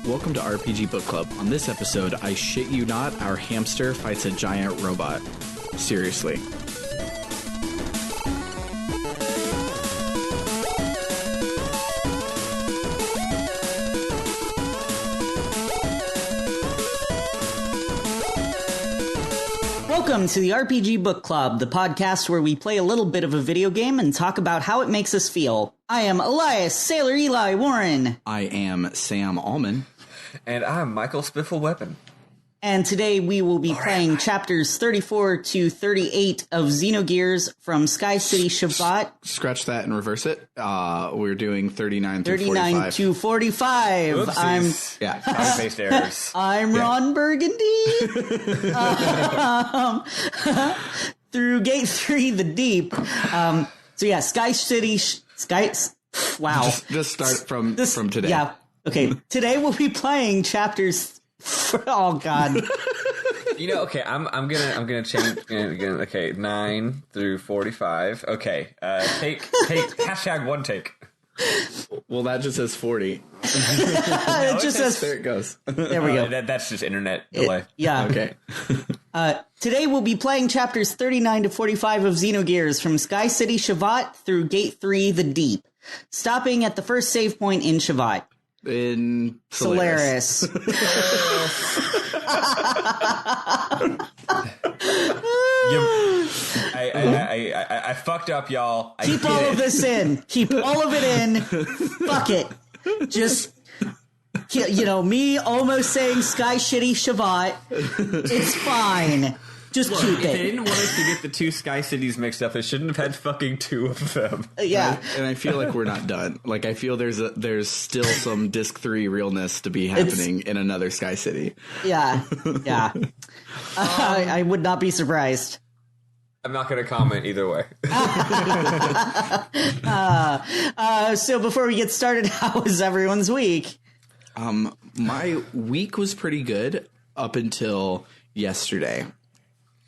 Welcome to RPG Book Club. On this episode, I shit you not, our hamster fights a giant robot. Seriously. Welcome to the RPG Book Club, the podcast where we play a little bit of a video game and talk about how it makes us feel. I am Elias Sailor Eli Warren. I am Sam Allman. And I'm Michael Spiffle Weapon. And today we will be playing chapters 34 to 38 of Xenogears from Sky City Shevat. Scratch that and reverse it. We're doing 39 through 39 to 45. Oopsies. Copy-paste errors. I'm Ron Burgundy. Through Gate 3, the Deep. Sky City... Wow. Just start from today. Yeah. Okay. Today we'll be playing chapters... Oh God! Okay. I'm gonna change. Okay, 9 through 45. Okay. Take hashtag one take. Well, that just says 40. It just says there. It goes. There we go. That's just internet delay. Yeah. Okay. Today we'll be playing chapters 39 to 45 of Xenogears from Sky City Shevat through Gate 3, the Deep, stopping at the first save point in Shevat. In Solaris. I fucked up, y'all. Keep all of this in. Keep all of it in. Fuck it. Just, me almost saying Sky Shitty Shevat. It's fine. Just keep If it. they didn't want us to get the two Sky Cities mixed up, they shouldn't have had fucking two of them. Yeah. And I feel like we're not done. Like, I feel there's still some Disc 3 realness to be happening in another Sky City. Yeah. Yeah. I would not be surprised. I'm not going to comment either way. So before we get started, how was everyone's week? My week was pretty good up until yesterday.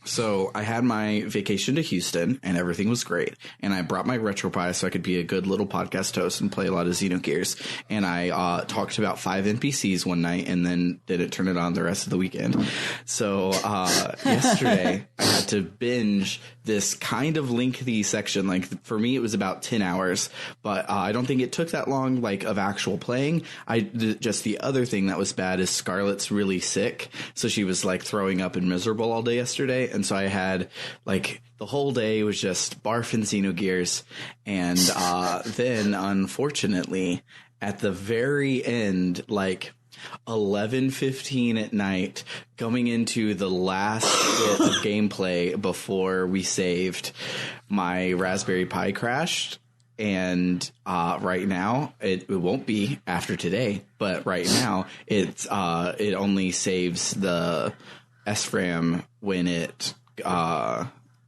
So I had my vacation to Houston and everything was great. And I brought my RetroPie so I could be a good little podcast host and play a lot of Xenogears. And I talked about 5 NPCs one night and then didn't turn it on the rest of the weekend. So yesterday I had to binge this kind of lengthy section. Like, for me, it was about 10 hours, but I don't think it took that long, like, of actual playing. Just the other thing that was bad is Scarlett's really sick. So she was like throwing up and miserable all day yesterday. And so I had, like, the whole day was just barfing Xenogears. And then, unfortunately, at the very end, like 11:15 at night, going into the last bit of gameplay before we saved, my Raspberry Pi crashed. And right now, it won't be after today, but right now it only saves the SRAM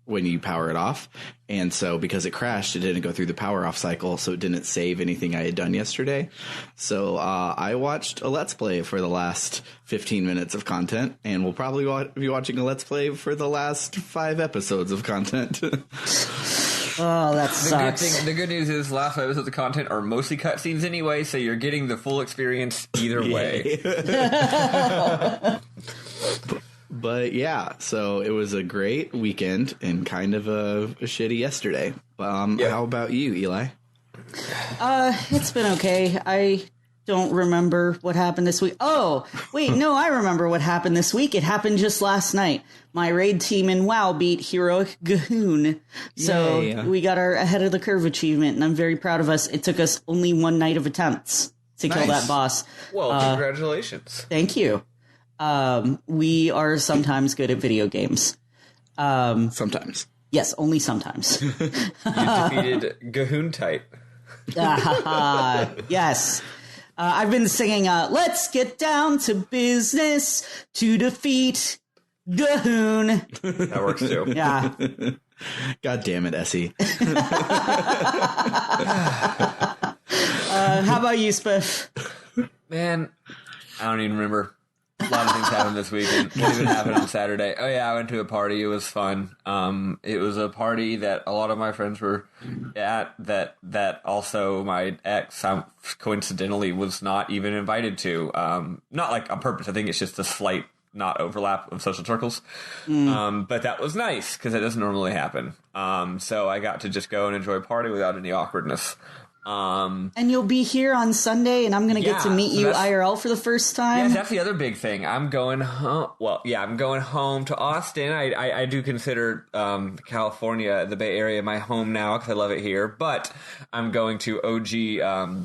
when you power it off. And so because it crashed, it didn't go through the power off cycle, so it didn't save anything I had done yesterday. So I watched a Let's Play for the last 15 minutes of content, and we'll probably be watching a Let's Play for the last 5 episodes of content. Oh, that sucks. The good news is last 5 episodes of content are mostly cutscenes anyway, so you're getting the full experience either way. But yeah, so it was a great weekend and kind of a shitty yesterday. How about you, Eli? It's been okay. I don't remember what happened this week. Oh, wait, no, I remember what happened this week. It happened just last night. My raid team in WoW beat Heroic Gahoon. So we got our ahead of the curve achievement, and I'm very proud of us. It took us only 1 night of attempts to kill that boss. Well, congratulations. Thank you. We are sometimes good at video games. Sometimes. Yes, only sometimes. You defeated Gahoon type. Yes. I've been singing, let's get down to business to defeat Gahoon. That works too. Yeah. God damn it, Essie. How about you, Spiff? Man, I don't even remember. lot of things happened this weekend. What even happened on Saturday? Oh yeah, I went to a party. It was fun. It was a party that a lot of my friends were at. That also my ex coincidentally was not even invited to. Not like on purpose. I think it's just a slight not overlap of social circles. But that was nice because that doesn't normally happen. So I got to just go and enjoy a party without any awkwardness. And you'll be here on Sunday, and I'm going to get to meet you IRL for the first time. Yeah, that's the other big thing. I'm going home. Well, yeah, I'm going home to Austin. I do consider California, the Bay Area, my home now because I love it here. But I'm going to OG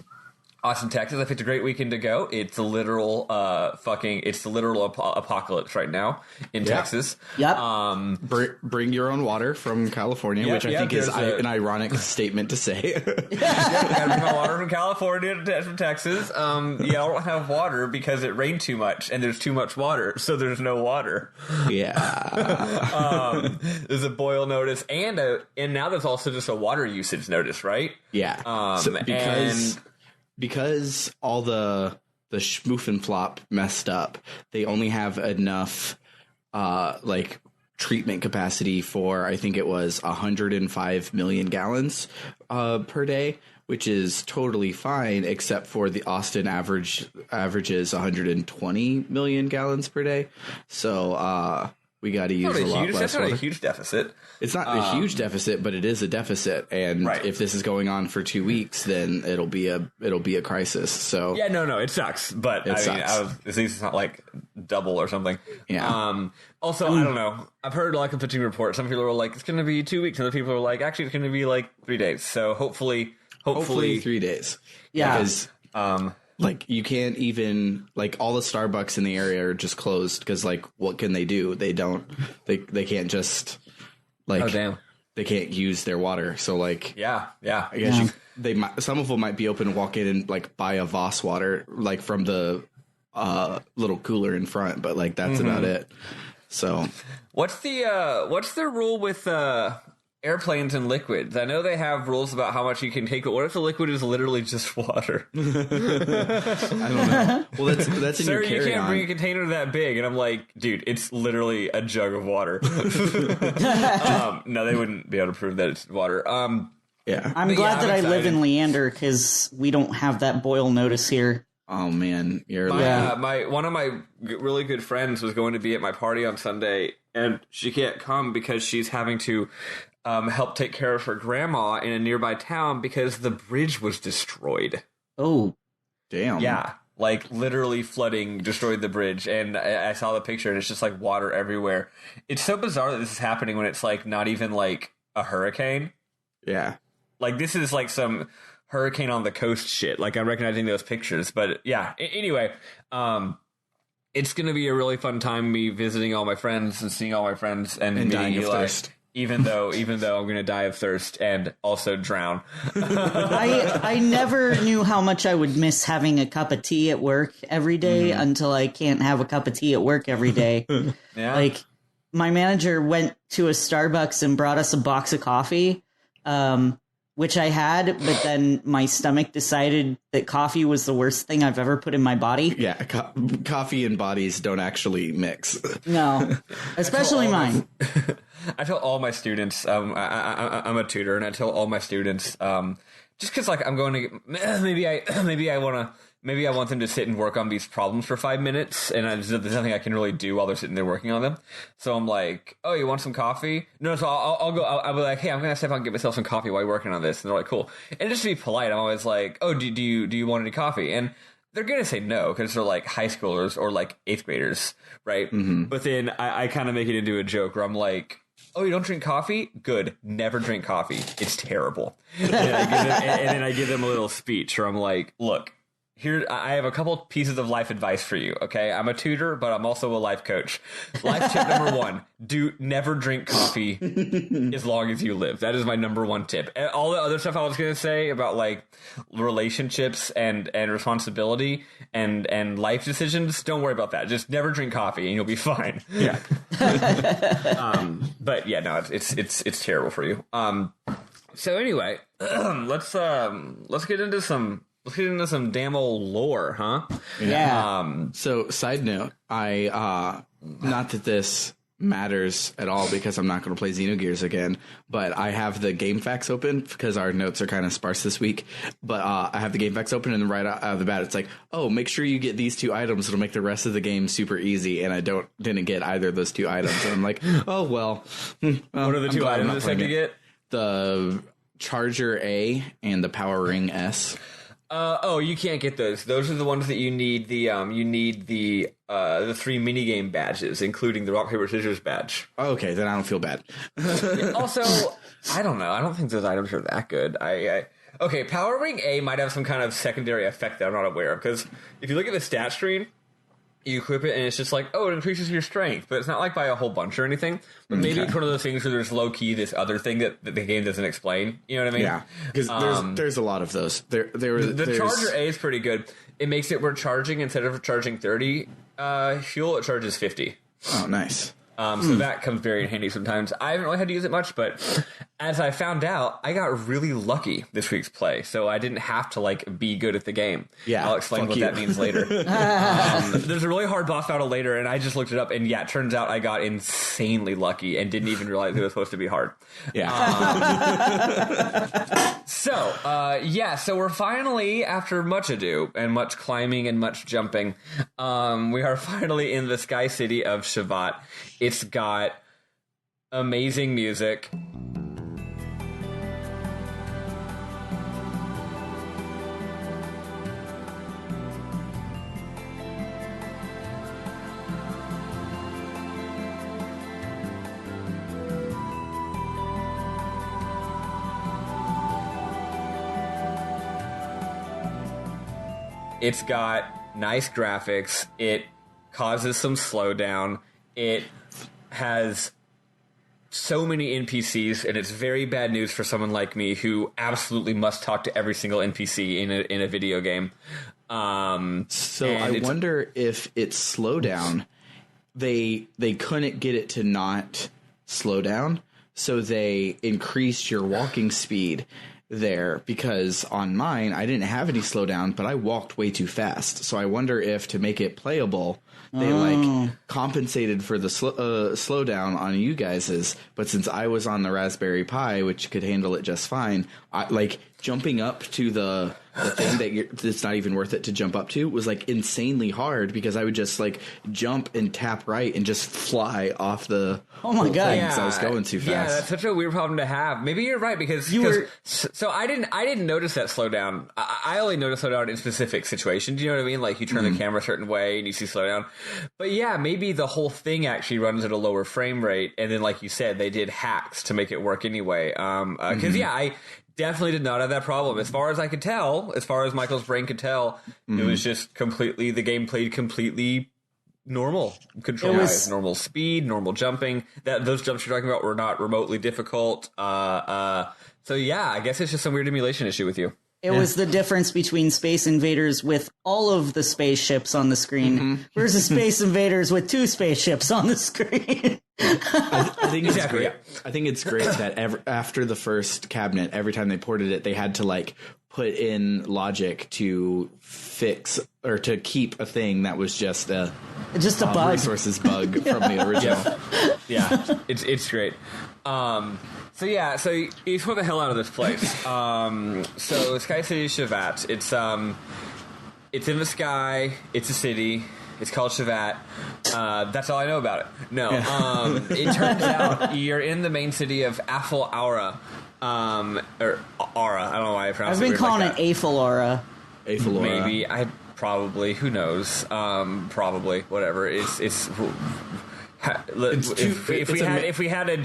Austin, Texas. I picked a great weekend to go. It's a literal apocalypse right now in Texas. Yep. Bring your own water from California, which I think is an ironic statement to say. Gotta bring my water from California from Texas. I don't have water because it rained too much and there's too much water, so there's no water. Yeah. There's a boil notice and now there's also just a water usage notice, right? Yeah. Because all the schmoof and flop messed up, they only have enough treatment capacity for, I think it was 105 million gallons per day, which is totally fine, except for the Austin averages 120 million gallons per day. So we got to use a lot less That's not water. a huge deficit. It's not a huge deficit, but it is a deficit. And if this is going on for 2 weeks, then it'll be a crisis. So yeah, no, it sucks. But at least it's not like double or something. Yeah. Also, I don't know. I've heard like conflicting reports. Some people are like, it's going to be 2 weeks. Other people are like, actually, it's going to be like 3 days. So hopefully 3 days. Yeah. Because you can't even, all the Starbucks in the area are just closed because, what can they do? They can't just, oh, damn. They can't use their water. So, yeah. I guess some of them might be open to walk in and, buy a Voss water, from the little cooler in front. But, that's about it. So. What's the rule with airplanes and liquids? I know they have rules about how much you can take, but what if the liquid is literally just water? I don't know. Well, that's in Sir, your carry-on. you can't bring a container that big. And I'm like, dude, it's literally a jug of water. No, they wouldn't be able to prove that it's water. Yeah. I'm glad that I live in Leander because we don't have that boil notice here. Oh man, one of my really good friends was going to be at my party on Sunday, and she can't come because she's having to help take care of her grandma in a nearby town because the bridge was destroyed. Oh, damn! Yeah, literally flooding destroyed the bridge, and I saw the picture, and it's just water everywhere. It's so bizarre that this is happening when it's not even a hurricane. Yeah, this is some hurricane on the coast shit. I'm recognizing those pictures, but yeah. Anyway, it's gonna be a really fun time me visiting all my friends and seeing all my friends and meeting dying of Eli, thirst. even though I'm gonna die of thirst and also drown. I never knew how much I would miss having a cup of tea at work every day until I can't have a cup of tea at work every day. Yeah. My manager went to a Starbucks and brought us a box of coffee. Which I had, but then my stomach decided that coffee was the worst thing I've ever put in my body. Yeah, coffee and bodies don't actually mix. No, especially mine. I tell all my students, I'm a tutor, and I tell all my students, just because I'm going to maybe I want them to sit and work on these problems for 5 minutes, and there's nothing I can really do while they're sitting there working on them. So I'm like, oh, you want some coffee? No, so I'll go. I'll be like, hey, I'm gonna see if I can get myself some coffee while you're working on this. And they're like, cool. And just to be polite, I'm always like, oh, do you want any coffee? And they're gonna say no because they're high schoolers or 8th graders, right? Mm-hmm. But then I kind of make it into a joke where I'm like, oh, you don't drink coffee? Good. Never drink coffee. It's terrible. And then I give them a little speech where I'm like, look. Here, I have a couple pieces of life advice for you, okay? I'm a tutor, but I'm also a life coach. Life tip number 1, never drink coffee as long as you live. That is my number 1 tip. And all the other stuff I was going to say about, relationships and responsibility and life decisions, don't worry about that. Just never drink coffee and you'll be fine. Yeah. But, yeah, no, it's terrible for you. So anyway, let's get into some let's get into some damn old lore, huh? Yeah. So, side note, I not that this matters at all because I'm not going to play Xenogears again, but I have the game facts open because our notes are kind of sparse this week. But I have the game facts open, and right out of the bat, it's like, oh, make sure you get these 2 items. It'll make the rest of the game super easy. And I didn't get either of those 2 items. And I'm like, oh well. What are the 2 items that said you get? The Charger A and the Power Ring S. You can't get those. Those are the ones that you need. The 3 minigame badges, including the rock paper scissors badge. Okay, then I don't feel bad. Also, I don't know. I don't think those items are that good. Okay, Power Ring A might have some kind of secondary effect that I'm not aware of. Because if you look at the stat screen, you equip it and it's just like, oh, it increases your strength, but it's not like by a whole bunch or anything. But maybe it's one of those things where there's low key this other thing that the game doesn't explain. You know what I mean? Yeah, because there's a lot of those. The Charger A is pretty good. It makes it where charging, instead of charging 30 fuel, it charges 50. Oh, nice. So that comes very handy sometimes. I haven't really had to use it much, but as I found out, I got really lucky this week's play, so I didn't have to be good at the game. Yeah, I'll explain what that means later. There's a really hard boss battle later, and I just looked it up, and yeah, it turns out I got insanely lucky and didn't even realize it was supposed to be hard. Yeah. So we're finally, after much ado and much climbing and much jumping, we are finally in the Sky City of Shevat. It's got amazing music. It's got nice graphics. It causes some slowdown. It has so many NPCs, and it's very bad news for someone like me who absolutely must talk to every single NPC in a video game. So I wonder if it's slowdown. They couldn't get it to not slow down, so they increased your walking speed there, because on mine I didn't have any slowdown, but I walked way too fast. So I wonder if to make it playable, they compensated for the slowdown on you guys's. But since I was on the Raspberry Pi, which could handle it just fine, jumping up to the thing that's not even worth it to jump up to was insanely hard, because I would just jump and tap right and just fly off the oh my god thing, I was going too fast. Yeah, that's such a weird problem to have. Maybe you're right, because so I didn't notice that slowdown. I only noticed slowdown in specific situations. You know what I mean? Like you turn the camera a certain way and you see slowdown. But yeah, maybe the whole thing actually runs at a lower frame rate, and then like you said, they did hacks to make it work anyway. Because I definitely did not have that problem. As far as I could tell, as far as Michael's brain could tell, it was just completely, the game played completely normal control-wise, normal speed, normal jumping. Those jumps you're talking about were not remotely difficult. So yeah, I guess it's just some weird emulation issue with you. It was the difference between Space Invaders with all of the spaceships on the screen versus Space Invaders with 2 spaceships on the screen. I think it's great. I think it's great that after the first cabinet, every time they ported it, they had to put in logic to fix or to keep a thing that was just a bug, resources bug from the original. Yeah, it's great. So you just want the hell out of this place. So Sky City Shevat. It's in the sky. It's a city. It's called Shevat. That's all I know about it. No. It turns out you're in the main city of Afel Aura. Or Aura. I don't know why I pronounced it. I've been calling it Afel Aura. Afel Aura. Maybe. Probably. Who knows? Probably. Whatever. It's if we had a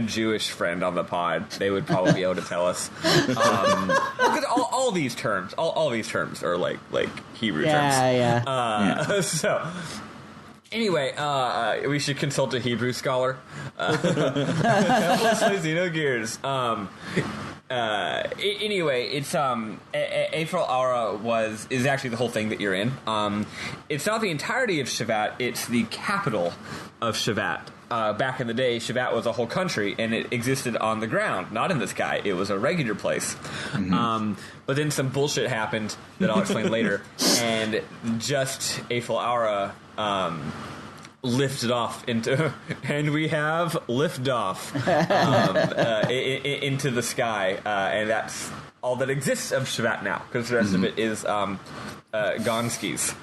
Jewish friend on the pod, they would probably be able to tell us. Because all these terms are like Hebrew terms. Yeah. So anyway, we should consult a Hebrew scholar. Let's play Xenogears. Anyway, it's April Aura is actually the whole thing that you're in. It's not the entirety of Shevat; it's the capital of Shevat. Back in the day, Shevat was a whole country, and it existed on the ground, not in the sky. It was a regular place. Mm-hmm. But then some bullshit happened that I'll explain later, and just April Aura lifted off into, and we have liftoff into the sky, and that's all that exists of Shevat now, because the rest of it is Gonskis.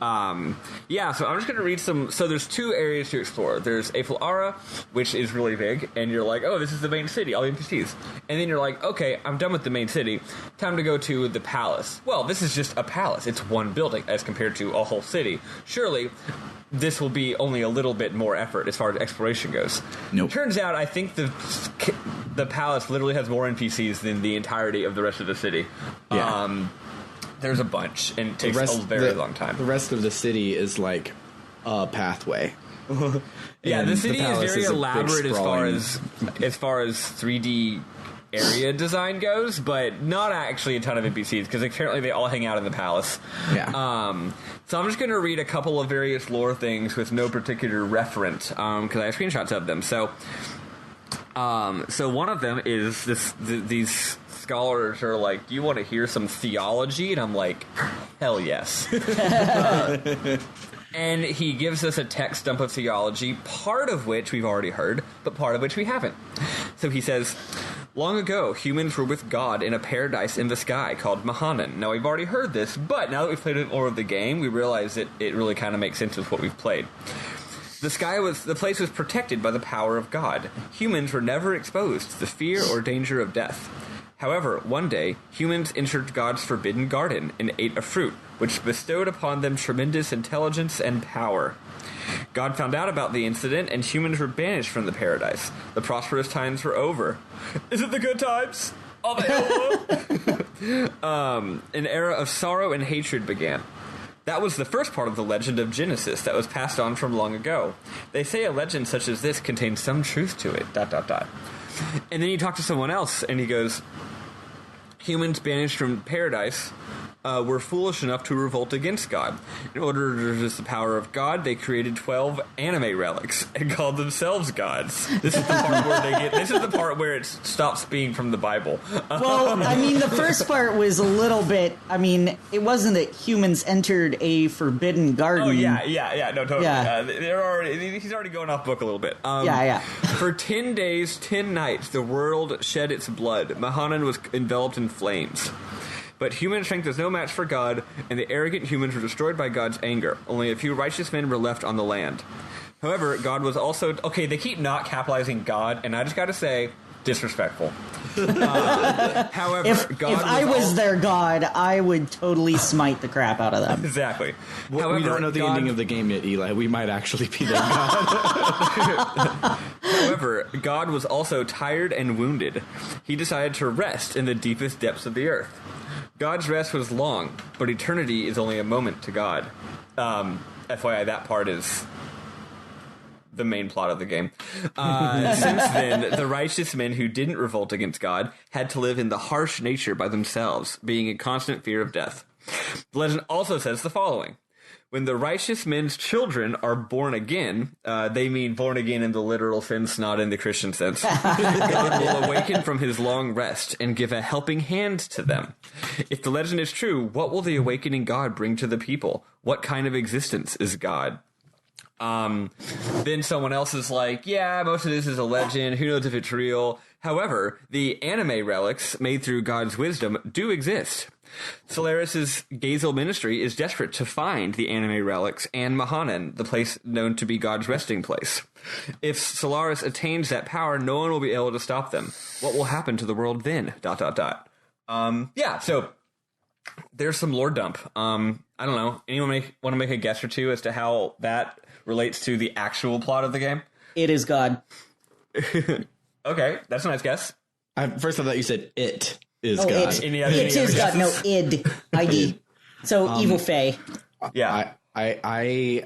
So I'm just going to read some. So there's two areas to explore. There's April Aura, which is really big, and you're like, oh, this is the main city, all the NPCs. And then you're like, okay, I'm done with the main city. Time to go to the palace. Well, this is just a palace. It's one building as compared to a whole city. Surely this will be only a little bit more effort as far as exploration goes. Nope. Turns out, I think the palace literally has more NPCs than the entirety of the rest of the city. Yeah. There's a bunch, and it takes a very long time. The rest of the city is like a pathway. Yeah, the city is very is elaborate as far as 3D area design goes, but not actually a ton of NPCs, because apparently they all hang out in the palace. Yeah. So I'm just going to read a couple of various lore things with no particular referent, because I have screenshots of them. So one of them is these scholars are like, do you want to hear some theology? And I'm like, hell yes. And he gives us a text dump of theology, part of which we've already heard, but part of which we haven't. So he says, long ago, humans were with God in a paradise in the sky called Mahanan. Now, we've already heard this, but now that we've played more of the game, we realize that it really kind of makes sense with what we've played. The place was protected by the power of God. Humans were never exposed to the fear or danger of death. However, one day, humans entered God's forbidden garden and ate a fruit, which bestowed upon them tremendous intelligence and power. God found out about the incident, and humans were banished from the paradise. The prosperous times were over. Is it the good times? Are they over? An era of sorrow and hatred began. That was the first part of the legend of Genesis that was passed on from long ago. They say a legend such as this contains some truth to it, ... And then you talk to someone else, and he goes, humans banished from paradise were foolish enough to revolt against God. In order to resist the power of God, they created 12 anime relics and called themselves gods. This is the part where it stops being from the Bible. Well, I mean, the first part was a little bit. I mean, it wasn't that humans entered a forbidden garden. Oh yeah, no, totally. Yeah. He's already going off book a little bit. For 10 days, 10 nights, the world shed its blood. Mahanan was enveloped in flames. But human strength was no match for God, and the arrogant humans were destroyed by God's anger. Only a few righteous men were left on the land. However, God was also... Okay, they keep not capitalizing God, and I just gotta say, disrespectful. However, if I was their God, I would totally smite the crap out of them. Exactly. However, we don't know the ending of the game yet, Eli. We might actually be their God. However, God was also tired and wounded. He decided to rest in the deepest depths of the earth. God's rest was long, but eternity is only a moment to God. FYI, that part is the main plot of the game. Since then, the righteous men who didn't revolt against God had to live in the harsh nature by themselves, being in constant fear of death. The legend also says the following. When the righteous men's children are born again, they mean born again in the literal sense, not in the Christian sense, God will awaken from his long rest and give a helping hand to them. If the legend is true, what will the awakening God bring to the people? What kind of existence is God? Then someone else is like, yeah, most of this is a legend. Who knows if it's real? However, the anime relics made through God's wisdom do exist. Solaris's Gazel ministry is desperate to find the anime relics and Mahanan, the place known to be God's resting place. If Solaris attains that power, no one will be able to stop them. What will happen to the world then? ... So there's some lore dump. I don't know. Anyone want to make a guess or two as to how that relates to the actual plot of the game? It is God. Okay, that's a nice guess. First I thought you said it is God. It is God. No, id. ID. So evil fae. Yeah. I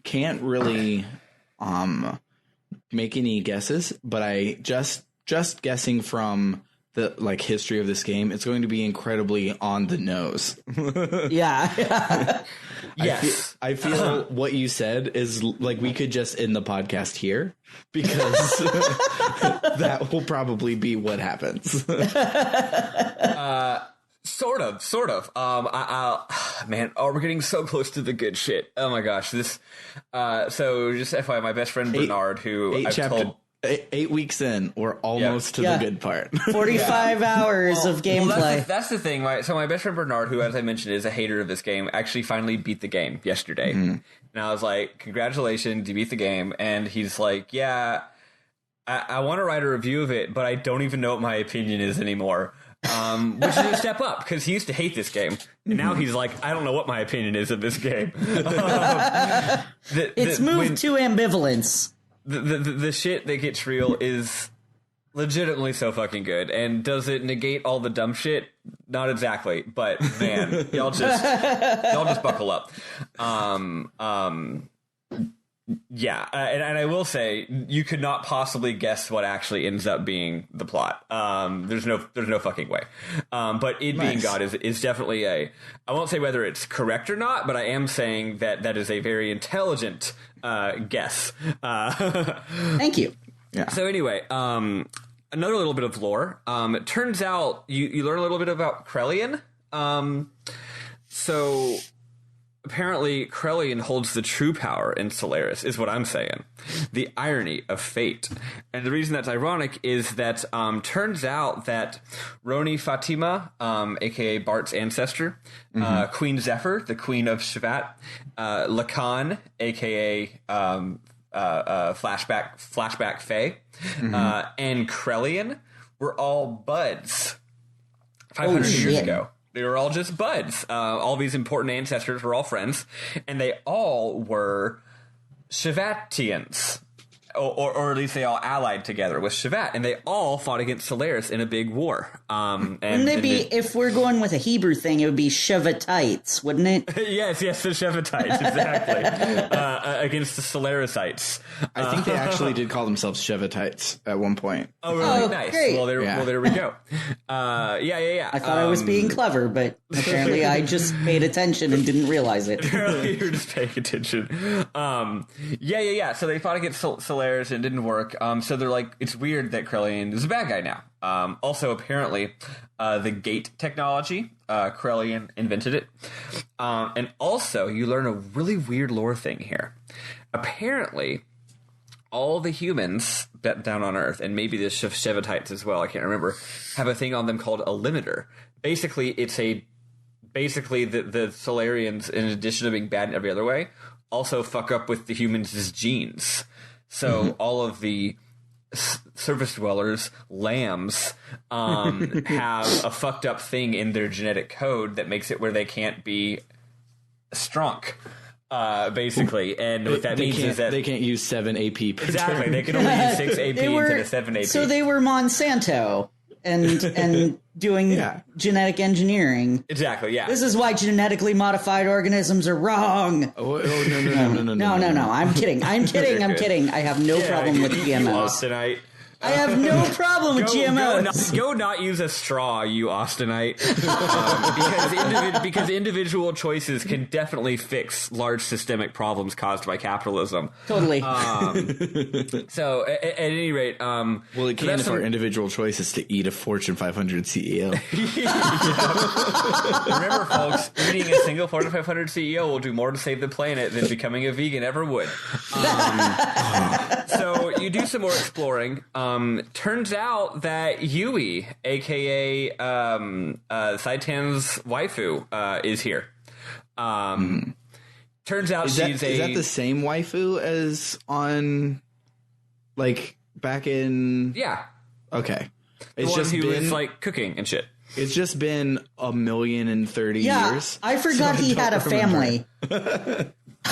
can't really make any guesses, but I just guessing from the like history of this game, it's going to be incredibly on the nose. Yeah. Yes. I feel what you said is like we could just end the podcast here because that will probably be what happens. Sort of. Man, we're getting so close to the good shit. Oh my gosh, this. So just FYI, my best friend Bernard, who I've told. 8 weeks in, we're almost to the good part. 45 hours of gameplay. Well, that's the thing, right? So my best friend Bernard, who, as I mentioned, is a hater of this game, actually finally beat the game yesterday. Mm-hmm. And I was like, congratulations, you beat the game. And he's like, yeah, I want to write a review of it, but I don't even know what my opinion is anymore. Which is a step up, because he used to hate this game. And now he's like, I don't know what my opinion is of this game. It's moved to ambivalence. The shit that gets real is legitimately so fucking good. And does it negate all the dumb shit? Not exactly, but man, y'all just buckle up. Yeah, and I will say you could not possibly guess what actually ends up being the plot. There's no fucking way. But it being God is definitely I won't say whether it's correct or not, but I am saying that is a very intelligent guess. Thank you. Yeah. So anyway, another little bit of lore. It turns out you learn a little bit about Krellian. So apparently Krellian holds the true power in Solaris, is what I'm saying. The irony of fate. And the reason that's ironic is that turns out that Roni Fatima, a.k.a. Bart's ancestor, Queen Zephyr, the queen of Shevat, Lacan, a.k.a. Flashback Faye, and Krellian were all buds 500 years ago. They were all just buds. All these important ancestors were all friends, and they all were Shevatians. Or at least they all allied together with Shevat, and they all fought against Solaris in a big war. Wouldn't it be, if we're going with a Hebrew thing, it would be Shevatites, wouldn't it? yes, the Shevatites, exactly. Against the Solarisites. I think they actually did call themselves Shevatites at one point. Oh, really? Nice. Great. Well, there we go. Yeah. I thought I was being clever, but apparently I just paid attention and didn't realize it. Apparently you're just paying attention. Yeah. So they fought against Solaris and it didn't work. So they're like, it's weird that Krellian is a bad guy now. Also, apparently, the gate technology, Krellian invented it. And also, you learn a really weird lore thing here. Apparently, all the humans down on Earth, and maybe the Shevatites as well, I can't remember, have a thing on them called a limiter. Basically, the Solarians, in addition to being bad in every other way, also fuck up with the humans' genes. So all of the surface dwellers, lambs, have a fucked up thing in their genetic code that makes it where they can't be strunk, basically. And what that means is that they can't use 7 AP. Exactly, they can only use 6 AP instead of 7 AP. So they were Monsanto and doing genetic engineering. Exactly, yeah. This is why genetically modified organisms are wrong. No. I'm kidding. I'm kidding. I have no problem with GMOs. I have no problem with GMOs. Go not use a straw, you Austinite. Because individual choices can definitely fix large systemic problems caused by capitalism. Totally. So, at any rate... well, it can if our individual choice is to eat a Fortune 500 CEO. Remember, folks, eating a single Fortune 500 CEO will do more to save the planet than becoming a vegan ever would. So, you do some more exploring. Turns out that Yui, aka Saitan's waifu, is here. Turns out is that the same waifu as on, like, back in? Yeah. Okay. It's just been like cooking and shit. It's just been 1,030 years. I forgot he had a family.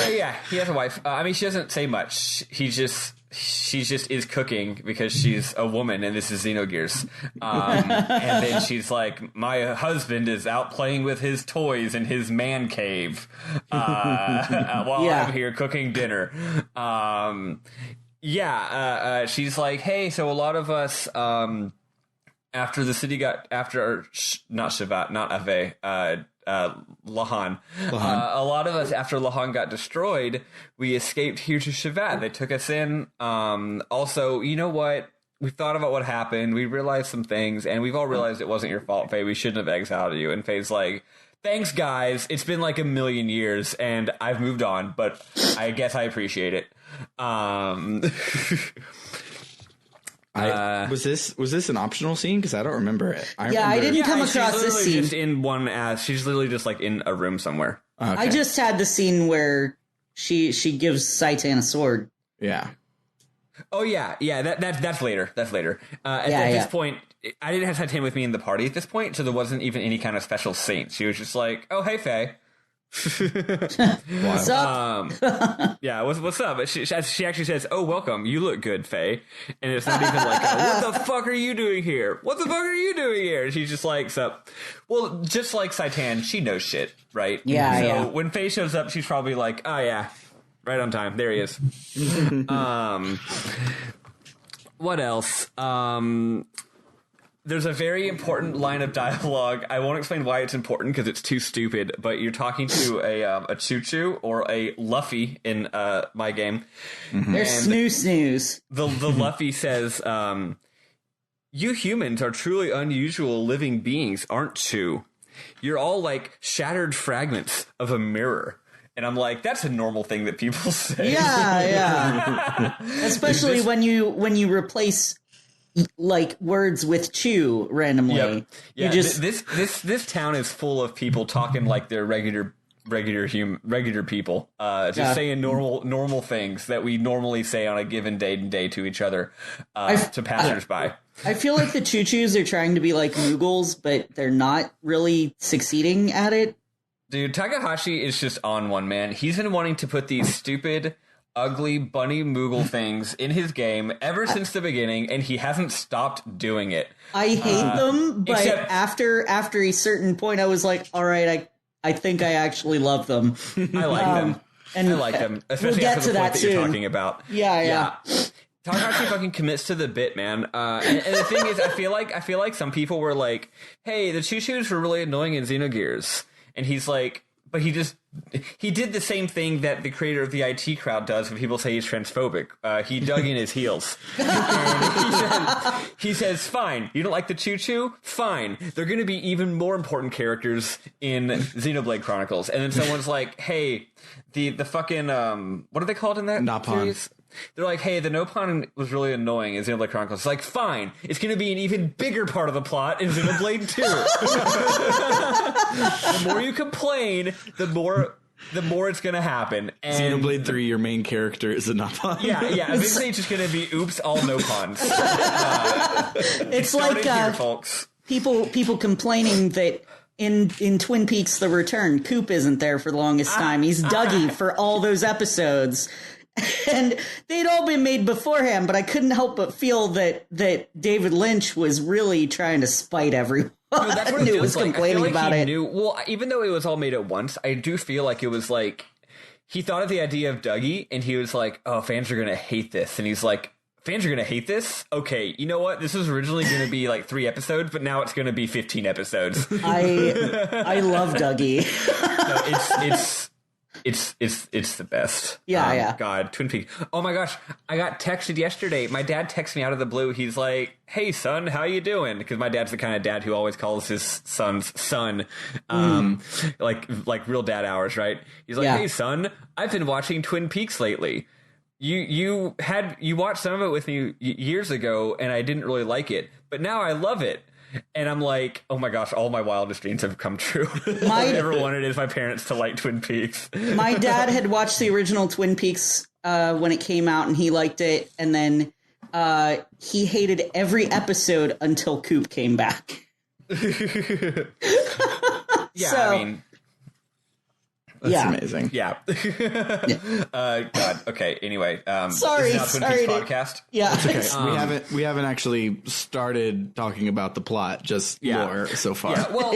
Yeah, he has a wife. I mean, she doesn't say much. She just is cooking because she's a woman and this is Xenogears. And then she's like, my husband is out playing with his toys in his man cave while I'm here cooking dinner. She's like, hey, so a lot of us after the city got not Shevat, not Ave, Lahan. A lot of us, after Lahan got destroyed, we escaped here to Shevat. They took us in. Also, you know what? We thought about what happened. We realized some things, and we've all realized it wasn't your fault, Faye. We shouldn't have exiled you. And Faye's like, thanks, guys. It's been like 1,000,000 years, and I've moved on, but I guess I appreciate it. Was this an optional scene? Because I don't remember it. I didn't come across this scene. Just in one, she's literally just like in a room somewhere. Okay. I just had the scene where she gives Saitan a sword. Yeah. Oh yeah. That's later. That's later. At this point, I didn't have Saitan with me in the party at this point, so there wasn't even any kind of special scene. She was just like, "Oh, hey, Faye." What's up? Yeah, what's up? She actually says, "Oh, welcome. You look good, Faye." And it's not even like, "What the fuck are you doing here? What the fuck are you doing here?" And she's just like, "So, well, just like Saitan, she knows shit, right?" Yeah. So when Faye shows up, she's probably like, "Oh yeah, right on time. There he is." What else? There's a very important line of dialogue. I won't explain why it's important because it's too stupid, but you're talking to a choo-choo or a Luffy in my game. Mm-hmm. They're snoo-snoos. The Luffy says, "You humans are truly unusual living beings, aren't you? You're all like shattered fragments of a mirror." And I'm like, that's a normal thing that people say. Yeah. Especially when you replace like words with chew randomly. Yep. Yeah, you just this town is full of people talking like they're regular people, just saying normal things that we normally say on a given day to each other, to passersby. I feel like the choo-choos are trying to be like Mughals, but they're not really succeeding at it. Dude, Takahashi is just on one, man. He's been wanting to put these stupid, ugly bunny Moogle things in his game ever since the beginning, and he hasn't stopped doing it. I hate them, but after a certain point, I was like, all right, I think I actually love them. I like them. And I like them, especially after the point that you're talking about. Yeah. Takahashi fucking commits to the bit, man. And the thing is, I feel like some people were like, "Hey, the choo-choos were really annoying in Xenogears," and he's like, "But he did the same thing that the creator of the IT crowd does when people say he's transphobic. He dug in his heels. And he says, fine, you don't like the choo-choo? Fine. They're going to be even more important characters in Xenoblade Chronicles." And then someone's like, hey, the fucking, what are they called in that series? They're like, hey, the Nopon was really annoying in Xenoblade Chronicles. It's like, fine, it's going to be an even bigger part of the plot in Xenoblade 2. The more you complain, the more it's going to happen. And Xenoblade 3, your main character is a Nopon. Yeah. Eventually it's just going to be, oops, all Nopons. It's like here, folks. People complaining that in Twin Peaks The Return, Coop isn't there for the longest time. He's Dougie for all those episodes. And they'd all been made beforehand, but I couldn't help but feel that David Lynch was really trying to spite everyone. No, that's what it was like, complaining about it. Well, even though it was all made at once, I do feel like it was like he thought of the idea of Dougie, and he was like, "Oh, fans are gonna hate this," and he's like, "Fans are gonna hate this? Okay, you know what? This was originally gonna be like 3 episodes, but now it's gonna be 15 episodes." I love Dougie. No, it's the best. Yeah. God, Twin Peaks. Oh my gosh, I got texted yesterday. My dad texted me out of the blue. He's like, "Hey son, how you doing?" Because my dad's the kind of dad who always calls his son's son, like real dad hours, right? He's like, "Hey son, I've been watching Twin Peaks lately. You watched some of it with me years ago, and I didn't really like it, but now I love it." And I'm like, oh my gosh, all my wildest dreams have come true. All I ever wanted is my parents to like Twin Peaks. My dad had watched the original Twin Peaks when it came out, and he liked it. And then he hated every episode until Coop came back. I mean... That's amazing. Yeah. God. Okay. Anyway. Sorry. This is now Twin Peaks podcast. Yeah. It's okay. We haven't actually started talking about the plot, just lore so far. Yeah. Well,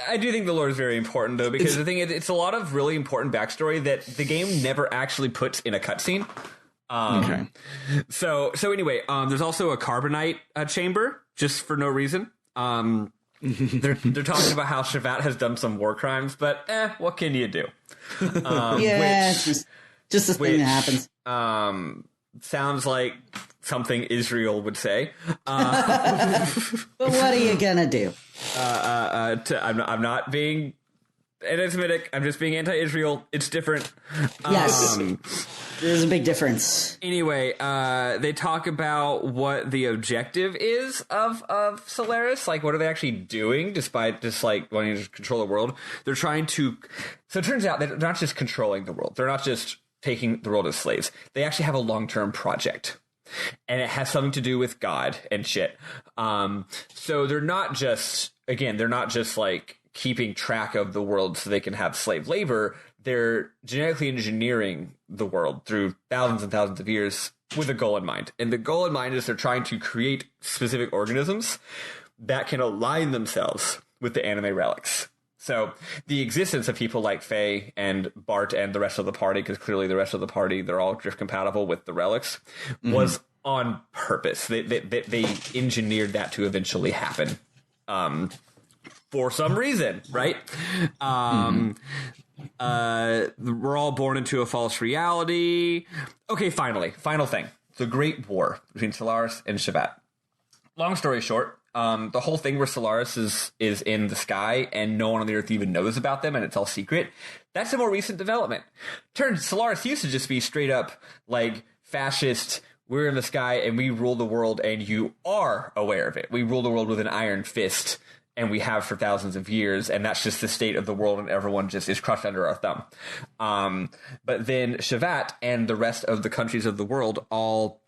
I do think the lore is very important though, because the thing is, it's a lot of really important backstory that the game never actually puts in a cutscene. Okay. So anyway, there's also a carbonite chamber just for no reason. They're talking about how Shevat has done some war crimes, but what can you do? It's just a thing that happens. Sounds like something Israel would say. But what are you gonna do? I'm not being anti-Semitic. I'm just being anti-Israel. It's different. Yes, there's a big difference. Anyway, they talk about what the objective is of Solaris. Like, what are they actually doing, despite just like wanting to control the world? They're trying to. So it turns out they're not just controlling the world. They're not just taking the world as slaves. They actually have a long-term project. And it has something to do with God and shit. So they're not just like keeping track of the world so they can have slave labor. They're genetically engineering the world through thousands and thousands of years with a goal in mind. And the goal in mind is they're trying to create specific organisms that can align themselves with the anime relics. So the existence of people like Faye and Bart and the rest of the party, because clearly the rest of the party, they're all drift compatible with the relics, was on purpose. They engineered that to eventually happen for some reason, right? We're all born into a false reality. Okay, final thing. The Great War between Solaris and Shevat. Long story short, the whole thing where Solaris is in the sky and no one on the Earth even knows about them and it's all secret, that's a more recent development. Solaris used to just be straight up like fascist, we're in the sky and we rule the world and you are aware of it. We rule the world with an iron fist and we have for thousands of years, and that's just the state of the world and everyone just is crushed under our thumb. But then Shevat and the rest of the countries of the world all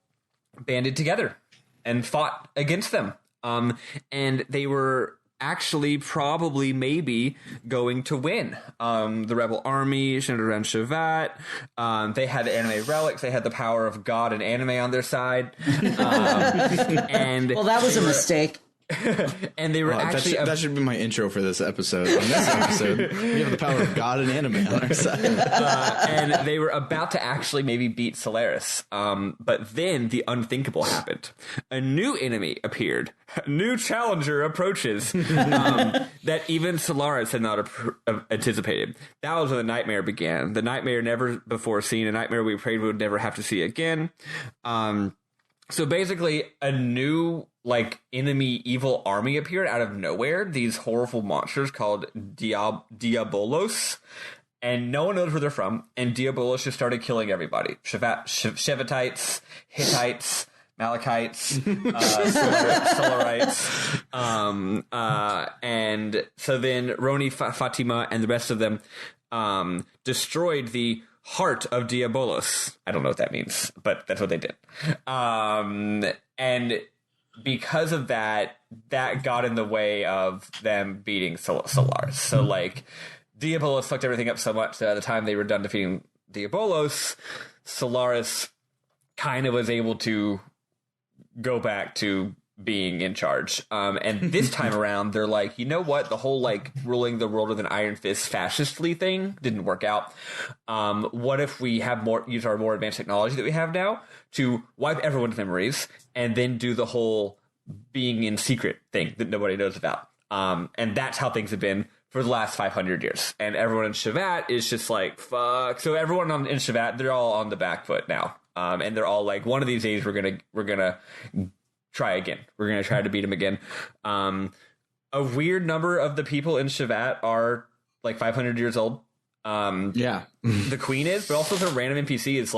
banded together and fought against them. And they were actually probably maybe going to win. The rebel army centered around Shevat. They had the anime relics. They had the power of God and anime on their side. And well, that was a mistake. And they were actually that should be my intro for this episode. On this episode, we have the power of God and anime on our side. And they were about to actually maybe beat Solaris. But then the unthinkable happened. A new enemy appeared. A new challenger approaches that even Solaris had not anticipated. That was when the nightmare began. The nightmare never before seen. A nightmare we prayed we would never have to see again. So basically, a new enemy evil army appeared out of nowhere. These horrible monsters called Diabolos, and no one knows where they're from. And Diabolos just started killing everybody: Shevatites, Hittites, Malachites, Solarites, and so then Roni, Fatima, and the rest of them destroyed the heart of Diabolos. I don't know what that means, but that's what they did. And because of that got in the way of them beating Solaris. So Diabolos fucked everything up so much that by the time they were done defeating Diabolos, Solaris kind of was able to go back to being in charge. And this time around, they're like, you know what? The whole ruling the world with an iron fist fascistly thing didn't work out. What if we have use our more advanced technology that we have now to wipe everyone's memories and then do the whole being in secret thing that nobody knows about? And that's how things have been for the last 500 years. And everyone in Shevat is just like, fuck. So everyone in Shevat, they're all on the back foot now. And they're all like, one of these days we're gonna try again. We're going to try to beat him again. A weird number of the people in Shevat are 500 years old. Yeah. The queen is, but also some random NPC is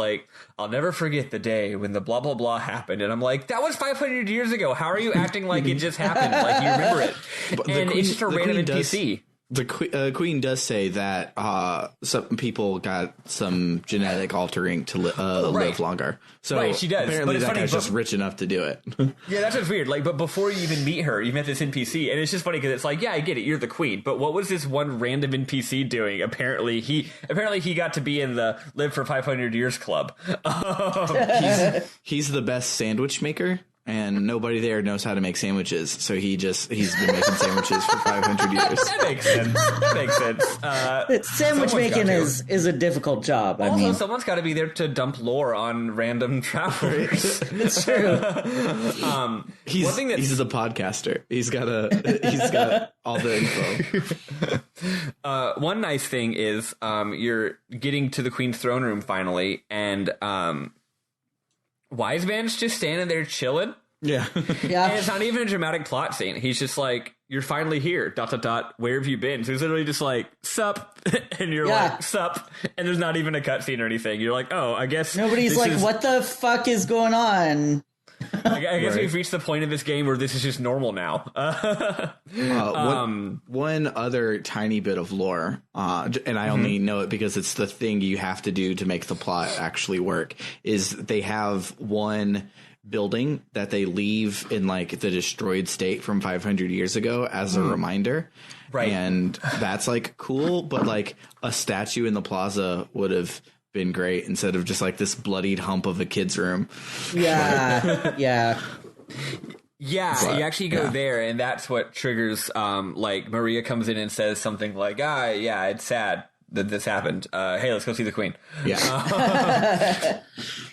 I'll never forget the day when the blah, blah, blah happened. And I'm like, that was 500 years ago. How are you acting like it just happened? Like you remember it. But and it's just a random NPC. The queen does say that some people got some genetic altering to live longer. So right, she does. Apparently, but it's that funny, guy's just rich enough to do it. Yeah, that's what's weird. But before you even meet her, you met this NPC, and it's just funny because it's yeah, I get it, you're the queen. But what was this one random NPC doing? Apparently, he got to be in the Live for 500 Years club. He's the best sandwich maker. and nobody there knows how to make sandwiches. So he's been making sandwiches for 500 years. That makes sense. Sandwich making is a difficult job. Also, someone's got to be there to dump lore on random travelers. It's true. He's a podcaster. He's got all the info. One nice thing is you're getting to the Queen's throne room finally, and Wise Man's just standing there chilling. Yeah. Yeah. And it's not even a dramatic plot scene. He's just like, you're finally here, ... Where have you been? So he's literally just like, sup. And you're like, sup. And there's not even a cutscene or anything. You're like, oh, I guess. Nobody's like, what the fuck is going on? I guess we've reached the point of this game where this is just normal now. One other tiny bit of lore, and I only know it because it's the thing you have to do to make the plot actually work, is they have one building that they leave in like the destroyed state from 500 years ago as a reminder. Right. And that's like cool, but like a statue in the plaza would have been great instead of just like this bloodied hump of a kid's room. Yeah. Yeah. Yeah, but, you actually go there, and that's what triggers, like, Maria comes in and says something like, it's sad that this happened. Hey, let's go see the Queen. Yeah.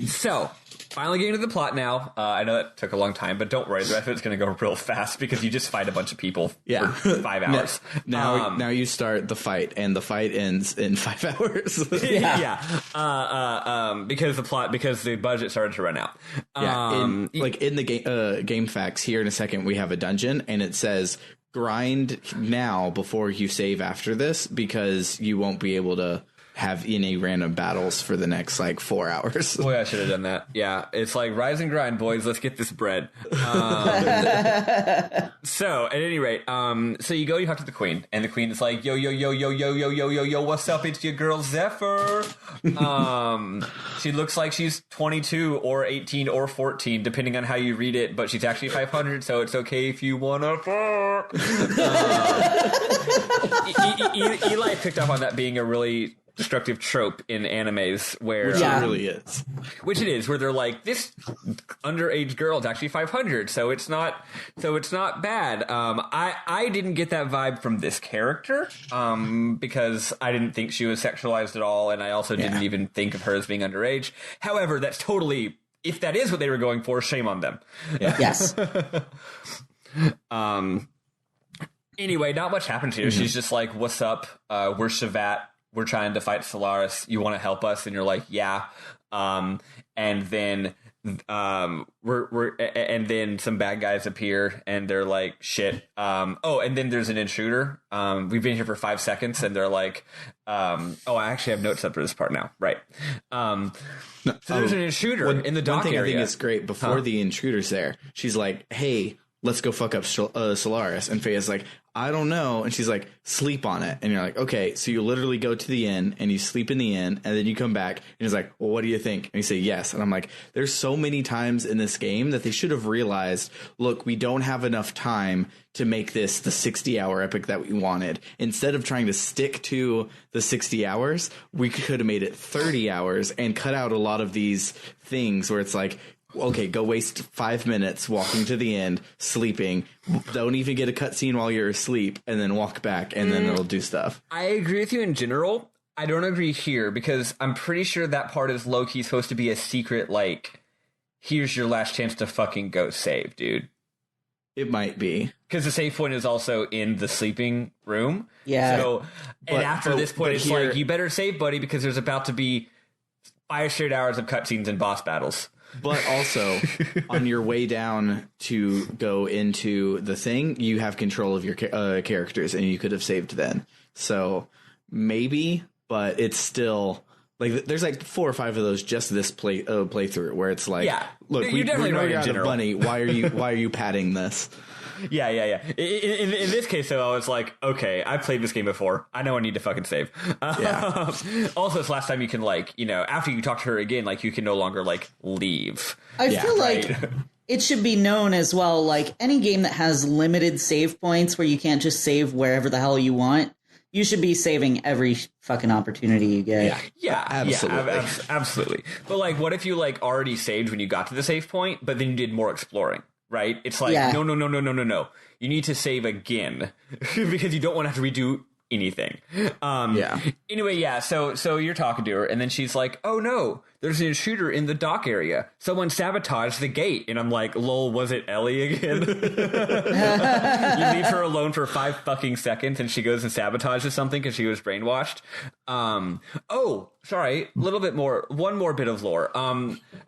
So, finally getting to the plot now. I know that took a long time, but don't worry. The rest of it's going to go real fast because you just fight a bunch of people for 5 hours. Now you start the fight, and the fight ends in 5 hours. Because the budget started to run out. In the game facts here in a second, we have a dungeon, and it says grind now before you save after this because you won't be able to have any random battles for the next like 4 hours. Boy, I should have done that. Yeah, it's like rise and grind, boys. Let's get this bread. So at any rate, so you talk to the Queen, and the Queen is like, yo, what's up? It's your girl Zephyr. She looks like she's 22 or 18 or 14, depending on how you read it, but she's actually 500, so it's okay if you wanna fuck. Eli picked up on that being a really destructive trope in animes where which it really is, where they're like, this underage girl is actually 500, so it's not bad. I didn't get that vibe from this character because I didn't think she was sexualized at all, and I also didn't even think of her as being underage. However, that's totally, if that is what they were going for, shame on them. Yes. Anyway, not much happens here. She's just like, what's up? We're Shevat. We're trying to fight Solaris. You want to help us? And you're like, yeah. And then and then some bad guys appear, and they're like, shit. And then there's an intruder. We've been here for 5 seconds, and they're like, I actually have notes up for this part now. Right. So there's an intruder in the dock area. One thing I think is great, before the intruder's there, she's like, hey, let's go fuck up Solaris. And Faye's like, I don't know. And she's like, sleep on it. And you're like, okay. So you literally go to the inn and you sleep in the inn, and then you come back and he's like, well, what do you think? And you say yes. And I'm like, there's so many times in this game that they should have realized, look, we don't have enough time to make this the 60-hour epic that we wanted. Instead of trying to stick to the 60 hours, we could have made it 30 hours and cut out a lot of these things where it's like, okay, go waste 5 minutes walking to the end, sleeping, don't even get a cutscene while you're asleep, and then walk back, and then it'll do stuff. I agree with you in general. I don't agree here, because I'm pretty sure that part is low-key supposed to be a secret, like, here's your last chance to fucking go save, dude. It might be. Because the save point is also in the sleeping room. Yeah. So, after this point, it's like, you better save, buddy, because there's about to be 5 straight hours of cutscenes and boss battles. But also, on your way down to go into the thing, you have control of your characters, and you could have saved then. So maybe, but it's still like there's like 4 or 5 of those just this playthrough where it's like, look, we know you're out of money. Why are you padding this? Yeah. In this case, though, I was like, okay, I've played this game before. I know I need to fucking save. Yeah. Also, it's last time you can, like, after you talk to her again, like, you can no longer, like, leave. I feel like it should be known as well, like, any game that has limited save points where you can't just save wherever the hell you want, You should be saving every fucking opportunity you get. Yeah, absolutely. Absolutely. But like, what if you like already saved when you got to the save point, but then you did more exploring, right? It's like, no. You need to save again because you don't want to have to redo anything. Anyway, so you're talking to her, and then she's like, oh no, there's an intruder in the dock area. Someone sabotaged the gate. And I'm like, lol, was it Ellie again? You leave her alone for 5 fucking seconds, and she goes and sabotages something because she was brainwashed. Oh, sorry, a little bit more, one more bit of lore.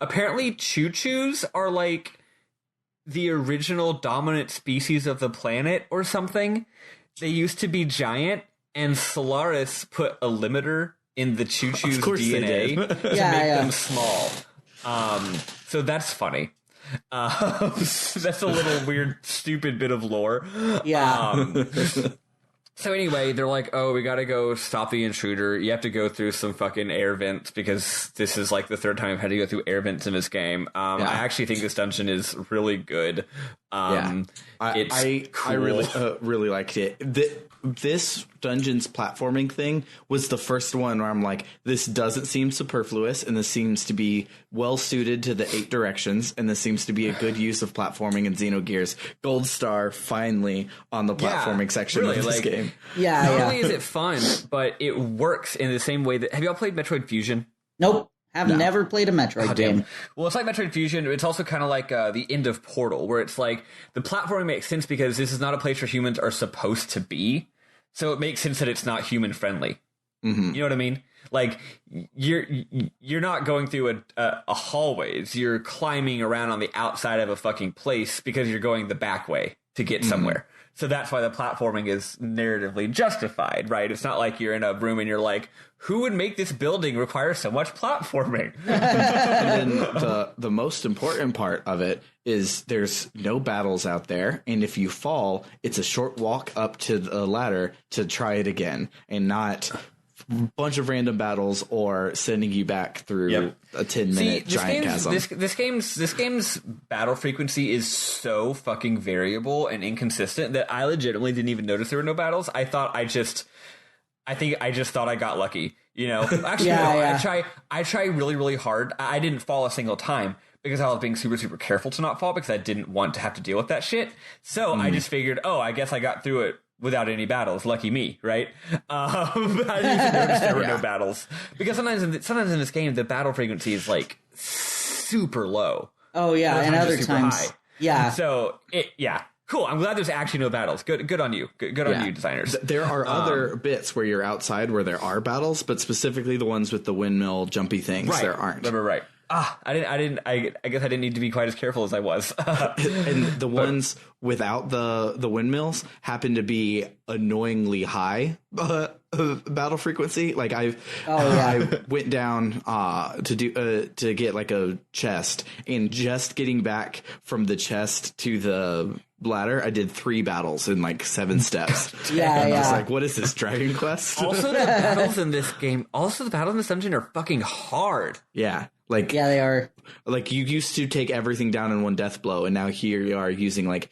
Apparently choo-choos are like the original dominant species of the planet or something. They used to be giant, and Solaris put a limiter in the choo-choo's DNA to make them small. So that's funny. That's a little weird, stupid bit of lore. Yeah. So anyway, they're like, oh, we gotta go stop the intruder. You have to go through some fucking air vents because this is like the 3rd time I've had to go through air vents in this game. I actually think this dungeon is really good. It's cool. I really liked it. This dungeon's platforming thing was the first one where I'm like, this doesn't seem superfluous, and this seems to be well suited to the 8 directions, and this seems to be a good use of platforming in Xenogears. Gold star finally on the platforming section of this game. Not only is it fun, but it works in the same way that... Have y'all played Metroid Fusion? Nope. I've never played a Metroid game. Well, it's like Metroid Fusion. It's also kind of like the end of Portal, where it's like the platforming makes sense because this is not a place where humans are supposed to be. So it makes sense that it's not human friendly. Mm-hmm. You know what I mean? Like you're not going through a hallways. You're climbing around on the outside of a fucking place because you're going the back way to get somewhere. So that's why the platforming is narratively justified, right? It's not like you're in a room and you're like, who would make this building require so much platforming? And then the most important part of it is there's no battles out there. And if you fall, it's a short walk up to the ladder to try it again, and not a bunch of random battles or sending you back through a 10-minute giant chasm. This game's battle frequency is so fucking variable and inconsistent that I legitimately didn't even notice there were no battles. I think I just thought I got lucky, you know. Actually, I try really, really hard. I didn't fall a single time because I was being super, super careful to not fall because I didn't want to have to deal with that shit. So I just figured, I guess I got through it without any battles. Lucky me, right? I didn't even notice there were no battles because sometimes in this game the battle frequency is like super low. Oh yeah, and other times high. So cool. I'm glad there's actually no battles. Good on you. Good on you, designers. There are other bits where you're outside where there are battles, but specifically the ones with the windmill jumpy things, there aren't. Right. I guess I didn't need to be quite as careful as I was. And the ones without the windmills happen to be annoyingly high battle frequency. Like I went down to get like a chest, and just getting back from the chest to the ladder, I did 3 battles in like 7 steps. I was like, what is this, Dragon Quest? Also, the battles in this dungeon are fucking hard. Yeah. Like, yeah, they are. Like, you used to take everything down in one death blow, and now here you are using like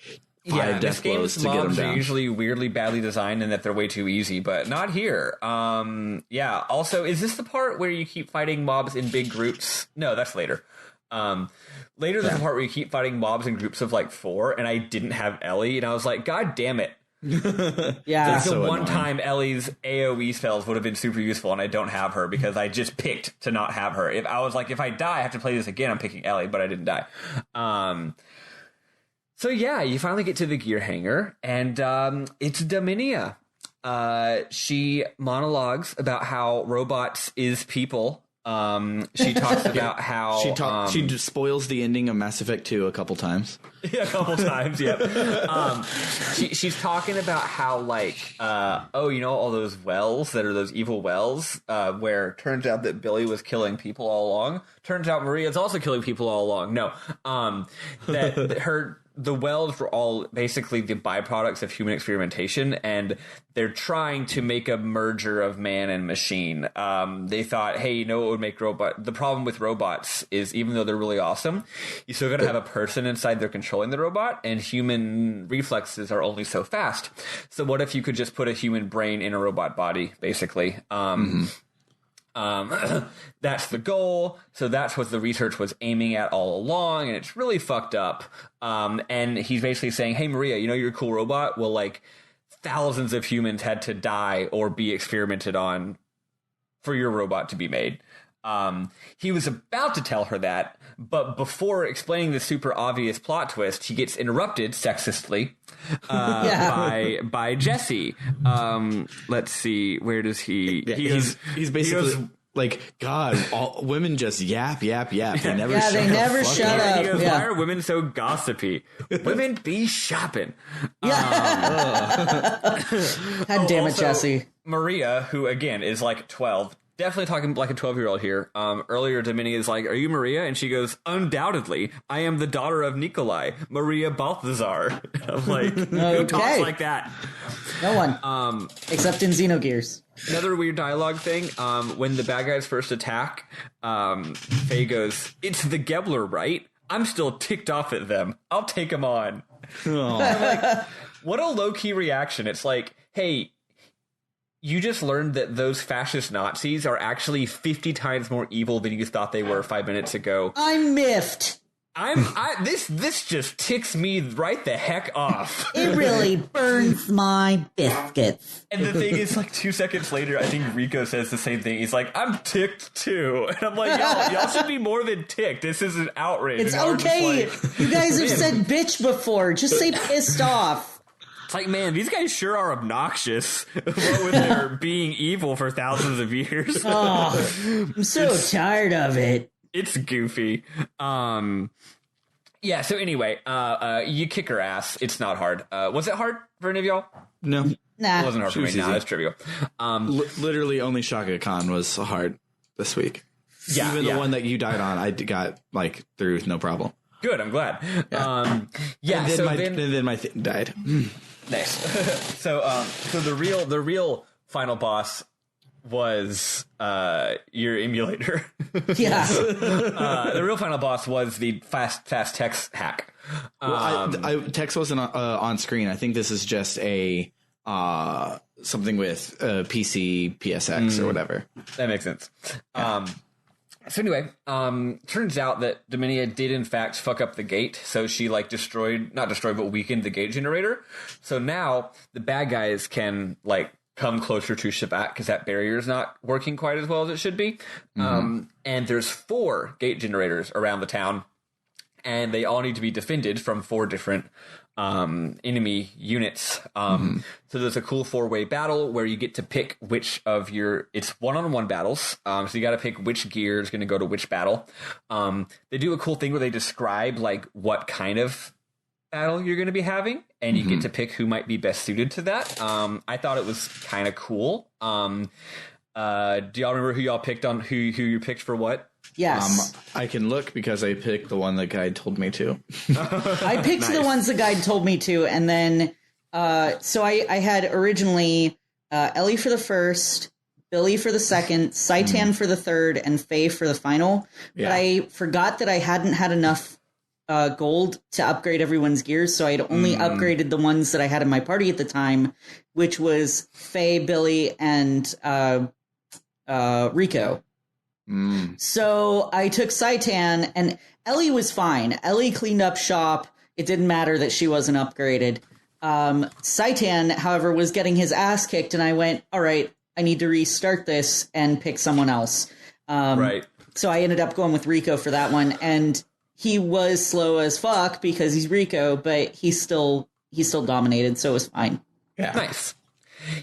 5 death blows to get them down. Are usually weirdly badly designed and that they're way too easy, but not here. Also, is this the part where you keep fighting mobs in big groups? No, that's later. Later, there's a part where you keep fighting mobs in groups of like 4, and I didn't have Ellie, and I was like, God damn it. That's the one time Ellie's AoE spells would have been super useful, and I don't have her because I just picked to not have her. If I die, I have to play this again, I'm picking Ellie, but I didn't die. So yeah, you finally get to the gear hanger, and it's Dominia. She monologues about how robots is people. She talks about how she just spoils the ending of Mass Effect 2 a couple times. Yeah, a couple times. Yeah. She's talking about how like all those wells that are those evil wells where it turns out that Billy was killing people all along. Turns out Maria's also killing people all along. No, that her the wells were all basically the byproducts of human experimentation, and they're trying to make a merger of man and machine. They thought, hey, you know what would make the problem with robots is, even though they're really awesome, you still got to have a person inside there controlling the robot, and human reflexes are only so fast. So what if you could just put a human brain in a robot body, basically? That's the goal. So that's what the research was aiming at all along, and it's really fucked up. And he's basically saying, hey, Maria, you know you're a cool robot? Well, like, thousands of humans had to die or be experimented on for your robot to be made. He was about to tell her that, but before explaining the super obvious plot twist, he gets interrupted sexistly by Jesse. Let's see, where does he? Yeah, he's basically like, God, all women just yap. They never shut up. He goes, why are women so gossipy? Women be shopping. God damn it, Jesse. Maria, who again is like 12. Definitely talking like a 12-year-old here. Earlier, Dominique is like, are you Maria? And she goes, undoubtedly. I am the daughter of Nikolai, Maria Balthazar. I'm like, who talks like that? No one. Except in Xenogears. Another weird dialogue thing. When the bad guys first attack, Faye goes, it's the Gebler, right? I'm still ticked off at them. I'll take them on. I'm like, what a low-key reaction. It's like, hey, you just learned that those fascist Nazis are actually 50 times more evil than you thought they were 5 minutes ago. I'm miffed. This just ticks me right the heck off. It really burns my biscuits. And the thing is, like, 2 seconds later, I think Rico says the same thing. He's like, I'm ticked too. And I'm like, y'all should be more than ticked. This is an outrage. It's okay. You guys have said bitch before. Just say pissed off. It's like, man, these guys sure are obnoxious. What with their being evil for thousands of years. Oh, I'm so tired of it. It's goofy. Yeah, so anyway, you kick her ass. It's not hard. Was it hard for any of y'all? No. Nah. It wasn't hard for me. Nah, it's trivial. Literally only Shaka Khan was hard this week. Yeah, even the one that you died on, I got like through no problem. Good, I'm glad. And then my thing died. Nice. So the real final boss was your emulator. Yeah. The real final boss was the fast text hack. Text wasn't on screen. I think this is just a something with PC PSX or whatever. That makes sense. Yeah. So anyway, turns out that Dominia did in fact fuck up the gate. So she like but weakened the gate generator. So now the bad guys can like come closer to Shevat because that barrier is not working quite as well as it should be. And there's 4 gate generators around the town, and they all need to be defended from 4 different enemy units. So there's a cool 4-way battle where you get to pick which of it's one-on-one battles. So you got to pick which gear is going to go to which battle. They do a cool thing where they describe like what kind of battle you're going to be having, and you get to pick who might be best suited to that. I thought it was kind of cool. Do y'all remember who y'all picked on who you picked for what? Yes. I can look because I picked the one the guide told me to. I picked the ones the guide told me to, and then so I had originally Ellie for the first, Billy for the second, Saitan for the third, and Faye for the final. Yeah. But I forgot that I hadn't had enough gold to upgrade everyone's gears, so I'd only upgraded the ones that I had in my party at the time, which was Faye, Billy, and Rico. So I took Saitan, and Ellie was fine. Ellie cleaned up shop. It didn't matter that she wasn't upgraded. Saitan, however, was getting his ass kicked, and I went, all right, I need to restart this and pick someone else. Right. So I ended up going with Rico for that one, and he was slow as fuck because he's Rico, but he still dominated, so it was fine. Yeah. Nice.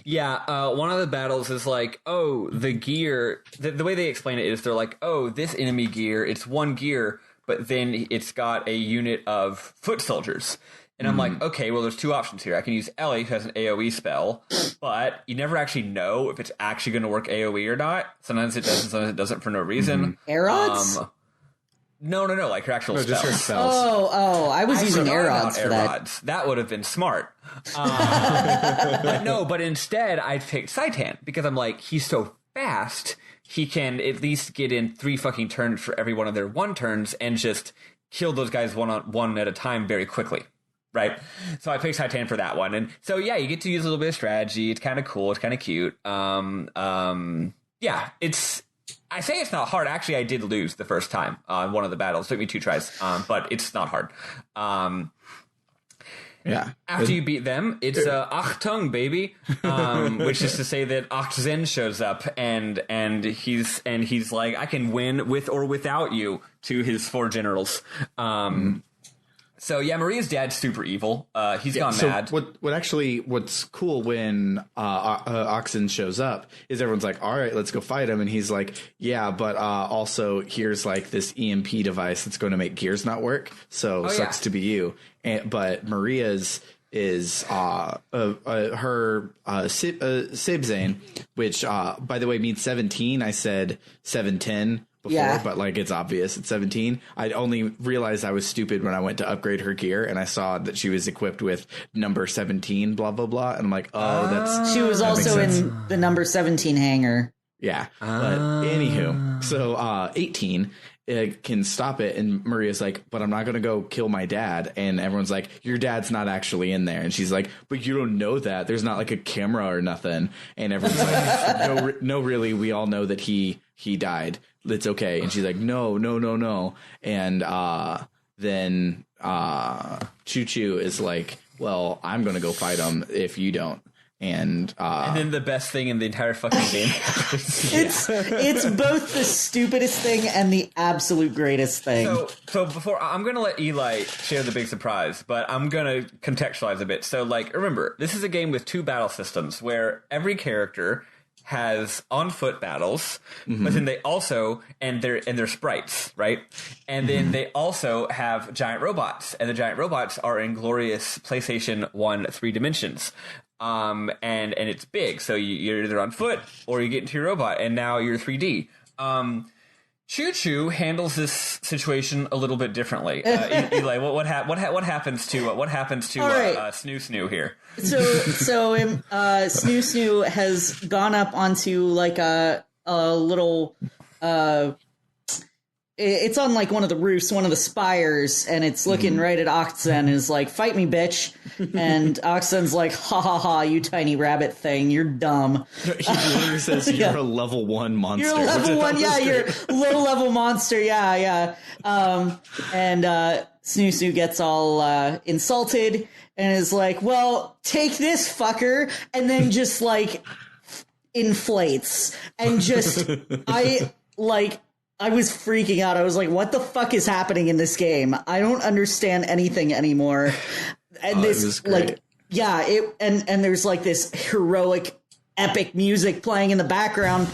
Yeah, one of the battles is like, oh, the gear, the way they explain it is they're like, oh, this enemy gear, it's one gear, but then it's got a unit of foot soldiers. And I'm like, okay, well, there's 2 options here. I can use Ellie, who has an AoE spell, but you never actually know if it's actually going to work AoE or not. Sometimes it does, and sometimes it doesn't for no reason. Air odds? No, like her actual No, just her spells. spells. I was using air rods for that. Rods. That would have been smart. But instead I picked Saitan because I'm like, he's so fast, he can at least get in 3 fucking turns for every one of their 1 turns and just kill those guys one at a time very quickly. Right? So I picked Saitan for that one. And so, yeah, you get to use a little bit of strategy. It's kind of cool. It's kind of cute. Yeah, I say it's not hard. Actually, I did lose the first time on one of the battles. It took me 2 tries, but it's not hard. Yeah. After you beat them, it's Achtung, baby, which is to say that Achzen shows up and he's like, I can win with or without you to his 4 generals. So yeah, Maria's dad's super evil. He's gone mad. What's cool when Oxen shows up is everyone's like, all right, let's go fight him. And he's like, yeah, but also here's like this EMP device that's going to make gears not work. So sucks to be you. But Maria's is her Sibzane, which by the way means 17. I said 710 before, but like it's obvious it's 17. I only realized I was stupid when I went to upgrade her gear and I saw that she was equipped with number 17, blah blah blah, and I'm like, she was also in the number 17 hangar. Yeah. But anywho, so 18 can stop it, and Maria's like, but I'm not gonna go kill my dad, and everyone's like, your dad's not actually in there, and she's like, but you don't know that, there's not like a camera or nothing, and everyone's like, no really, we all know that he died, it's okay, and she's like, no, and then Choo Choo is like, well, I'm gonna go fight him if you don't. And then the best thing in the entire fucking game happens. It's both the stupidest thing and the absolute greatest thing. So before, I'm going to let Eli share the big surprise, but I'm going to contextualize a bit. So, like, remember, this is a game with 2 battle systems where every character has on-foot battles, but then they also, and they're sprites, right? And then they also have giant robots, and the giant robots are in glorious PlayStation 1 3 dimensions. And it's big, so you're either on foot or you get into your robot, and now you're 3D. Choo Choo handles this situation a little bit differently. Eli, what happens to Snoo Snoo here? So Snoo Snoo has gone up onto like a little. It's on like one of the roofs, one of the spires, and it's looking right at Oxen and is like, fight me, bitch. And Oxen's like, ha ha ha, you tiny rabbit thing, you're dumb. He literally says, you're a level 1 monster. You're a level 1, you're a low level monster, and Snoo Snoo gets all insulted and is like, well, take this, fucker, and then just like inflates and just, I was freaking out. I was like, what the fuck is happening in this game? I don't understand anything anymore. And this, like, and there's like this heroic, epic music playing in the background.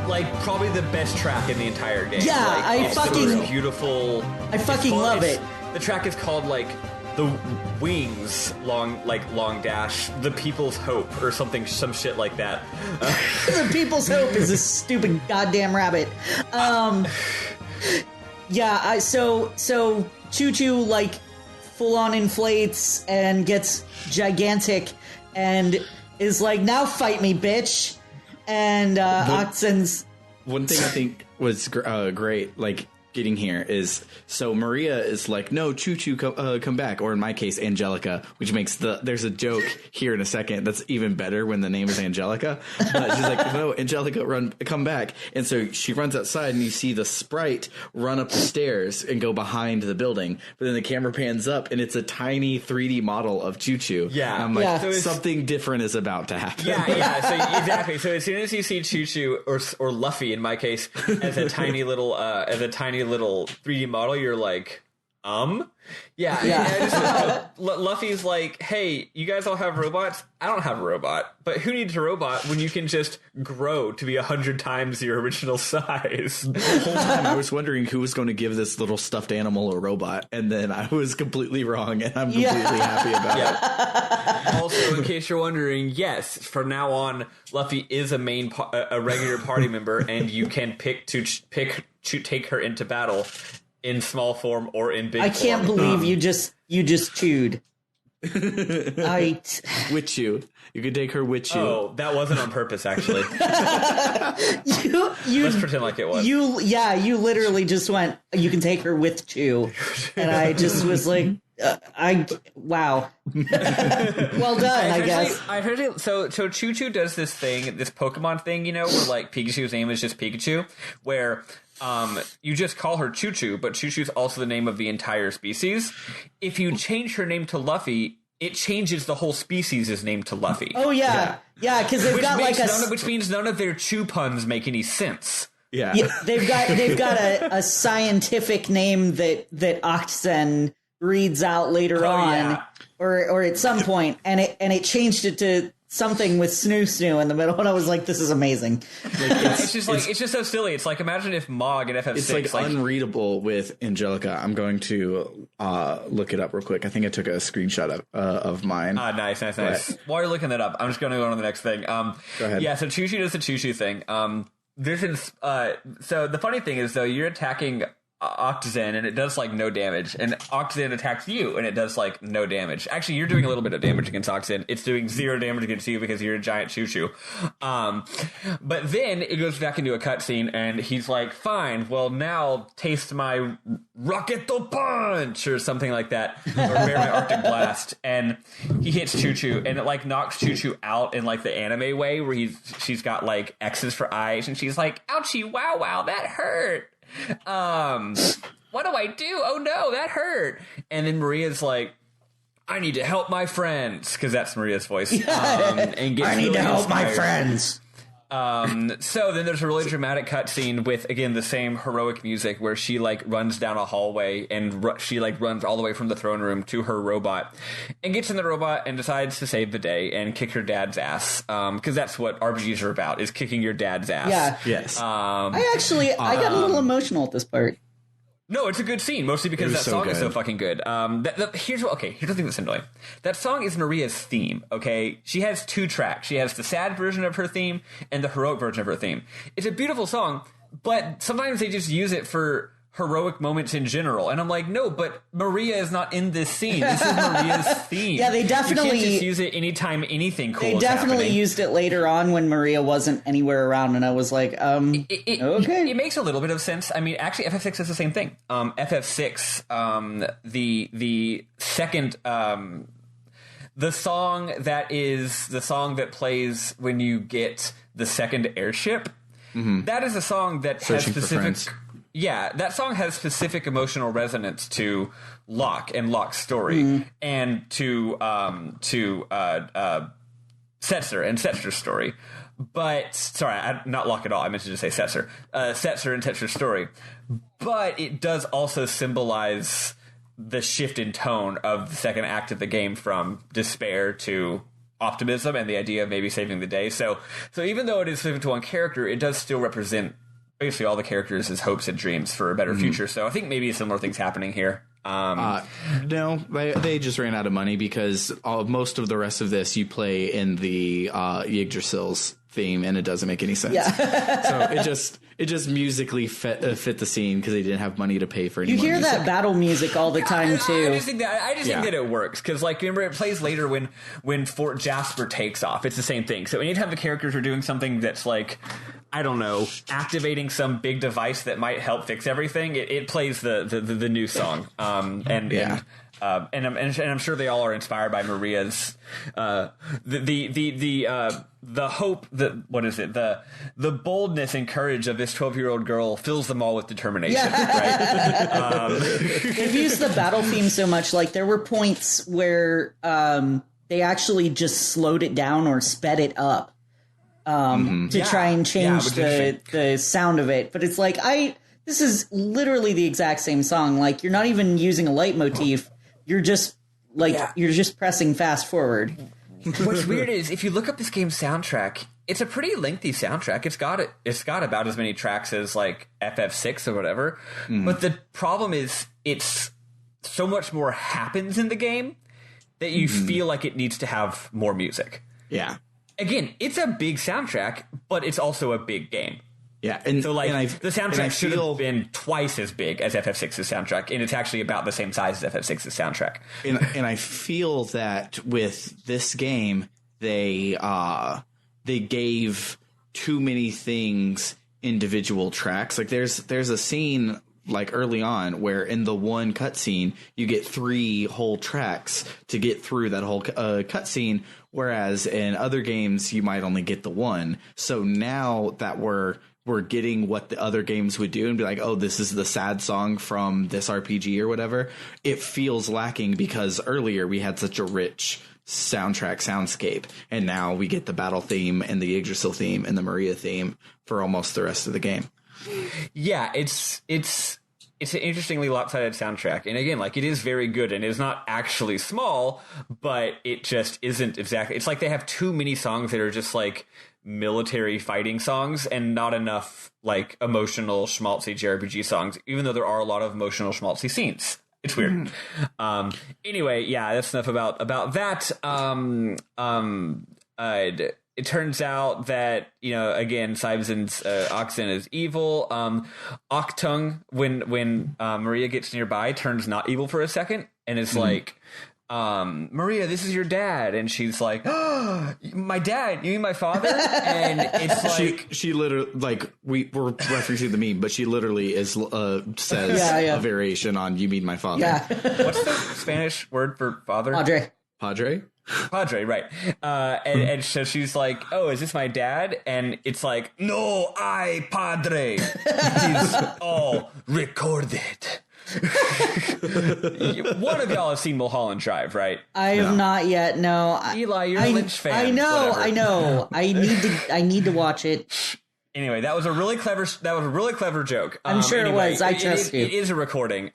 Like, probably the best track in the entire game. Yeah, like, I fucking beautiful. I fucking love it. The track is called like the Wings long dash, the People's Hope or something, some shit like that. The People's Hope is a stupid goddamn rabbit. So Choo Choo like full on inflates and gets gigantic and is like, now fight me, bitch. And Oxen's... One thing I think was great, like, getting here is, so Maria is like, no, Choo Choo, come back. Or in my case, Angelica, which makes there's a joke here in a second that's even better when the name is Angelica. She's like, no, Angelica, come back. And so she runs outside and you see the sprite run up the stairs and go behind the building. But then the camera pans up and it's a tiny 3D model of Choo Choo. Yeah. And I'm like, So something different is about to happen. Yeah. So exactly. So as soon as you see Choo Choo or Luffy in my case as a tiny little 3D model, you're like, Yeah. Luffy's like, hey, you guys all have robots? I don't have a robot. But who needs a robot when you can just grow to be 100 times your original size? The whole time I was wondering who was going to give this little stuffed animal a robot, and then I was completely wrong, and I'm completely happy about it. Also, in case you're wondering, yes, from now on, Luffy is a regular party member, and you can pick to take her into battle in small form or in big form. I can't believe you just chewed. With you. You could take her with you. Oh, that wasn't on purpose, actually. Let's pretend like it was. You literally just went, you can take her with Chew. And I just was like, wow. Well done, I guess. I heard it. So Choo Choo does this thing, this Pokemon thing, where like Pikachu's name is just Pikachu, where you just call her Choo Choo, but Choo Choo's also the name of the entire species. If you change her name to Luffy, it changes the whole species' name to Luffy. Oh yeah, because they've got like which means none of their Chew puns make any sense. Yeah, they've got a scientific name that Octsen reads out later on, or at some point, and it changed it to something with Snoo in the middle, and I was like, this is amazing. It's just so silly. It's like, imagine if Mog and FF6... It's like unreadable with Angelica. I'm going to look it up real quick. I think I took a screenshot of mine. Nice. While you're looking that up, I'm just going to go on to the next thing. Go ahead. Yeah, so Choo Choo does the Choo Choo thing. So the funny thing is, though, you're attacking Octozen, and it does like no damage, and Octozen attacks you, and it does like no damage. Actually, you're doing a little bit of damage against Octozen. It's doing 0 damage against you because you're a giant Choo Choo. But then it goes back into a cutscene, and he's like, "Fine, well now taste my Rocketo Punch," or something like that, or bear my Arctic Blast, and he hits Choo Choo, and it like knocks Choo Choo out in like the anime way, where she's got like X's for eyes, and she's like, "Ouchie, wow, that hurt." What do I do? Oh no, that hurt. And then Maria's like, I need to help my friends, because that's Maria's voice. And gets I need really to help my inspired. friends. So then there's a really dramatic cutscene with, again, the same heroic music where she like runs down a hallway and she like runs all the way from the throne room to her robot and gets in the robot and decides to save the day and kick her dad's ass. Because that's what RPGs are about, is kicking your dad's ass. Yeah. Yes. I got a little emotional at this part. No, it's a good scene, mostly because that song is so fucking good. Here's the thing that's annoying. That song is Maria's theme, okay? She has 2 tracks. She has the sad version of her theme and the heroic version of her theme. It's a beautiful song, but sometimes they just use it for heroic moments in general. And I'm like, no, but Maria is not in this scene. This is Maria's theme. Yeah, they definitely... You can't just use it anytime anything cool is definitely happening. used it later on when Maria wasn't anywhere around, and I was like, okay. It makes a little bit of sense. I mean, actually, FF6 is the same thing. FF6, the second... the song that plays when you get the second airship, that is a song that has specific... Yeah, that song has specific emotional resonance to Locke and Locke's story, and to Setzer and Setzer's story. But, sorry, not Locke at all. I meant to just say Setzer. Setzer and Setzer's story. But it does also symbolize the shift in tone of the second act of the game from despair to optimism and the idea of maybe saving the day. So even though it is specific to one character, it does still represent basically all the characters as hopes and dreams for a better future. So I think maybe similar things happening here. No, they just ran out of money because most of the rest of this you play in the Yggdrasil's theme, and it doesn't make any sense. Yeah. So it just musically fit the scene because they didn't have money to pay for any. You more hear music. that battle music all the time too. I just think that it works because, like, remember, it plays later when Fort Jasper takes off. It's the same thing. So anytime the characters are doing something that's like, I don't know, activating some big device that might help fix everything, it plays the new song. And I'm sure they all are inspired by Maria's the hope that the boldness and courage of this 12-year-old girl fills them all with determination. Yeah. Right? They've used the battle theme so much. Like, there were points where they actually just slowed it down or sped it up to try and change the sound of it. But it's like, this is literally the exact same song. Like, you're not even using a leitmotif. You're just you're just pressing fast forward. What's weird is if you look up this game's soundtrack, it's a pretty lengthy soundtrack. It's got about as many tracks as like FF6 or whatever. But the problem is it's so much more happens in the game that you feel like it needs to have more music. Yeah. Again, it's a big soundtrack, but it's also a big game. Yeah, and so like the soundtrack should have been twice as big as FF6's soundtrack, and it's actually about the same size as FF6's soundtrack. And I feel that with this game, they gave too many things individual tracks. Like there's a scene like early on where in the one cutscene you get 3 whole tracks to get through that whole cutscene, whereas in other games you might only get the one. So now that we're getting what the other games would do and be like, oh, this is the sad song from this RPG or whatever, it feels lacking because earlier we had such a rich soundscape, and now we get the battle theme and the Yggdrasil theme and the Maria theme for almost the rest of the game. Yeah, it's an interestingly lopsided soundtrack, and again, like, it is very good, and it is not actually small, but it just isn't exactly. It's like they have too many songs that are just like military fighting songs and not enough like emotional schmaltzy JRPG songs, even though there are a lot of emotional schmaltzy scenes. It's weird. Anyway, yeah, that's enough about that. It turns out that, you know, again, Sybzen's Oxen is evil. Octung, when Maria gets nearby, turns not evil for a second and is like, Maria, this is your dad. And she's like, oh, my dad, you mean my father? And it's like she literally, like, we're referencing the meme, but she literally is says a variation on "you mean my father." Yeah. What's the Spanish word for father? Padre, right. And so she's like, oh, is this my dad? And it's like, no, I padre. He's all recorded. One of y'all has seen Mulholland Drive, right? I have not yet. No, Eli, you're a Lynch fan. I know. Whatever. I know. I need to watch it. Anyway, that was a really clever joke. I'm sure it was. I trust you. It is a recording.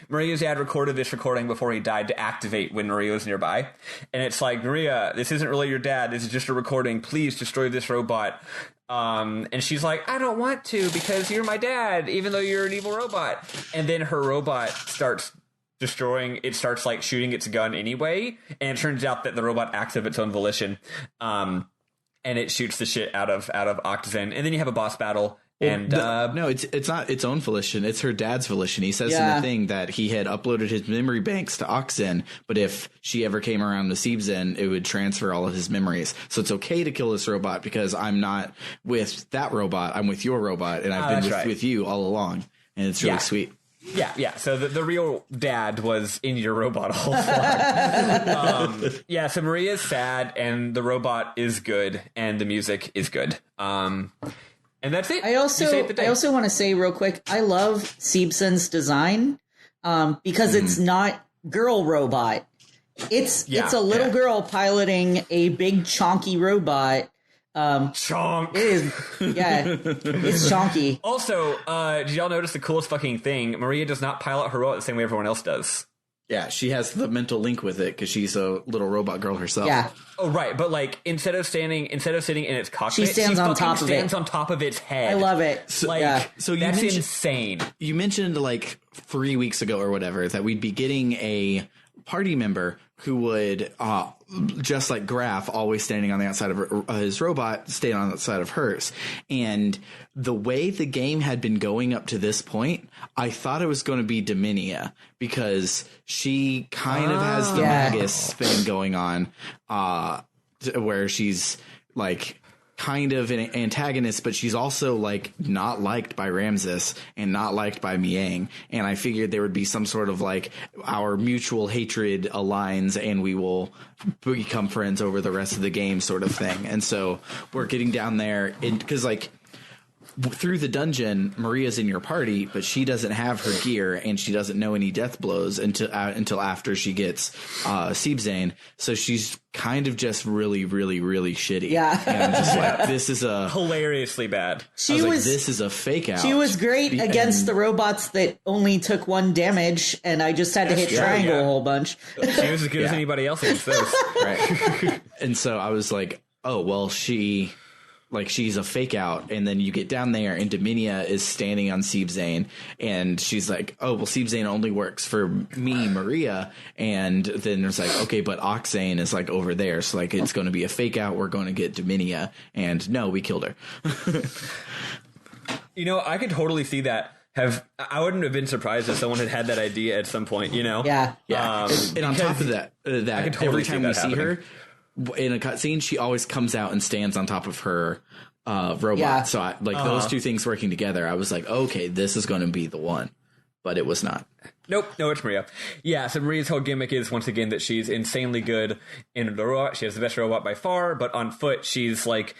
Maria's dad recorded this recording before he died to activate when Maria was nearby. And it's like, Maria, this isn't really your dad. This is just a recording. Please destroy this robot. And she's like, I don't want to because you're my dad, even though you're an evil robot. And then her robot starts destroying. It starts like shooting its gun anyway. And it turns out that the robot acts of its own volition. And it shoots the shit out of Octazen, and then you have a boss battle. And no, it's not its own volition; it's her dad's volition. He says in the thing that he had uploaded his memory banks to Oxen, but if she ever came around to Siebzen, it would transfer all of his memories. So it's okay to kill this robot because I'm not with that robot; I'm with your robot, and I've been with you all along, and it's really sweet. Yeah. So the real dad was in your robot all along. So Maria's sad, and the robot is good, and the music is good. And that's it. I also want to say real quick, I love Siebzen's design because it's not girl robot. It's a little girl piloting a big chonky robot. Chonk. It is, it's chonky. Also, did y'all notice the coolest fucking thing? Maria does not pilot her robot the same way everyone else does. Yeah, she has the mental link with it because she's a little robot girl herself. Yeah. Oh, right, but like instead of sitting in its cockpit, she stands on top of its head. I love it. So that's insane. You mentioned like 3 weeks ago or whatever that we'd be getting a party member who would, just like Graf, always standing on the outside of his robot, staying on the side of hers. And the way the game had been going up to this point, I thought it was going to be Dominia because she kind of has the Magus thing going on, where she's like kind of an antagonist, but she's also like not liked by Ramses and not liked by Miang. And I figured there would be some sort of like our mutual hatred aligns and we will become friends over the rest of the game sort of thing. And so we're getting down there because like through the dungeon, Maria's in your party, but she doesn't have her gear and she doesn't know any death blows until after she gets Siebzane. So she's kind of just really, really, really shitty. Yeah. And I'm just like, this is a hilariously bad. this is a fake out. She was great against the robots that only took 1 damage, and I just had to hit triangle a whole bunch. She was as good as anybody else against those. Right. And so I was like, oh, well, she's a fake out, and then you get down there and Dominia is standing on Siebzane, and she's like, oh, well, Siebzane only works for me, Maria, and then there's like, okay, but Oxane is like over there, so like it's going to be a fake out, we're going to get Dominia, and no, we killed her. I could totally see that. I wouldn't have been surprised if someone had that idea at some point, Yeah. And on top of that, totally every time we see happening. her in a cutscene, she always comes out and stands on top of her robot. Yeah. So those two things working together, I was like, okay, this is going to be the one, but it was not. Nope, no, it's Maria. Yeah, so Maria's whole gimmick is, once again, that she's insanely good in the robot. She has the best robot by far, but on foot, she's like,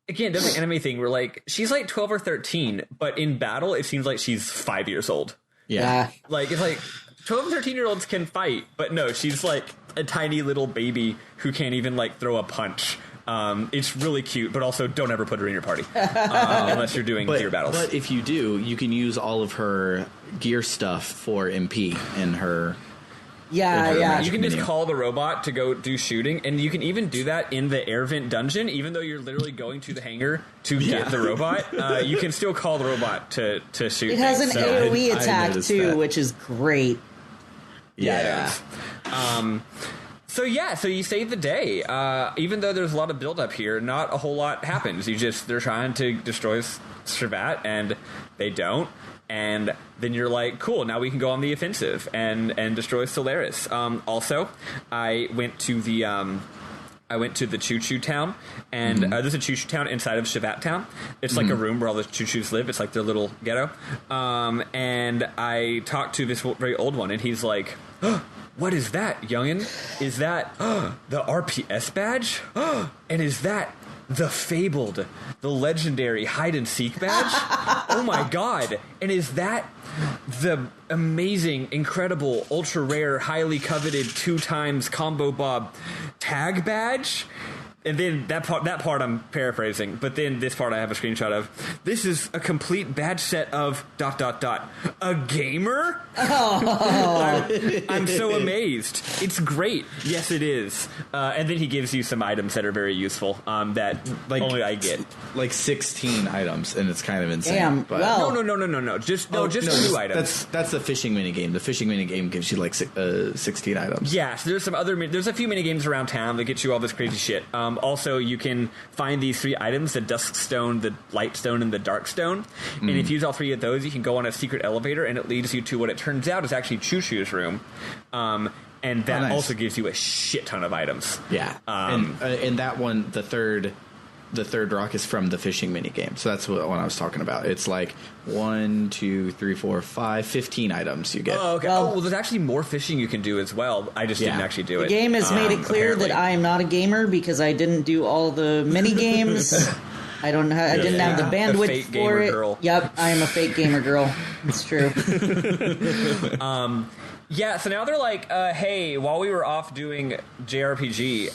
again, does the anime thing where like she's like 12 or 13, but in battle, it seems like she's 5 years old. Yeah. Like, it's like 12 and 13-year-olds can fight, but no, she's like a tiny little baby who can't even like throw a punch. It's really cute, but also don't ever put her in your party unless you're doing gear battles. But if you do, you can use all of her gear stuff for MP in her. Yeah. You can just call the robot to go do shooting, and you can even do that in the air vent dungeon, even though you're literally going to the hangar to get the robot. You can still call the robot to shoot. It has an AoE attack too, that. which is great. Yeah. So you save the day. Even though there's a lot of buildup here, not a whole lot happens. They're trying to destroy Shevat, and they don't. And then you're like, cool, now we can go on the offensive and destroy Solaris. Also, I went to the Choo-Choo Town, and there's a Choo-Choo Town inside of Shevat Town. It's like a room where all the Choo-Choos live. It's like their little ghetto. And I talked to this very old one, and he's like, oh, what is that, youngin'? Is that the RPS badge? And is that the fabled, the legendary hide-and-seek badge? Oh my god. And is that the amazing, incredible, ultra-rare, highly coveted 2x combo bob tag badge? And then that part I'm paraphrasing, but then this part I have a screenshot of. This is a complete badge set of ... A gamer? Oh. I'm so amazed. It's great. Yes, it is. And then he gives you some items that are very useful that only I get. Like 16 items, and it's kind of insane. Damn. But Well, No. Just 2 items. That's the fishing minigame. The fishing minigame gives you like 16 items. Yeah, so there's a few minigames around town that get you all this crazy shit. Also, you can find these 3 items, the Dusk Stone, the Light Stone, and the Dark Stone. And if you use all 3 of those, you can go on a secret elevator, and it leads you to what it turns out is actually Choo-Choo's room. And that also gives you a shit ton of items. Yeah. And that one, the third rock is from the fishing minigame. So that's what I was talking about. It's like 1, 2, 3, 4, 5, 15 items you get. Oh, okay. Well, there's actually more fishing you can do as well. I just didn't actually do it. The game has made it clear apparently. that I am not a gamer because I didn't do all the mini games. I didn't have the bandwidth fake for gamer it. girl. Yep, I am a fake gamer girl. It's true. Yeah, so now they're like, hey, while we were off doing JRPG,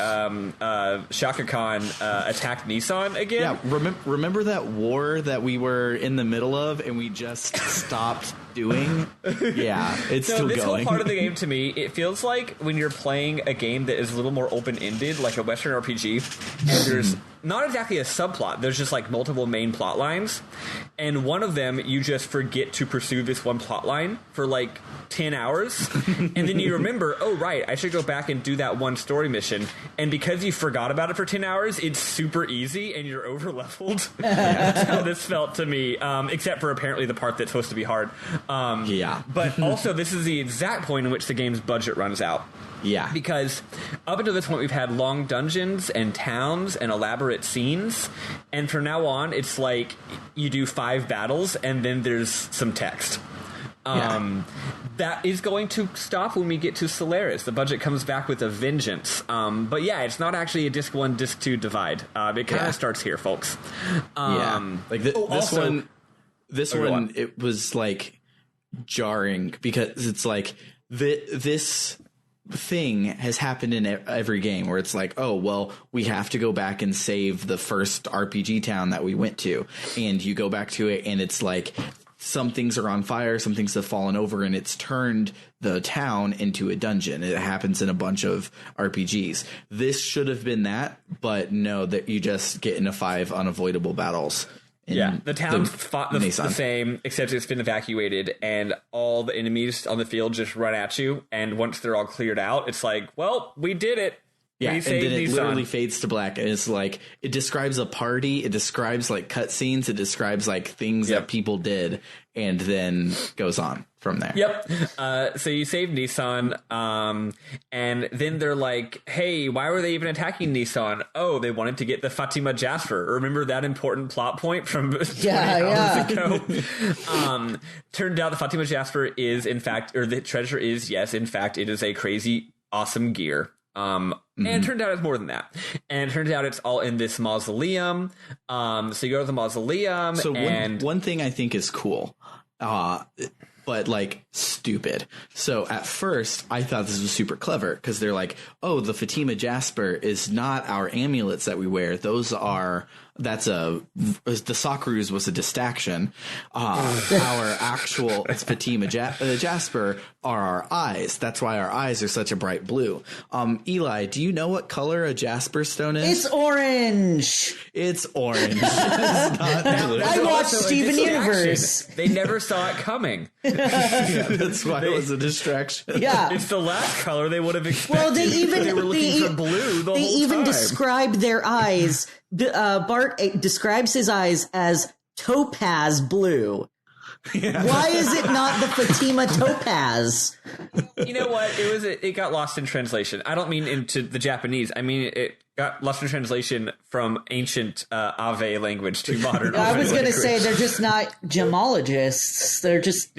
Shaka Khan attacked Nissan again. Yeah, remember that war that we were in the middle of and we just stopped doing? Yeah, it's still this going. whole part of the game, to me, it feels like when you're playing a game that is a little more open-ended, like a Western RPG, and there's not exactly a subplot. There's just like multiple main plot lines, and one of them you just forget to pursue this one plot line for like 10 hours, and then you remember, oh right, I should go back and do that one story mission, and because you forgot about it for 10 hours, it's super easy and you're over leveled. That's how this felt to me, except for apparently the part that's supposed to be hard. But also this is the exact point in which the game's budget runs out. Yeah. Because up until this point, we've had long dungeons and towns and elaborate scenes. And from now on, it's like you do 5 battles and then there's some text. That is going to stop when we get to Solaris. The budget comes back with a vengeance. But yeah, it's not actually a disc 1, disc 2 divide. It kind of starts here, folks. Like this one, it was like jarring because it's like this thing has happened in every game where it's like, oh, well, we have to go back and save the first RPG town that we went to. And you go back to it and it's like some things are on fire, some things have fallen over, and it's turned the town into a dungeon. It happens in a bunch of RPGs. This should have been that, but no, that you just get into 5 unavoidable battles. The town fought the same, except it's been evacuated, and all the enemies on the field just run at you, and once they're all cleared out, it's like, well, we did it. Yeah, and then it literally fades to black, and it's like, it describes a party, it describes like cutscenes, it describes like things that people did, and then goes on from there. Yep. So you save Nissan, and then they're like, hey, why were they even attacking Nissan? Oh, they wanted to get the Fatima Jasper. Remember that important plot point from 20 hours ago? Turned out the Fatima Jasper is, in fact, or the treasure is, yes, in fact, it is a crazy, awesome gear. And it turned out it's more than that. And it turns out it's all in this mausoleum. So you go to the mausoleum. So one thing I think is cool, but like stupid. So at first I thought this was super clever because they're like, oh, the Fatima Jasper is not our amulets that we wear. The Socceroos was a distraction. Our actual Fatima Jasper are our eyes. That's why our eyes are such a bright blue. Eli, do you know what color a Jasper stone is? It's orange. It's orange. It's not blue. I watched Steven Universe. They never saw it coming. That's why it was a distraction. Yeah, it's the last color they would have expected. Well, they were looking for blue the whole time. They even described their eyes. Bart describes his eyes as topaz blue. Yeah. Why is it not the Fatima topaz? You know what? It got lost in translation. I don't mean into the Japanese. I mean it got lost in translation from ancient Ave language to modern. I was going to say they're just not gemologists. They're just.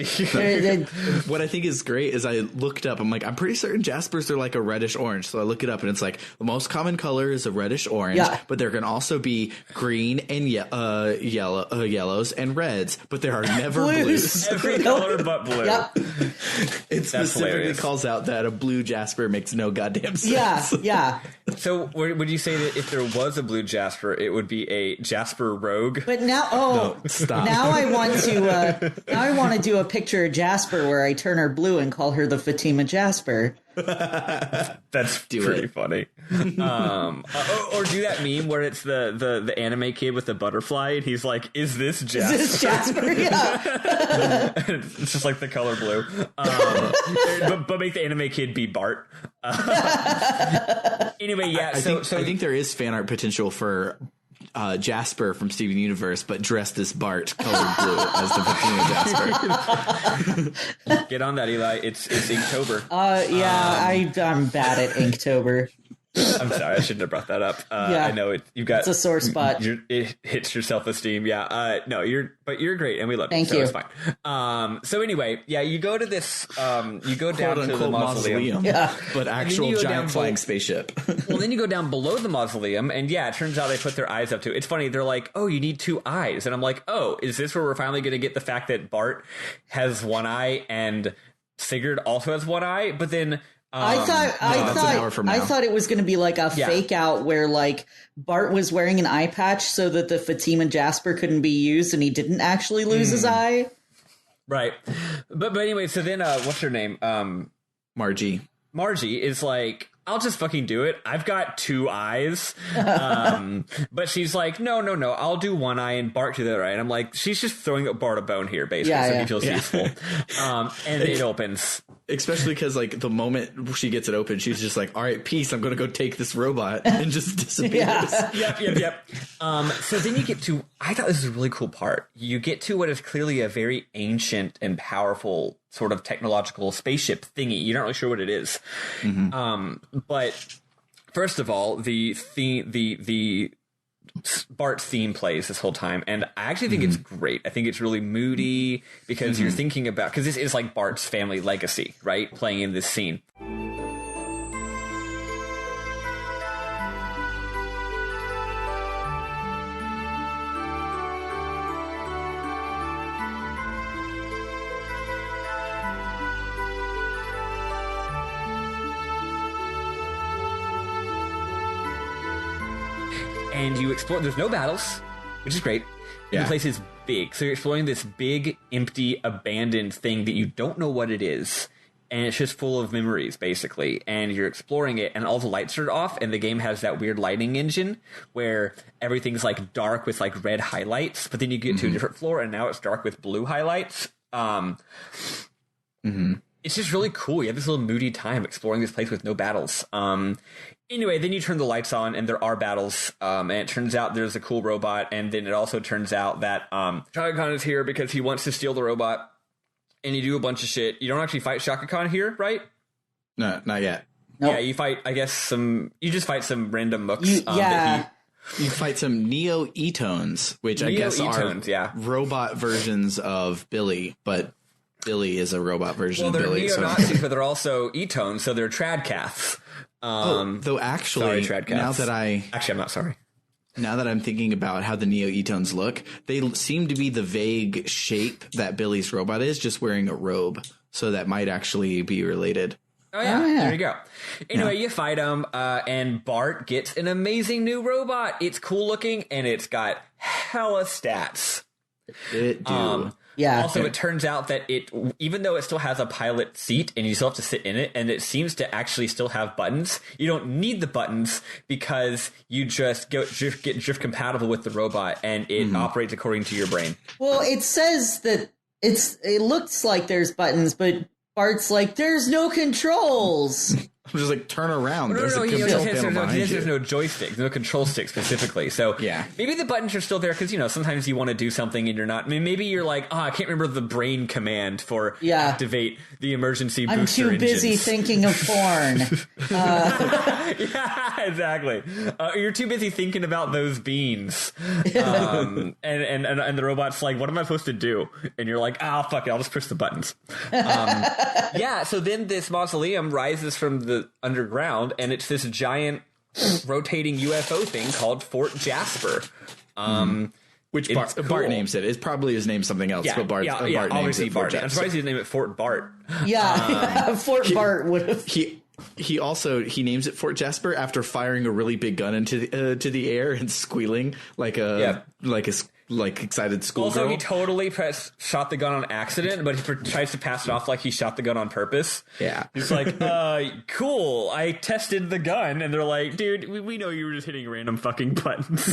What I think is great is I looked up. I'm like, I'm pretty certain Jaspers are like a reddish orange. So I look it up and it's like the most common color is a reddish orange, but there can also be green and yellows and reds, but there are never blues. Every color but blue. Yep. It specifically calls out that a blue Jasper makes no goddamn sense. Yeah. So would you say that if there was a blue Jasper, it would be a Jasper Rogue? But now, stop. Now I want to do a picture of Jasper where I turn her blue and call her the Fatima Jasper. That's pretty funny. Or do that meme where it's the anime kid with the butterfly and he's like, is this Jasper? Is this Jasper? Yeah. It's just like the color blue. But make the anime kid be Bart. Anyway, yeah. I think there is fan art potential for Jasper from Steven Universe, but dressed as Bart, colored blue as the Fatima Jasper. Get on that, Eli. It's Inktober. I'm bad at Inktober. I'm sorry, I shouldn't have brought that up. I know you've got it's a sore spot. It hits your self-esteem. Yeah. No, you're great, and we love you. Thank you. It's fine. So anyway, yeah, you go to this. You go down to the mausoleum. Yeah, but actual giant flying spaceship. Well, then you go down below the mausoleum, and yeah, it turns out they put their eyes up to. It's funny. They're like, oh, you need 2 eyes, and I'm like, oh, is this where we're finally going to get the fact that Bart has 1 eye and Sigurd also has 1 eye? But then. I thought it was going to be like a fake out where like Bart was wearing an eye patch so that the Fatima Jasper couldn't be used and he didn't actually lose his eye. Right. But anyway, so then what's her name? Margie is like, I'll just fucking do it. I've got 2 eyes. But she's like, no, I'll do 1 eye and Bart do the other eye. And I'm like, she's just throwing Bart a bone here, basically, so he feels useful. And it opens. Especially because, like, the moment she gets it open, she's just like, all right, peace, I'm going to go take this robot, and just disappears. Yep. So then you get to, I thought this was a really cool part. You get to what is clearly a very ancient and powerful sort of technological spaceship thingy. You're not really sure what it is. Mm-hmm. But first of all, the Bart's theme plays this whole time, and I actually think it's great. I think it's really moody because you're thinking about, because this is like Bart's family legacy, right? Playing in this scene. And you explore, there's no battles, which is great. Yeah. The place is big. So you're exploring this big, empty, abandoned thing that you don't know what it is. And it's just full of memories, basically. And you're exploring it, and all the lights are off, and the game has that weird lighting engine where everything's like dark with like red highlights, but then you get to a different floor, and now it's dark with blue highlights. It's just really cool. You have this little moody time exploring this place with no battles. Anyway, then you turn the lights on, and there are battles, and it turns out there's a cool robot, and then it also turns out that Shaka Khan is here because he wants to steal the robot, and you do a bunch of shit. You don't actually fight Shaka Khan here, right? No, not yet. Nope. Yeah, you fight, I guess, you just fight some random mooks. You fight some Neo-Etones, which I guess are robot versions of Billy, but Billy is a robot version of Billy. Well, they're neo-Nazis, but they're also Etones, so they're Tradcaths. Though actually, sorry, I'm not sorry. Now that I'm thinking about how the Neo-Etones look, they seem to be the vague shape that Billy's robot is, just wearing a robe. So that might actually be related. Oh, yeah. There you go. Anyway, you fight him, and Bart gets an amazing new robot. It's cool looking, and it's got hella stats. It do. Also, it turns out that even though it still has a pilot seat and you still have to sit in it, and it seems to actually still have buttons, you don't need the buttons because you just get drift compatible with the robot, and it operates according to your brain. Well, it says that it looks like there's buttons, but Bart's like, there's no controls. I'm just like, turn around. There's a control panel behind you. There's no joystick, no control stick specifically. So maybe the buttons are still there because, sometimes you want to do something and you're not. I mean, maybe you're like, I can't remember the brain command for activate the emergency booster I'm too busy engines. thinking of porn. Yeah, exactly. You're too busy thinking about those beans. And the robot's like, what am I supposed to do? And you're like, fuck it, I'll just push the buttons. So then this mausoleum rises from the underground, and it's this giant rotating UFO thing called Fort Jasper. Which Bart names it. It probably is named something else, but Bart names it Fort Jasper. I'm surprised he didn't name it Fort Bart. Fort Bart would have. He names it Fort Jasper after firing a really big gun into the air and squealing like excited schoolgirl. Also, he totally shot the gun on accident, but he tries to pass it off like he shot the gun on purpose. Yeah. He's like, cool, I tested the gun. And they're like, dude, we know you were just hitting random fucking buttons.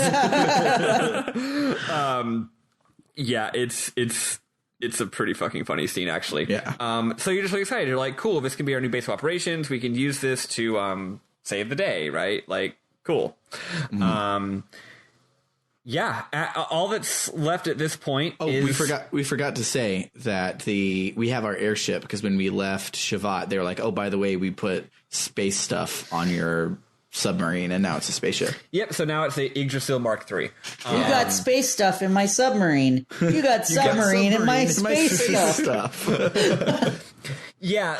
It's a pretty fucking funny scene, actually. Yeah. So you're just really excited. You're like, cool, this can be our new base of operations. We can use this to save the day, right? Like, cool. All that's left at this point is... we forgot to say that we have our airship, because when we left Shevat, they were like, oh, by the way, we put space stuff on your submarine, and now it's a spaceship. Yep, so now it's the Yggdrasil Mark III. You got space stuff in my submarine. You got submarine in my space stuff.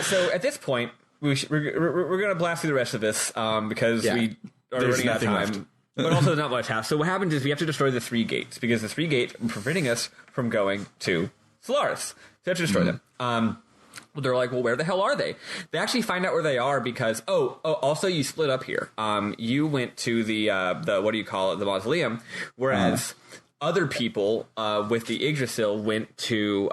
So at this point, we're going to blast through the rest of this because we are running out of time. Left. But also not much half. So what happens is we have to destroy the 3 gates, because the 3 gates are preventing us from going to Solaris. So we have to destroy them. They're like, well, where the hell are they? They actually find out where they are because, also you split up here. You went to the what do you call it, the mausoleum, whereas other people with the Yggdrasil went to...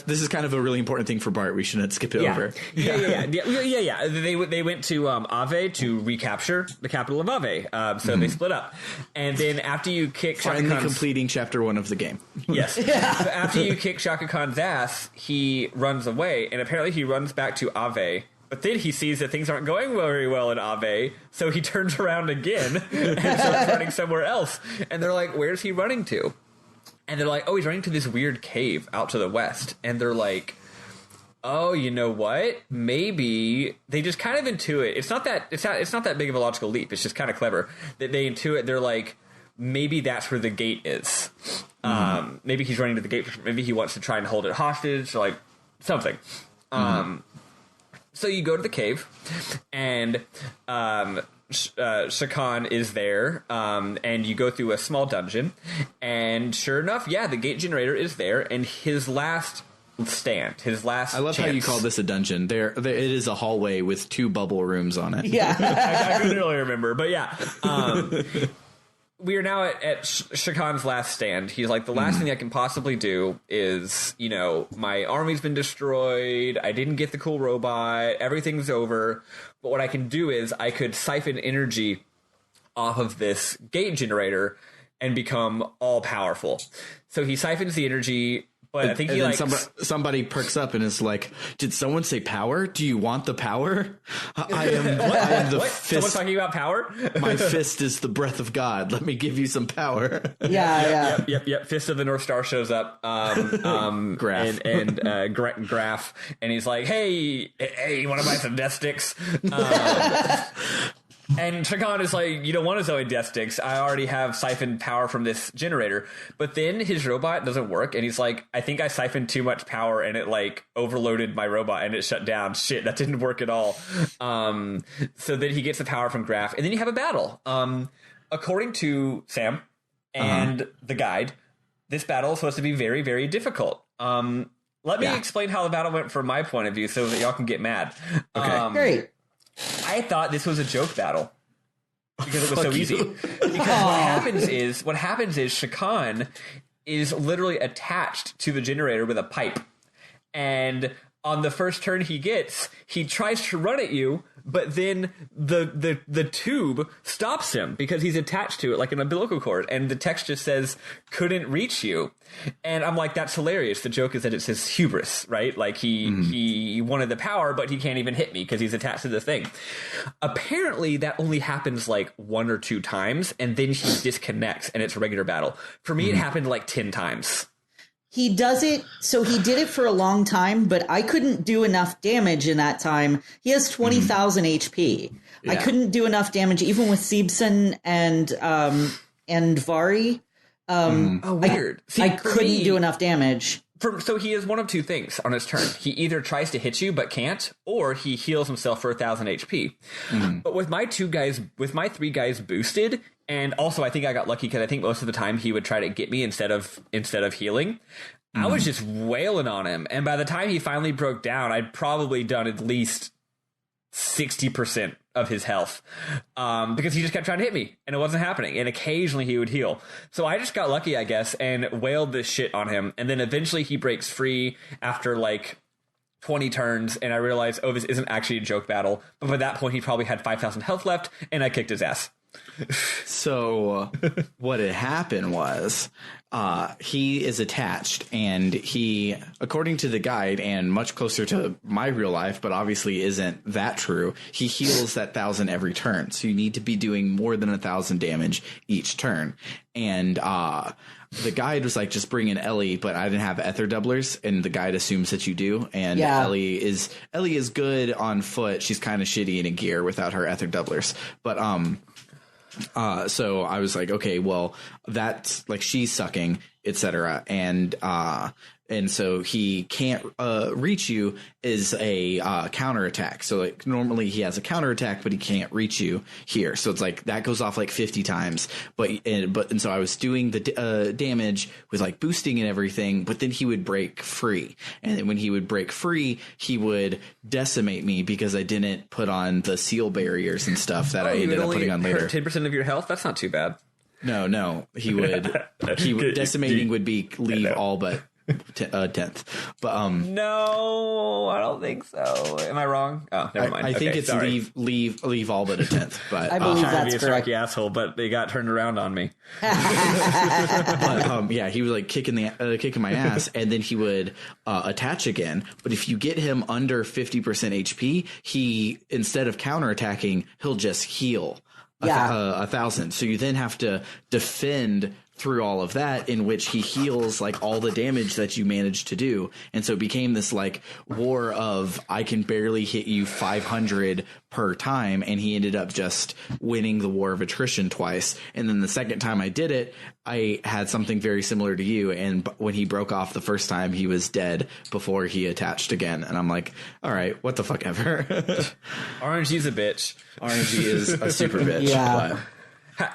this is kind of a really important thing for Bart. We shouldn't skip it over. Yeah. They went to Ave to recapture the capital of Ave. So they split up. And then after you kick Shaka Finally Khan's... completing chapter 1 of the game. Yes. So after you kick Shaka Khan's ass, he runs away, and apparently he runs back to Ave. But then he sees that things aren't going very well in Ave, so he turns around again and starts running somewhere else. And they're like, where's he running to? And they're like, oh, he's running to this weird cave out to the west. And they're like, oh, you know what? Maybe they just kind of intuit. It's not that big of a logical leap. It's just kind of clever that they intuit. They're like, maybe that's where the gate is. Maybe he's running to the gate. Maybe he wants to try and hold it hostage, like something. So you go to the cave, and Shakan is there, and you go through a small dungeon, and sure enough, the gate generator is there, and his last stand, his last I love chance. how you call this a dungeon. There it is a hallway with 2 bubble rooms on it. Yeah. I couldn't really remember, but we are now at Shakan's last stand. He's like, the last thing I can possibly do is, my army's been destroyed. I didn't get the cool robot. Everything's over. But what I can do is I could siphon energy off of this gate generator and become all powerful. So he siphons the energy. But I think somebody perks up and is like, "Did someone say power? Do you want the power? I am the fist. Someone's talking about power? My fist is the breath of God. Let me give you some power." Yep. Fist of the North Star shows up. Graph and Graph, and he's like, "Hey, you want to buy some death sticks?" And Shakan is like, "You don't want his own death sticks. I already have siphoned power from this generator." But then his robot doesn't work, and he's like, "I think I siphoned too much power, and it overloaded my robot, and it shut down. Shit, that didn't work at all." So then he gets the power from Graph, and then you have a battle. According to Sam and the guide, this battle is supposed to be very, very difficult. Let me explain how the battle went from my point of view, so that y'all can get mad. Okay, great. I thought this was a joke battle because it was so easy. You. Because what happens is Shakan is literally attached to the generator with a pipe, and on the first turn he tries to run at you, but then the tube stops him because he's attached to it like an umbilical cord, and the text just says "couldn't reach you." And I'm like, that's hilarious. The joke is that it says hubris, right? Like he wanted the power, but he can't even hit me because he's attached to the thing. Apparently that only happens like 1 or 2 times, and then he disconnects and it's a regular battle. For me, it happened like 10 times. He does it, so he did it for a long time, but I couldn't do enough damage in that time. He has 20,000 HP. Yeah. I couldn't do enough damage, even with Siebson and Vari. Weird. I couldn't do enough damage. So he is one of 2 things on his turn. He either tries to hit you but can't, or he heals himself for 1,000 HP. But with my 3 guys boosted, and also I think I got lucky because I think most of the time he would try to get me instead of healing. I was just wailing on him, and by the time he finally broke down, I'd probably done at least 60% of his health, because he just kept trying to hit me and it wasn't happening, and occasionally he would heal. So I just got lucky, I guess, and wailed this shit on him, and then eventually he breaks free after like 20 turns, and I realized, oh, this isn't actually a joke battle. But by that point he probably had 5,000 health left, and I kicked his ass. So what had happened was he is attached, and he, according to the guide and much closer to my real life, but obviously isn't that true, he heals that 1,000 every turn. So you need to be doing more than 1,000 damage each turn. And the guide was like, just bring in Ellie, but I didn't have ether doublers, and the guide assumes that you do. And Ellie is good on foot. She's kind of shitty in gear without her ether doublers. But so I was like, okay, well, that's like, she's sucking, etc. And so he can't reach you is a counterattack. So like normally he has a counterattack, but he can't reach you here. So it's like that goes off like 50 times. And so I was doing the damage with like boosting and everything, but then he would break free. And then when he would break free, he would decimate me because I didn't put on the seal barriers and stuff that I ended up putting on later. 10% of your health? That's not too bad. No, he would decimating would be leave all but 10th, but no, I don't think so. Am I wrong? Oh, never mind. I think it's leave all but a 10th. But I believe that's correct. Snarky asshole, but they got turned around on me. But, he was like kicking my ass, and then he would attach again. But if you get him under 50% HP, he, instead of counterattacking, he'll just heal 1,000. So you then have to defend through all of that, in which he heals like all the damage that you managed to do. And so it became this like war of I can barely hit you 500 per time. And he ended up just winning the war of attrition twice. And then the second time I did it, I had something very similar to you. And when he broke off the first time, he was dead before he attached again. And I'm like, all right, what the fuck ever. RNG's a bitch. RNG is a super bitch. Yeah.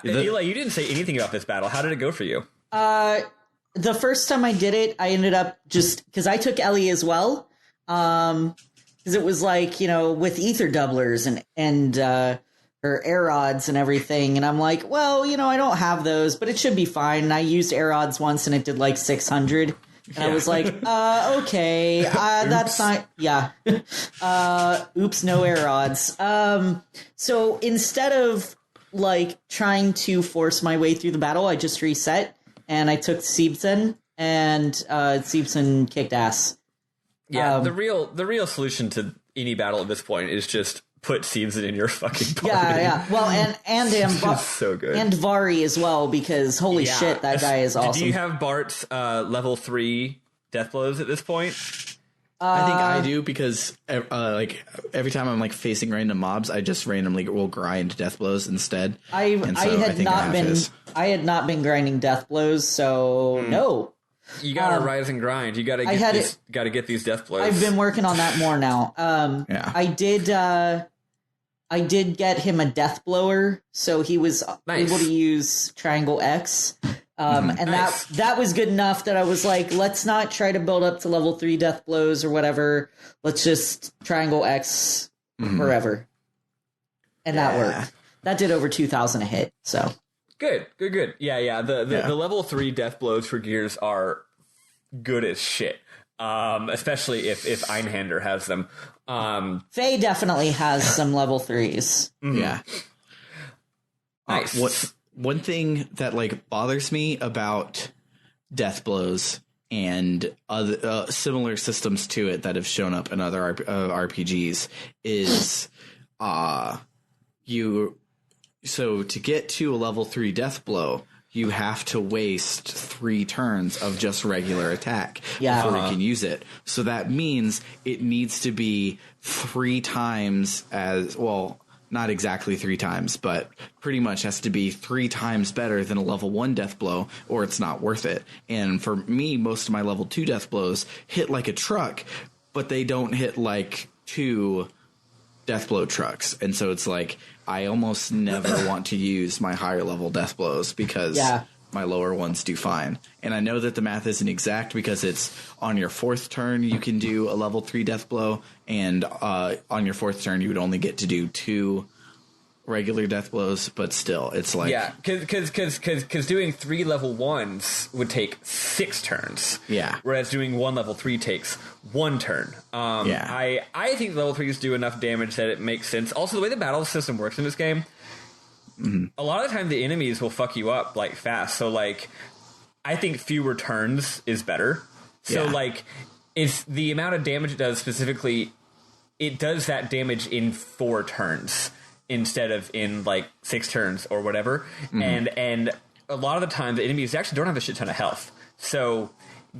Eli, you didn't say anything about this battle. How did it go for you? The first time I did it, I ended up just because I took Ellie as well. Because it was like, you know, with ether doublers and her air odds and everything. And I'm like, well, you know, I don't have those, but it should be fine. And I used air odds once and it did like 600. And I was like, okay, that's not, yeah. Oops, no air odds. So instead of like trying to force my way through the battle, I just reset and I took Siebsen, and Siebsen kicked ass. Yeah, the real solution to any battle at this point is just put Siebsen in your fucking party. Yeah. Well, and so good. And Vari as well, because holy shit, that guy is awesome. Do you have Bart's level 3 death blows at this point? I think I do, because like every time I'm like facing random mobs, I just randomly will grind death blows instead. I had not been grinding death blows, so no. You gotta rise and grind. You gotta get these death blows. I've been working on that more now. Yeah. I did get him a death blower, so he was able to use triangle X. And nice. that was good enough that I was like, let's not try to build up to level 3 death blows or whatever. Let's just triangle X forever. And that worked. That did over 2,000 a hit, so. Good. Yeah. The level 3 death blows for Gears are good as shit. Especially if Einhander has them. Faye definitely has some level 3s. Mm-hmm. Yeah. Nice. One thing that like bothers me about death blows and other similar systems to it that have shown up in other RPGs is so to get to a level 3 death blow, you have to waste 3 turns of just regular attack before you can use it. So that means it needs to be 3 times as well. Not exactly 3 times, but pretty much has to be 3 times better than a level 1 death blow, or it's not worth it. And for me, most of my level 2 death blows hit like a truck, but they don't hit like 2 death blow trucks. And so it's like I almost never want to use my higher level death blows because my lower ones do fine. And I know that the math isn't exact because it's on your 4th turn you can do a level 3 death blow, and on your 4th turn you would only get to do 2 regular death blows, but still it's like because doing 3 level 1s would take 6 turns, whereas doing 1 level 3 takes 1 turn. I think level 3s do enough damage that it makes sense. Also, the way the battle system works in this game, a lot of the time the enemies will fuck you up like fast. So like I think fewer turns is better. So like it's the amount of damage it does specifically, it does that damage in 4 turns instead of in like 6 turns or whatever. And a lot of the time the enemies actually don't have a shit ton of health. So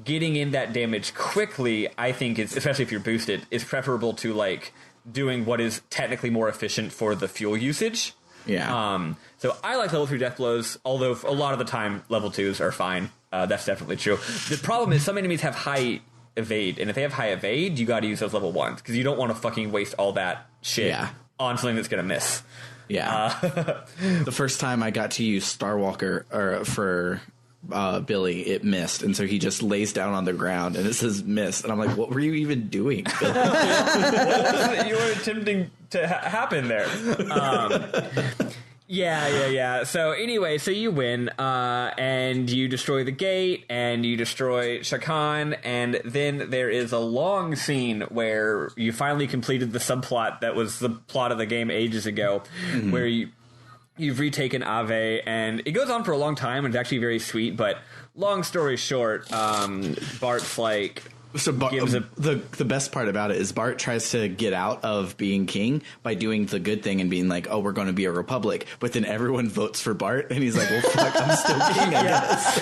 getting in that damage quickly, I think is, especially if you're boosted, is preferable to like doing what is technically more efficient for the fuel usage. So I like level 3 death blows, although a lot of the time level 2s are fine. That's definitely true. The problem is some enemies have high evade, and if they have high evade, you gotta use those level 1s, because you don't want to fucking waste all that shit on something that's gonna miss. The first time I got to use Starwalker for Billy, it missed, and so he just lays down on the ground and it says miss, and I'm like, what were you even doing? What you were attempting to happen there? So anyway, so you win, and you destroy the gate, and you destroy Shakan, and then there is a long scene where you finally completed the subplot that was the plot of the game ages ago, where you've retaken Ave, and it goes on for a long time, and it's actually very sweet, but long story short, Bart's like, So the best part about it is Bart tries to get out of being king by doing the good thing and being like, oh, we're going to be a republic. But then everyone votes for Bart and he's like, well, fuck, I'm still king, I guess.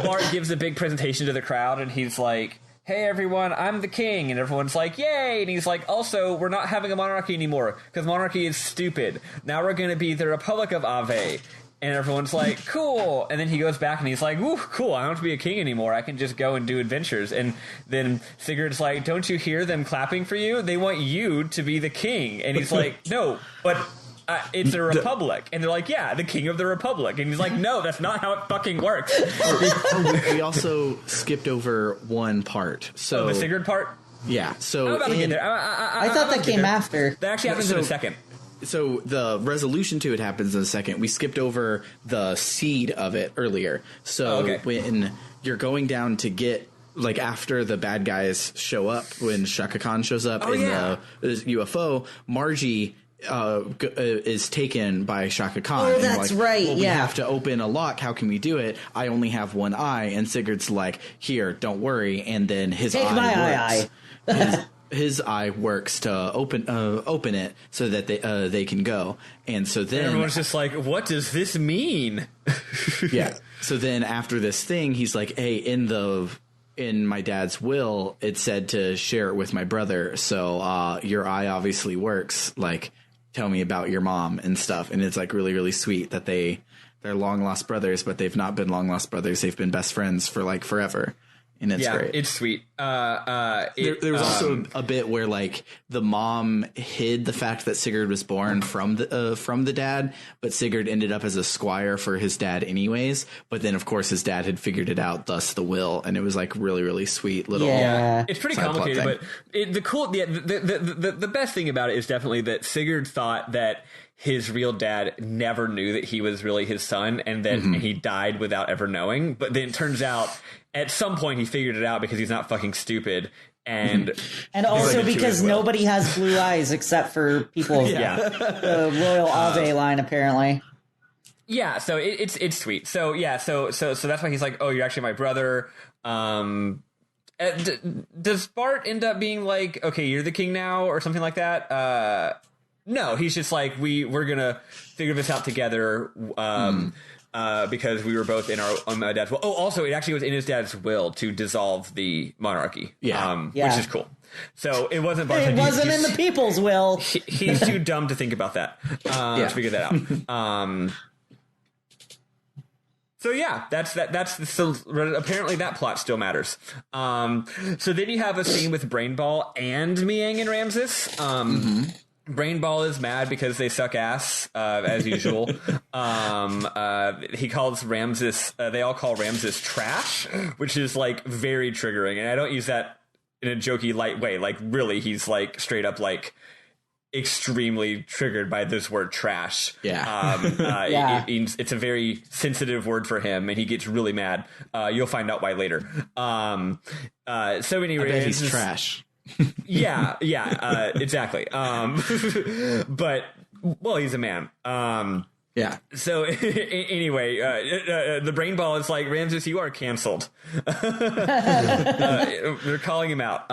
Bart gives a big presentation to the crowd and he's like, hey, everyone, I'm the king. And everyone's like, yay. And he's like, also, we're not having a monarchy anymore because monarchy is stupid. Now we're going to be the Republic of Ave. And everyone's like, cool. And then he goes back and he's like, ooh, cool. I don't have to be a king anymore. I can just go and do adventures. And then Sigurd's like, don't you hear them clapping for you? They want you to be the king. And he's like, no, but it's a republic. And they're like, yeah, the king of the republic. And he's like, no, that's not how it fucking works. We also skipped over one part. So the Sigurd part? Yeah. So I'm about to get there. I thought that came after. That actually happens in a second. So the resolution to it happens in a second. We skipped over the seed of it earlier. So when you're going down to get, like, after the bad guys show up, when Shaka Khan shows up the UFO, Margie is taken by Shaka Khan. Oh, that's right. Well, we have to open a lock. How can we do it? I only have one eye. And Sigurd's like, here, don't worry. And then his eye works. His eye works to open it so that they can go. And so then everyone's just like, what does this mean? Yeah. So then after this thing, he's like, hey, in my dad's will, it said to share it with my brother. So your eye obviously works. Like, tell me about your mom and stuff. And it's like really, really sweet that they're long lost brothers, but they've not been long lost brothers. They've been best friends for like forever. And it's great. It's sweet. There was also a bit where like the mom hid the fact that Sigurd was born from the dad, but Sigurd ended up as a squire for his dad anyways. But then of course his dad had figured it out, thus the will, and it was like really, really sweet little. Yeah, it's pretty complicated, but the best thing about it is definitely that Sigurd thought that his real dad never knew that he was really his son, and that he died without ever knowing. But then it turns out at some point he figured it out because he's not fucking stupid. And also because nobody has blue eyes except for people. The Royal Ave line, apparently. Yeah, so it's sweet. So so that's why he's like, oh, you're actually my brother. Does Bart end up being like, okay, you're the king now, or something like that? No, he's just like, we're gonna figure this out together. Because we were both on my dad's will. Oh, also, it actually was in his dad's will to dissolve the monarchy. Which is cool. So it wasn't. It wasn't in the people's will. He's too dumb to think about that. To figure that out. So yeah, that's so apparently that plot still matters. So then you have a scene with Brainball and Miang and Ramses. Brainball is mad because they suck ass, as usual. He calls Ramses, they all call Ramses trash, which is like very triggering. And I don't use that in a jokey light way. Like really, he's like straight up like extremely triggered by this word trash. It's a very sensitive word for him, and he gets really mad. You'll find out why later. So anyway, he's trash. Exactly. But well, he's a man. So anyway, the brain ball is like, Ramses, you are canceled. They're calling him out.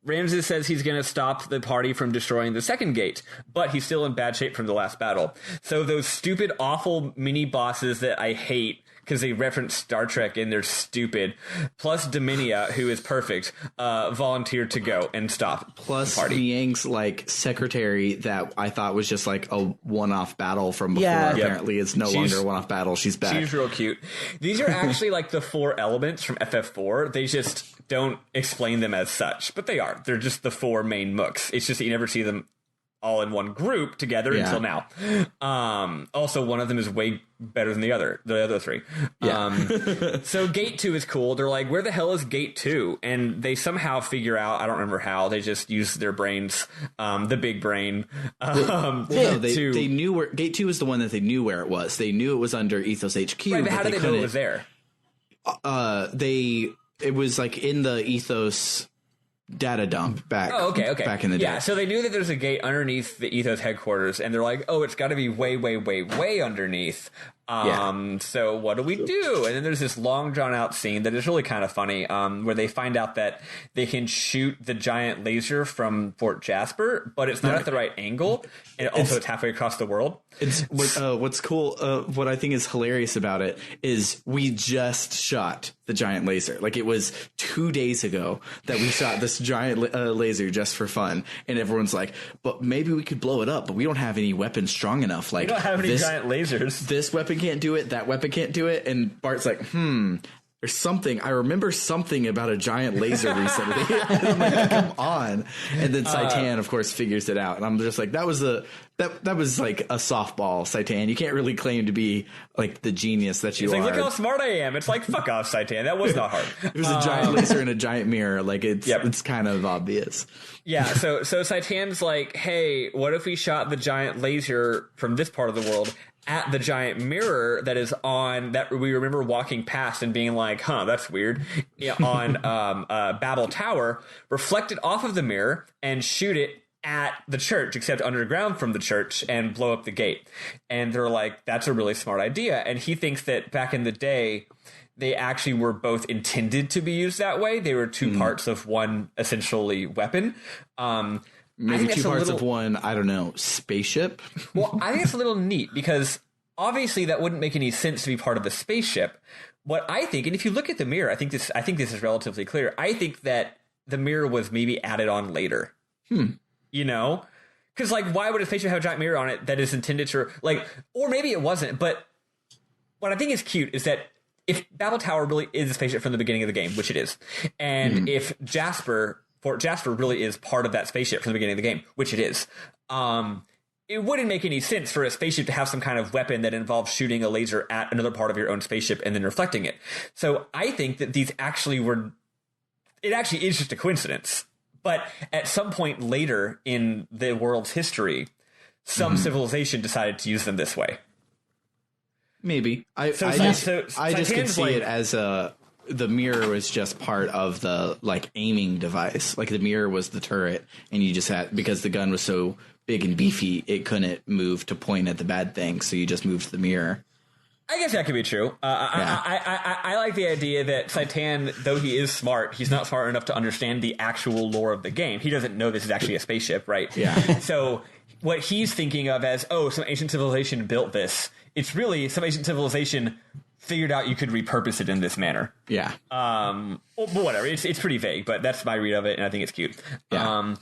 Ramses says he's going to stop the party from destroying the second gate, but he's still in bad shape from the last battle. So those stupid, awful mini bosses that I hate because they reference Star Trek and they're stupid, plus Dominia, who is perfect, volunteered to go and stop plus the party. Yang's like secretary that I thought was just like a one-off battle from before. Apparently it's no longer a one-off battle. She's back. She's real cute. These are actually like the 4 elements from FF4. They just don't explain them as such, but they are. They're just the 4 main mooks. It's just that you never see them all in one group together until now. Also, one of them is way better than the other 3. So Gate 2 is cool. They're like, where the hell is Gate 2? And they somehow figure out, I don't remember how, they just use their brains, the big brain. They knew where Gate 2 is the one that they knew where it was. They knew it was under Ethos HQ. Right, but how did they know it was there? It was like in the Ethos data dump back in the day. Yeah, so they knew that there's a gate underneath the Ethos headquarters, and they're like, oh, it's got to be way, way, way, way underneath. So what do we do? And then there's this long drawn out scene that is really kind of funny, where they find out that they can shoot the giant laser from Fort Jasper, but it's not at the right angle, and it's halfway across the world. It's what's cool. What I think is hilarious about it is we just shot the giant laser. Like, it was 2 days ago that we shot this giant laser just for fun, and everyone's like, "But maybe we could blow it up, but we don't have any weapons strong enough. Like, we don't have any giant lasers. This weapon can't do it. That weapon can't do it." And Bart's like, there's something. I remember something about a giant laser recently. And I'm like, come on. And then Saitan, of course, figures it out. And I'm just like, that was like a softball, Saitan. You can't really claim to be like the genius that you are. Like, look how smart I am. It's like, fuck off, Saitan. That was not hard. It was a giant laser and a giant mirror. Like, it's kind of obvious. Yeah, so Saitan's like, hey, what if we shot the giant laser from this part of the world at the giant mirror that is on, that we remember walking past and being like, that's weird, on Babel Tower, reflect it off of the mirror and shoot it at the church, except underground from the church, and blow up the gate. And they're like, that's a really smart idea. And he thinks that back in the day, they actually were both intended to be used that way. They were two parts of one, essentially, weapon. Maybe two parts of one, I don't know, spaceship? Well, I think it's a little neat, because obviously that wouldn't make any sense to be part of the spaceship. What I think, and if you look at the mirror, I think this is relatively clear. I think that the mirror was maybe added on later. You know? Because, like, why would a spaceship have a giant mirror on it that is intended to, like, or maybe it wasn't, but what I think is cute is that if Babel Tower really is a spaceship from the beginning of the game, which it is, and if Fort Jasper really is part of that spaceship from the beginning of the game, which it is, it wouldn't make any sense for a spaceship to have some kind of weapon that involves shooting a laser at another part of your own spaceship and then reflecting it. So I think that these actually it actually is just a coincidence. But at some point later in the world's history, some civilization decided to use them this way. Maybe. I just could see it as the mirror was just part of the, like, aiming device. Like, the mirror was the turret, and you just had, because the gun was so big and beefy, it couldn't move to point at the bad thing, so you just moved the mirror. I guess that could be true. I like the idea that Saitan, though he is smart, he's not smart enough to understand the actual lore of the game. He doesn't know this is actually a spaceship, right? Yeah. So what he's thinking of as, some ancient civilization built this, it's really some ancient civilization figured out you could repurpose it in this manner. Yeah. But whatever. It's pretty vague, but that's my read of it, and I think it's cute. Yeah.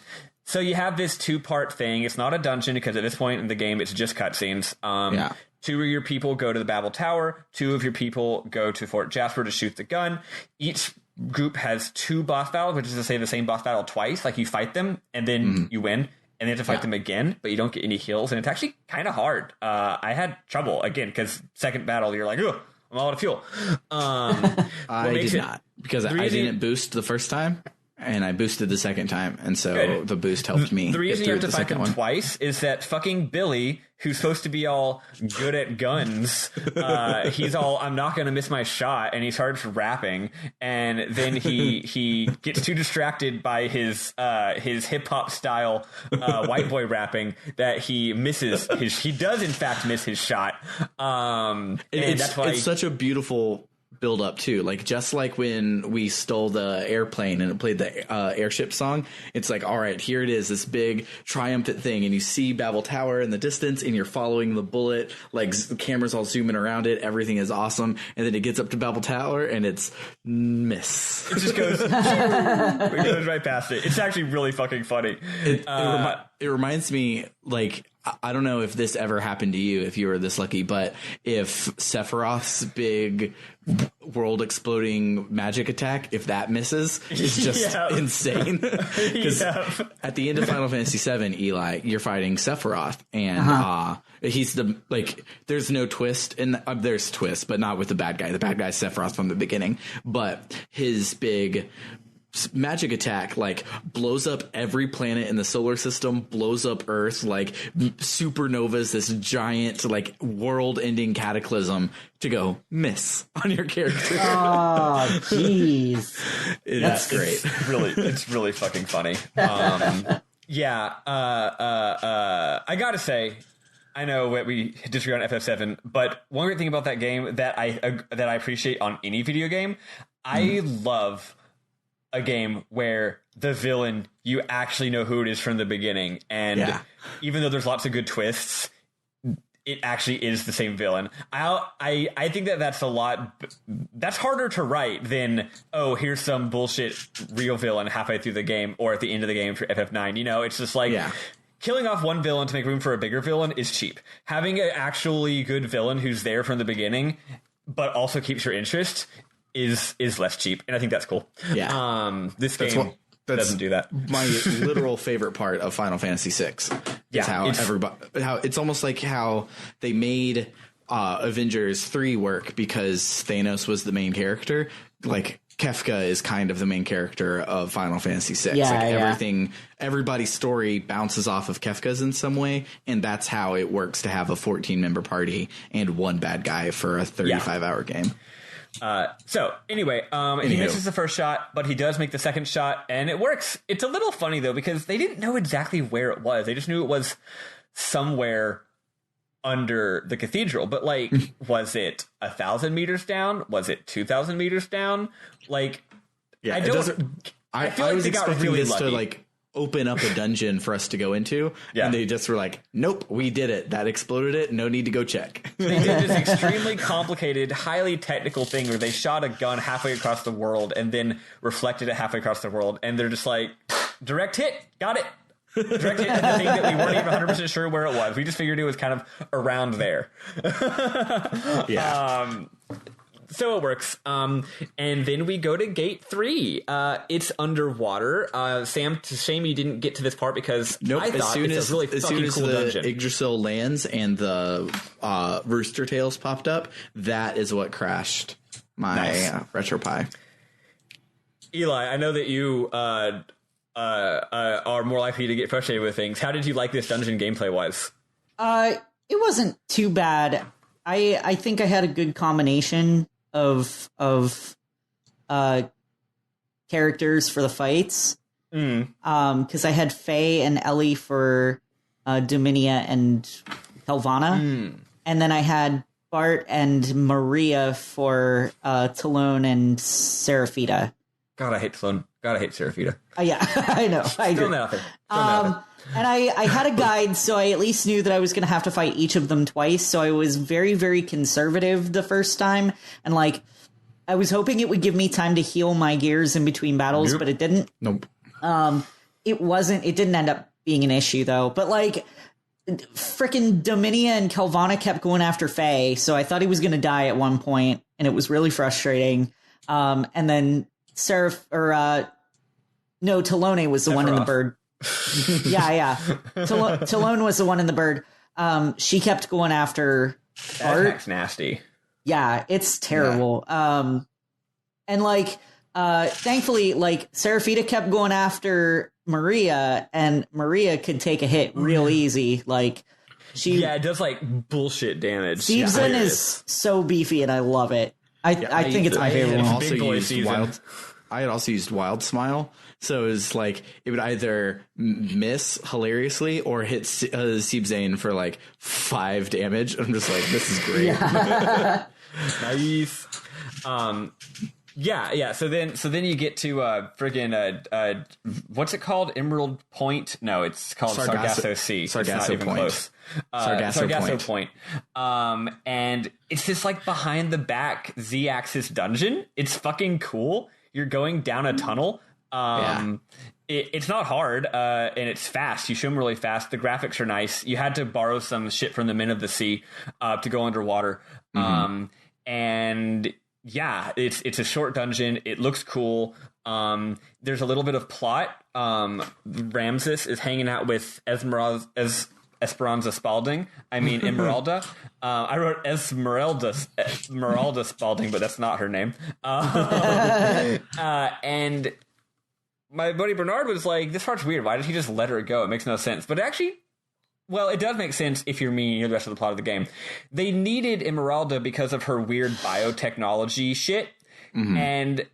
So you have this two-part thing. It's not a dungeon, because at this point in the game, it's just cutscenes. Yeah. 2 of your people go to the Babel Tower. 2 of your people go to Fort Jasper to shoot the gun. Each group has 2 boss battles, which is to say the same boss battle twice. Like, you fight them, and then you win. And you have to fight them again, but you don't get any heals. And it's actually kind of hard. I had trouble, again, because second battle, you're like, ugh, I'm all out of fuel. I did not, because I didn't boost the first time, and I boosted the second time, and so the boost helped me. The reason you have to fight them one. twice is that fucking Billy, who's supposed to be all good at guns, he's all, I'm not going to miss my shot, and he starts rapping, and then he gets too distracted by his hip hop style white boy rapping that he misses he does in fact miss his shot. And that's why it's such a beautiful build up too, like, just like when we stole the airplane and it played the airship song. It's like, all right, here it is, this big triumphant thing, and you see Babel Tower in the distance, and you're following the bullet, like, the camera's all zooming around it, everything is awesome, and then it gets up to Babel Tower and it's miss. It just goes it goes right past it. It's actually really fucking funny. It reminds me, like, I don't know if this ever happened to you, if you were this lucky, but if Sephiroth's big world exploding magic attack, if that misses, it's just insane. Because at the end of Final Fantasy VII, Eli, you're fighting Sephiroth, and he's the, like, there's no twist, and there's twist, but not with the bad guy. The bad guy's Sephiroth from the beginning, but his big magic attack, like, blows up every planet in the solar system, blows up Earth, like, supernovas, this giant, like, world-ending cataclysm, to go miss on your character. Oh, jeez. That's great. It's really fucking funny. I gotta say, I know we disagree on FF7, but one great thing about that game that I appreciate on any video game, I love a game where the villain, you actually know who it is from the beginning, and even though there's lots of good twists, it actually is the same villain. I think that's that's harder to write than, oh, here's some bullshit real villain halfway through the game or at the end of the game for FF9. You know, it's just like killing off one villain to make room for a bigger villain is cheap. Having an actually good villain who's there from the beginning but also keeps your interest is less cheap, and I think that's cool. This game doesn't do that. My literal favorite part of Final Fantasy VI is how it's almost like how they made Avengers 3 work because Thanos was the main character. Like Kefka is kind of the main character of Final Fantasy VI. Everybody's story bounces off of Kefka's in some way, and that's how it works to have a 14-member party and one bad guy for a 35-hour game. So anyway, he misses the first shot, but he does make the second shot, and it works. It's a little funny though, because they didn't know exactly where it was. They just knew it was somewhere under the cathedral. But like, was it 1,000 meters down? Was it 2,000 meters down? Like, I feel like was they got expecting really this lucky. to like open up a dungeon for us to go into, and they just were like, nope, we did it. That exploded it. No need to go check. They did this extremely complicated, highly technical thing where they shot a gun halfway across the world and then reflected it halfway across the world, and they're just like, direct hit, got it. Direct hit to the thing that we weren't even 100% sure where it was. We just figured it was kind of around there. So it works. And then we go to gate 3. It's underwater. Sam, it's a shame you didn't get to this part because I thought it's a really fucking cool dungeon. Yggdrasil lands and the rooster tails popped up, that is what crashed my RetroPie. Eli, I know that you are more likely to get frustrated with things. How did you like this dungeon gameplay-wise? It wasn't too bad. I think I had a good combination of characters for the fights. Because I had Faye and Ellie for Dominia and Helvana. And then I had Bart and Maria for Talon and Seraphita. God, I hate Talon. God, I hate Seraphita. Yeah, I know. I Still agree. nothing. And I had a guide, so I at least knew that I was going to have to fight each of them twice. So I was very, very conservative the first time. And, like, I was hoping it would give me time to heal my gears in between battles, but it didn't. Nope. It didn't end up being an issue, though. But, like, frickin' Dominia and Kelvana kept going after Faye, so I thought he was going to die at one point, and it was really frustrating. And then Talone was the one in the bird. yeah. Talone was the one in the bird. She kept going after Bart. That's nasty. Yeah, it's terrible. Yeah. And like, thankfully, like Seraphita kept going after Maria, and Maria could take a hit real easy. Like it does like bullshit damage. Steveson is so beefy, and I love it. I think it's my favorite one. I had also used Wild Smile, so it was like it would either miss hilariously or hit Sieb Zane for like 5 damage. I'm just like, this is great. Yeah. Nice. Yeah. So then you get to friggin' what's it called? Emerald Point? No, it's called Sargasso Sea. Sargasso Point. Close. Sargasso Point. And it's this like behind the back Z-axis dungeon. It's fucking cool. You're going down a tunnel. It's not hard, and it's fast. You swim really fast. The graphics are nice. You had to borrow some shit from the Men of the Sea to go underwater. And yeah, it's a short dungeon. It looks cool. There's a little bit of plot. Ramses is hanging out with Esperanza Spalding. I mean Esmeralda. I wrote Esmeralda Spalding, but that's not her name. And my buddy Bernard was like, this part's weird. Why did he just let her go? It makes no sense. But actually, well, it does make sense if you're me and you know the rest of the plot of the game. They needed Esmeralda because of her weird biotechnology shit. And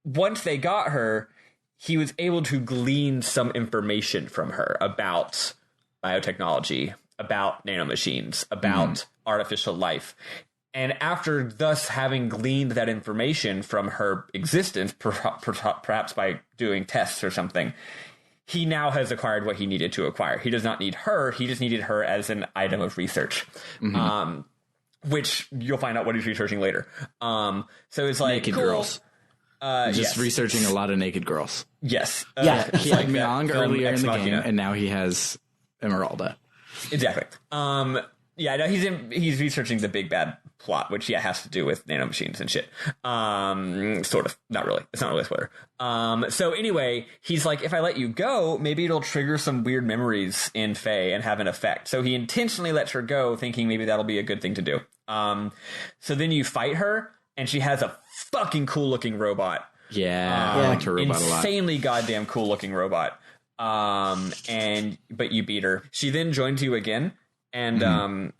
once they got her, he was able to glean some information from her about biotechnology. about nanomachines, about artificial life. And after thus having gleaned that information from her existence, perhaps by doing tests or something, he now has acquired what he needed to acquire. He does not need her. He just needed her as an item of research, which you'll find out what he's researching later. So it's like naked girls. Just researching a lot of naked girls. Yes. He had Myong earlier in the game, and now he has Emeralda. Exactly. No, he's researching the big bad plot, which has to do with nanomachines and shit. Sort of. Not really. It's not really a spoiler. So anyway, he's like, if I let you go, maybe it'll trigger some weird memories in Faye and have an effect. So he intentionally lets her go, thinking maybe that'll be a good thing to do. So then you fight her, and she has a fucking cool looking robot. I like her robot a lot. Insanely goddamn cool looking robot. But you beat her. She then joins you again, and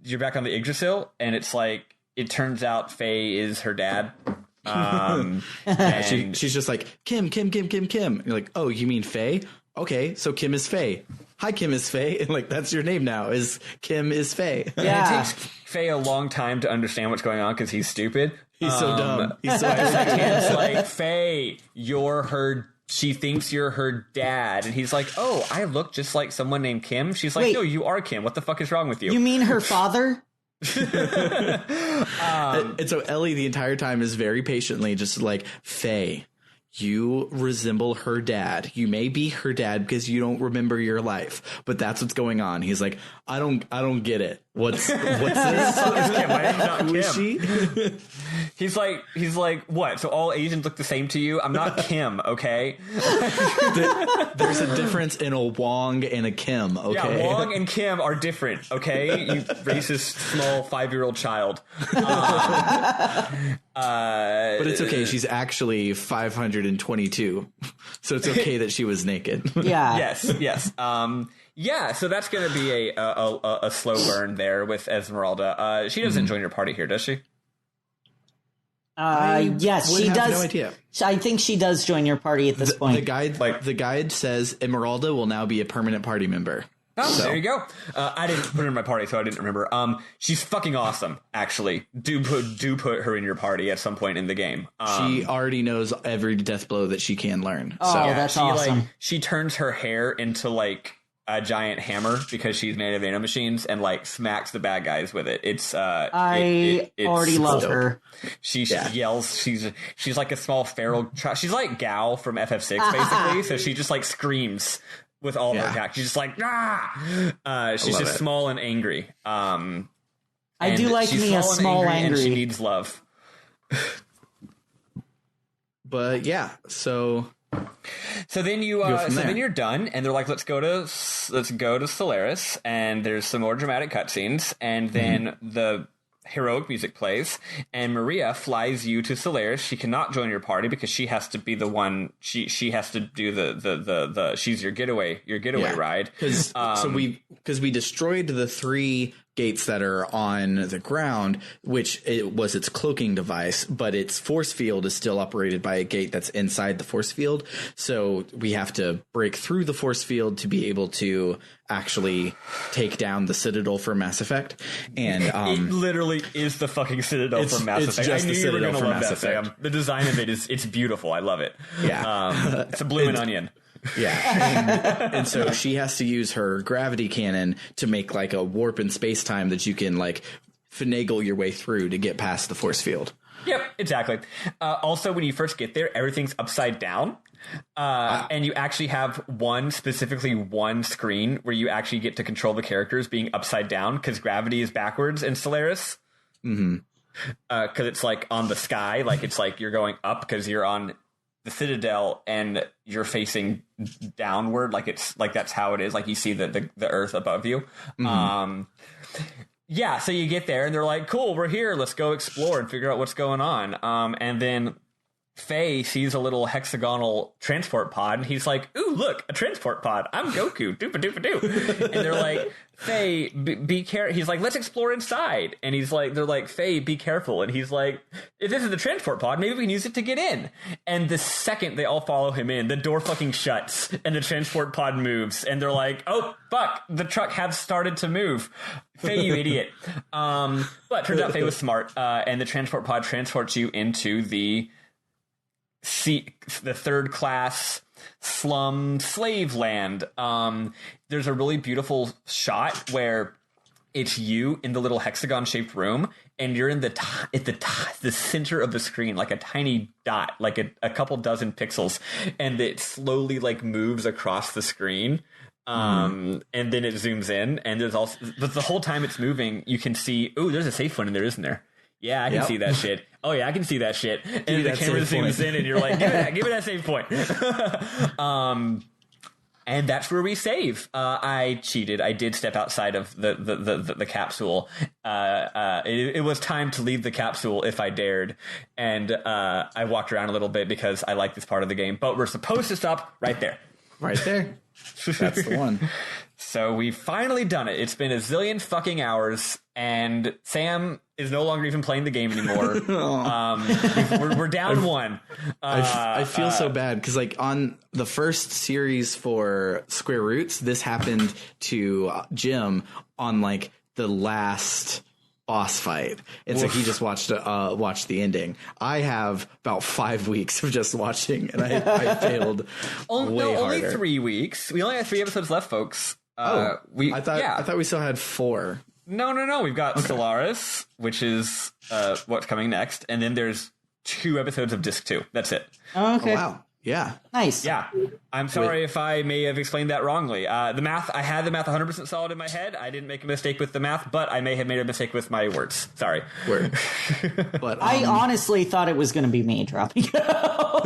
you're back on the Yggdrasil, and it's like, it turns out Faye is her dad. And she's just like, Kim. You're like, oh, you mean Faye? Okay, so Kim is Faye. Hi, Kim is Faye. And like, that's your name now, is Kim is Faye. Yeah. It takes Faye a long time to understand what's going on because he's stupid. He's so dumb. He's so dumb. It's like, Faye, she thinks you're her dad. And he's like, oh, I look just like someone named Kim. She's like, no, you are Kim. What the fuck is wrong with you? You mean her father? And so Ellie the entire time is very patiently just like, Faye, you resemble her dad. You may be her dad because you don't remember your life, but that's what's going on. He's like, I don't get it. What's this? Who is she? He's like, what? So all Asians look the same to you? I'm not Kim, okay? There's a difference in a Wong and a Kim, okay? Yeah, Wong and Kim are different, okay? You racist small 5-year-old child. But it's okay. She's actually 522, so it's okay that she was naked. Yeah. Yes. So that's going to be a slow burn there with Esmeralda. She doesn't join your party here, does she? Yes, she does. No idea. I think she does join your party at this point. The guide says Emeralda will now be a permanent party member. Oh, so. There you go. I didn't put her in my party, so I didn't remember. She's fucking awesome, actually. Do put her in your party at some point in the game. She already knows every death blow that she can learn. Oh, that's awesome. She turns her hair into like a giant hammer because she's made of nanomachines and like smacks the bad guys with it. It's I already love her. She yells. She's like a small feral child. She's like Gao from FF6 basically. So she just like screams with all of her attacks. She's just like, she's just small and angry. I do like me a small angry. And she needs love. But yeah, so then then you're done, and they're like, let's go to Solaris, and there's some more dramatic cutscenes, and then the heroic music plays, and Maria flies you to Solaris. She cannot join your party because she has to be the one. She has to do the she's your getaway ride. Because we destroyed the 3 gates that are on the ground, which it was its cloaking device, but its force field is still operated by a gate that's inside the force field. So we have to break through the force field to be able to actually take down the Citadel for Mass Effect. And it literally is the fucking Citadel from Mass Effect. Just I knew the you were Citadel going to from love Mass that, Effect. Sam. The design of it it's beautiful. I love it. Yeah. It's a bloomin' onion. Yeah. And so she has to use her gravity cannon to make like a warp in space time that you can like finagle your way through to get past the force field. Yep, exactly. Also, when you first get there, everything's upside down. And you actually have specifically one screen where you actually get to control the characters being upside down because gravity is backwards in Solaris. Mm-hmm. Because it's like on the sky, like it's like you're going up because you're on the Citadel and you're facing downward, like it's like that's how it is. Like you see the Earth above you. Mm-hmm. So you get there and they're like, cool, we're here. Let's go explore and figure out what's going on. And then Faye sees a little hexagonal transport pod, and he's like, "Ooh, look, a transport pod! I'm Goku, doopa doopa doo." And they're like, "Faye, be careful." He's like, "Let's explore inside." And they're like, "Faye, be careful." And he's like, "If this is the transport pod, maybe we can use it to get in." And the second they all follow him in, the door fucking shuts, and the transport pod moves, and they're like, "Oh fuck, the truck has started to move." Faye, you idiot. But turns out Faye was smart, and the transport pod transports you into the third class slum slave land. There's a really beautiful shot where it's you in the little hexagon shaped room, and you're in at the center of the screen, like a tiny dot, like a couple dozen pixels, and it slowly like moves across the screen. And then it zooms in, and but the whole time it's moving, you can see, oh, there's a safe one in there, isn't there? Yeah, I can see that shit. Oh yeah, I can see that shit. And the camera zooms in, and you're like, give me that save point. And that's where we save. I cheated. I did step outside of the capsule. It was time to leave the capsule if I dared. And I walked around a little bit because I like this part of the game. But we're supposed to stop right there. Right there. That's the one. So we've finally done it. It's been a zillion fucking hours, and Sam is no longer even playing the game anymore. We're down one. I feel so bad because, like, on the first series for Square Roots, this happened to Jim on like the last boss fight, and so he just watched the ending. I have about 5 weeks of just watching, and I failed. Only 3 weeks. We only have 3 episodes left, folks. I thought we still had 4. No. We've got Solaris, which is what's coming next, and then there's 2 episodes of Disc 2. That's it. Oh, okay. Oh, wow. Yeah. Nice. Yeah. I'm sorry if I may have explained that wrongly. I had the math 100% solid in my head. I didn't make a mistake with the math, but I may have made a mistake with my words. Sorry. Word. But I honestly thought it was going to be me dropping out.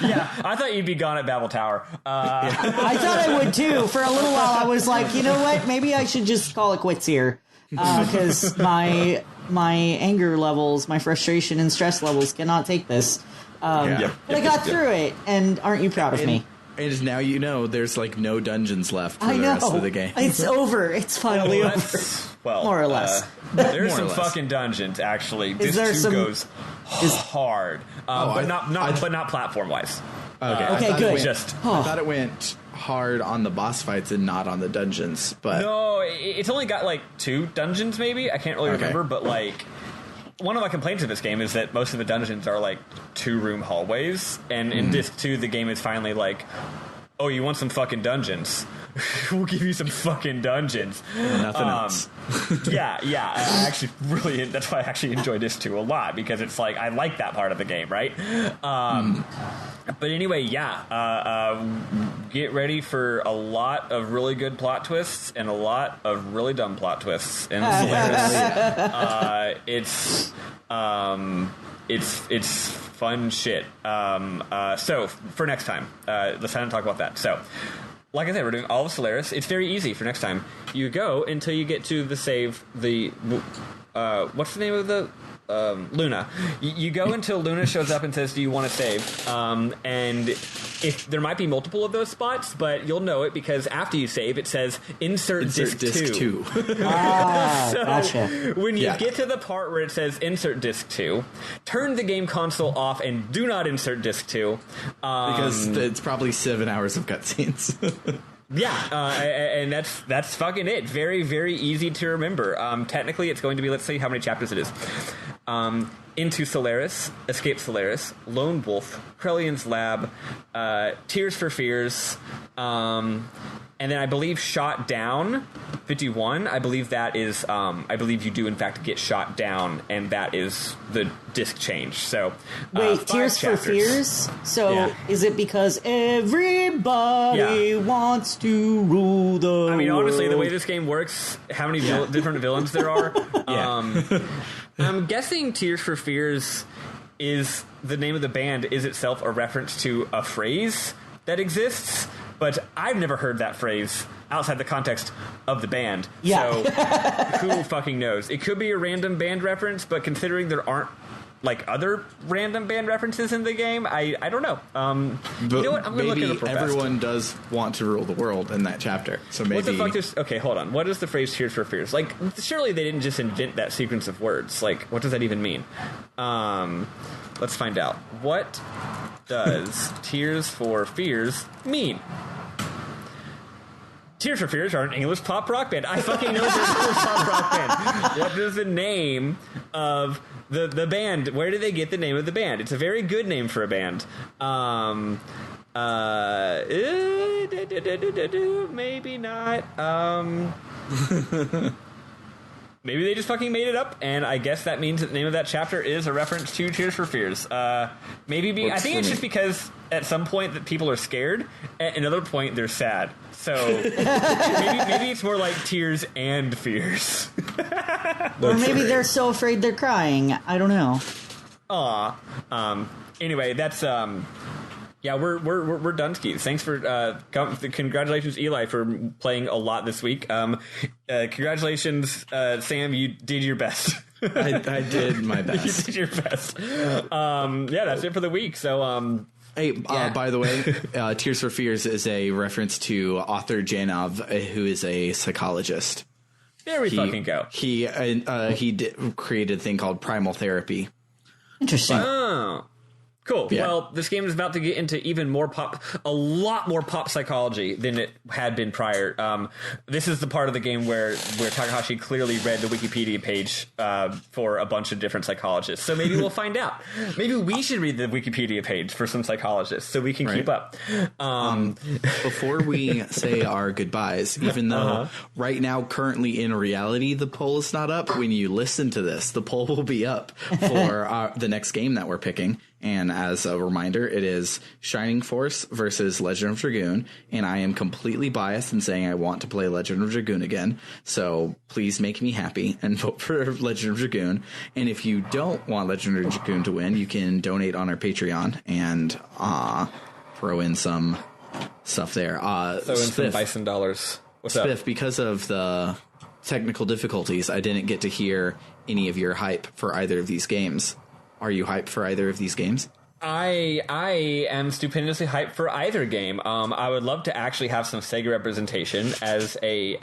Yeah, I thought you'd be gone at Babel Tower. I thought I would too. For a little while, I was like, you know what? Maybe I should just call it quits here. Because my anger levels, my frustration and stress levels cannot take this. But I got through it, and aren't you proud of me? And now you know there's like no dungeons left for the rest of the game. It's over. It's finally over. Well, more or less. There's some fucking dungeons, actually. This 2 goes hard. But not platform-wise. Okay, good. I thought it went hard on the boss fights and not on the dungeons. But no, it's only got like 2 dungeons, maybe. I can't really remember, but like, one of my complaints of this game is that most of the dungeons are like 2-room hallways, and in Disc 2 the game is finally like, oh, you want some fucking dungeons? We'll give you some fucking dungeons. Nothing else. Yeah. I actually that's why I actually enjoy Disc 2 a lot, because it's like I like that part of the game, right? But anyway, get ready for a lot of really good plot twists and a lot of really dumb plot twists. And it's fun shit. So for next time, let's not talk about that. So, like I said, we're doing all of Solaris. It's very easy for next time. You go until you get to the save. What's the name of the Luna? You go until Luna shows up and says, "Do you want to save?" And if there might be multiple of those spots, but you'll know it because after you save, it says "Insert disc 2." So gotcha. when you get to the part where it says "Insert disc 2," turn the game console off and do not insert disc 2 because it's probably 7 hours of cutscenes. And that's fucking it. Very, very easy to remember. Technically, it's going to be, let's see how many chapters it is. Into Solaris, Escape Solaris, Lone Wolf, Krellion's Lab, Tears for Fears, and then I believe Shot Down, 51. I believe that is, I believe you do in fact get shot down, and that is the disc change. So, wait, Tears for Fears? So, is it because everybody wants to rule the world? I mean, honestly, the way this game works, how many different villains there are, I'm guessing Tears for Fears is the name of the band is itself a reference to a phrase that exists, but I've never heard that phrase outside the context of the band. So who fucking knows? It could be a random band reference, but considering there aren't like other random band references in the game. I don't know. You know what? I'm going to look at it. Everyone does want to rule the world in that chapter. So maybe. What the fuck is? Okay, hold on. What is the phrase "Tears for Fears"? Like, surely they didn't just invent that sequence of words. Like, what does that even mean? Let's find out. What does "Tears for Fears" mean? Tears for Fears are an English pop rock band. I fucking know they're an English pop rock band. What is the name of the band? Where did they get the name of the band? It's a very good name for a band. Maybe not. Maybe they just fucking made it up, and I guess that means that the name of that chapter is a reference to Tears for Fears. I think it's just because at some point that people are scared, at another point they're sad. So maybe it's more like Tears and Fears. Or maybe they're so afraid they're crying. I don't know. Anyway, that's yeah, we're done skis. Thanks for congratulations, Eli, for playing a lot this week. Congratulations, Sam. You did your best. I did my best. You did your best. Yeah, that's it for the week. So hey, by the way, Tears for Fears is a reference to author Janov, who is a psychologist. There we fucking go. He created a thing called primal therapy. Interesting. Oh. Cool. Yeah. Well, this game is about to get into even more a lot more pop psychology than it had been prior. This is the part of the game where Takahashi clearly read the Wikipedia page for a bunch of different psychologists. So maybe we'll find out. Maybe we should read the Wikipedia page for some psychologists so we can keep up. Before we say our goodbyes, even though right now, currently in reality, the poll is not up, when you listen to this, the poll will be up for the next game that we're picking. And as a reminder, it is Shining Force versus Legend of Dragoon. And I am completely biased in saying I want to play Legend of Dragoon again. So please make me happy and vote for Legend of Dragoon. And if you don't want Legend of Dragoon to win, you can donate on our Patreon and throw in some stuff there. Throw in some bison dollars. What's up? Spiff, because of the technical difficulties, I didn't get to hear any of your hype for either of these games. Are you hyped for either of these games? I am stupendously hyped for either game. I would love to actually have some Sega representation as a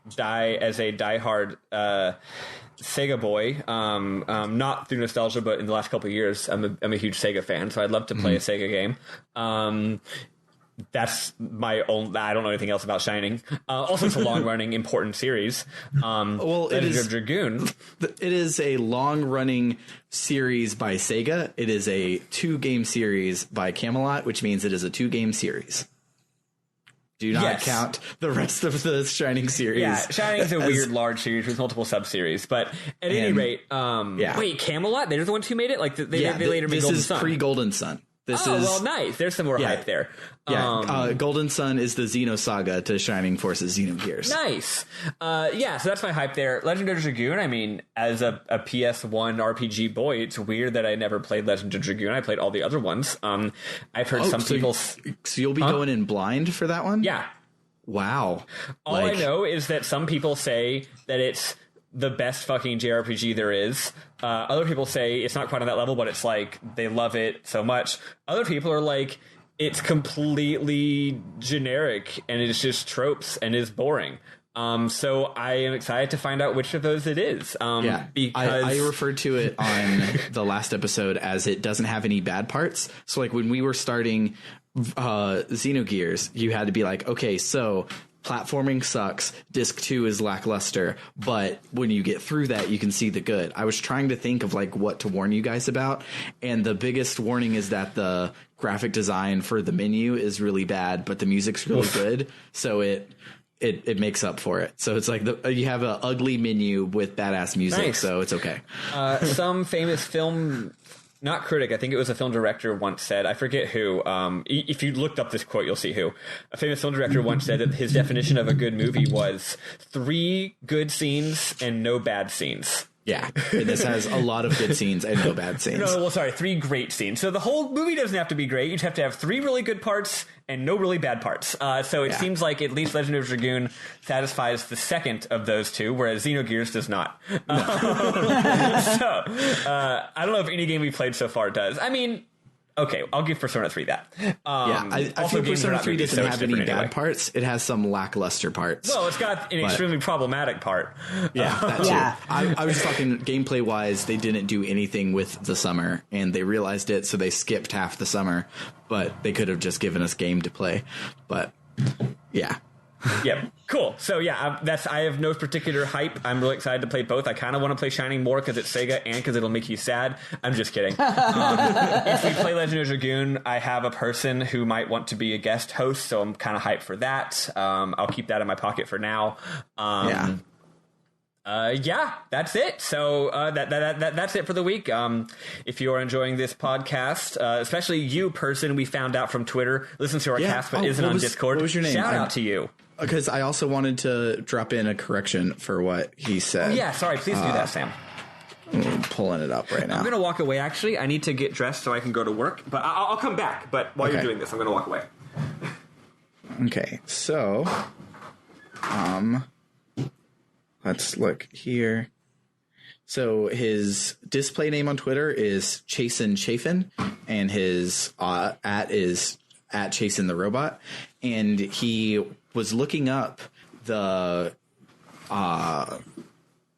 diehard Sega boy. Not through nostalgia, but in the last couple of years, I'm a huge Sega fan, so I'd love to play a Sega game. That's my own. I don't know anything else about Shining. Also, it's a long-running, important series. Well, Legend of Dragoon. It is a long-running series by Sega. It is a 2-game series by Camelot, which means it is a 2-game series. Do not count the rest of the Shining series. Yeah, Shining's a weird, large series with multiple sub-series. But at any rate, wait, Camelot? They're the ones who made it? Like they later made Golden Sun. This is pre-Golden Sun. Well, nice. There's some more hype there. Golden Sun is the Xenosaga to Shining Force's Xenogears. Nice. So that's my hype there. Legend of Dragoon, I mean, as a PS1 RPG boy, it's weird that I never played Legend of Dragoon. I played all the other ones. I've heard some people... So you'll be going in blind for that one? Yeah. Wow. All I know is that some people say that it's the best fucking JRPG there is. Other people say it's not quite on that level, but it's like they love it so much. Other people are like, it's completely generic and it's just tropes and is boring. So I am excited to find out which of those it is. Because I referred to it on the last episode as it doesn't have any bad parts. So like when we were starting Xenogears, you had to be like, okay, so platforming sucks. Disc 2 is lackluster, but when you get through that, you can see the good. I was trying to think of like what to warn you guys about, and the biggest warning is that the graphic design for the menu is really bad, but the music's really good, so it makes up for it. So it's like you have an ugly menu with badass music, so it's okay. Some famous film... Not critic, I think it was a film director once said, I forget who, if you looked up this quote, you'll see who. A famous film director once said that his definition of a good movie was 3 good scenes and no bad scenes. Yeah, and this has a lot of good scenes and no bad scenes. No, well, sorry, 3 great scenes. So the whole movie doesn't have to be great. You just have to have 3 really good parts and no really bad parts. So it seems like at least Legend of Dragoon satisfies the second of those 2, whereas Xenogears does not. So I don't know if any game we played so far does. I mean, okay, I'll give Persona 3 that. I feel Persona 3 doesn't have any bad parts. It has some lackluster parts. Well, it's got an extremely problematic part. Yeah, that too. I was talking gameplay-wise, they didn't do anything with the summer, and they realized it, so they skipped half the summer, but they could have just given us game to play. But, yeah. Yep. Cool. So yeah, I have no particular hype. I'm really excited to play both. I kind of want to play Shining more because it's Sega and because it'll make you sad. I'm just kidding. If we play Legend of Dragoon, I have a person who might want to be a guest host, so I'm kind of hyped for that. I'll keep that in my pocket for now. That's it. So that's it for the week. If you are enjoying this podcast, especially you person we found out from Twitter, listen to our cast but isn't on Discord. What was your name? Shout out to you. Because I also wanted to drop in a correction for what he said. Oh, yeah, sorry. Please do that, Sam. I'm pulling it up right now. I'm going to walk away, actually. I need to get dressed so I can go to work. But I'll come back. But while you're doing this, I'm going to walk away. Okay, so... let's look here. So his display name on Twitter is Chasen Chafin, and his @ is @Chasen the Robot, and he was looking up the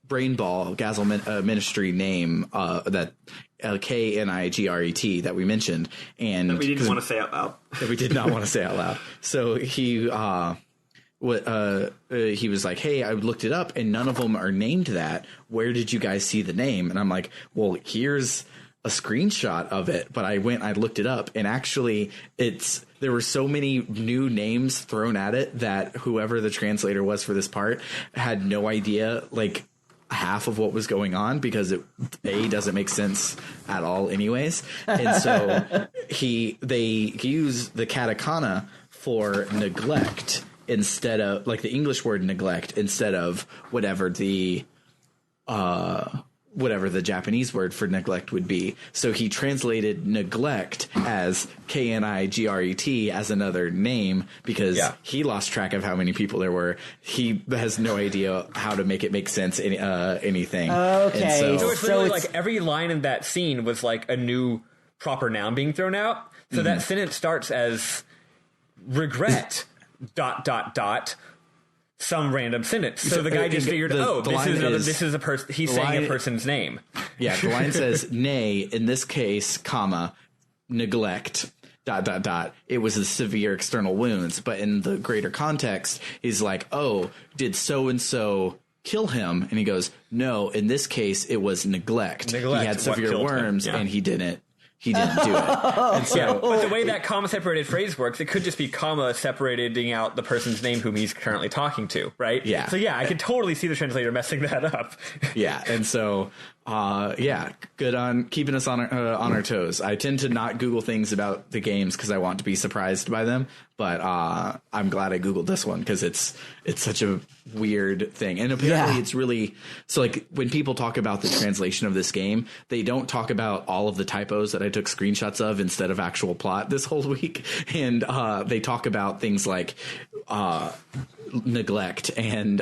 Brain Ball Gazel Ministry name that KNIGRET that we mentioned, and that we didn't want to say out loud. That we did not want to say out loud. So he was like, hey, I looked it up and none of them are named that. Where did you guys see the name? And I'm like, well, here's a screenshot of it. But I looked it up, and actually there were so many new names thrown at it that whoever the translator was for this part had no idea, like, half of what was going on, because it doesn't make sense at all anyways. And so they use the katakana for neglect instead of, like, the English word neglect instead of whatever the Japanese word for neglect would be. So he translated neglect as KNIGRET as another name because he lost track of how many people there were. He has no idea how to make it make sense anything. Okay. So it's literally like every line in that scene was like a new proper noun being thrown out. So that sentence starts as regret ... some random sentence. So the guy just figured, this is a person. He's saying a person's name. Yeah, the line says, nay, in this case, comma, neglect ... It was a severe external wounds. But in the greater context, he's like, oh, did so and so kill him? And he goes, no, in this case, it was neglect. He had severe worms, and he didn't do it. And so, but the way that comma separated phrase works, it could just be comma separating out the person's name whom he's currently talking to, right? Yeah. So I could totally see the translator messing that up. Yeah, and so good on keeping us on our toes. I tend to not Google things about the games because I want to be surprised by them, but I'm glad I Googled this one because it's such a weird thing. And apparently it's really, so like when people talk about the translation of this game, they don't talk about all of the typos that I took screenshots of instead of actual plot this whole week. And they talk about things like neglect, and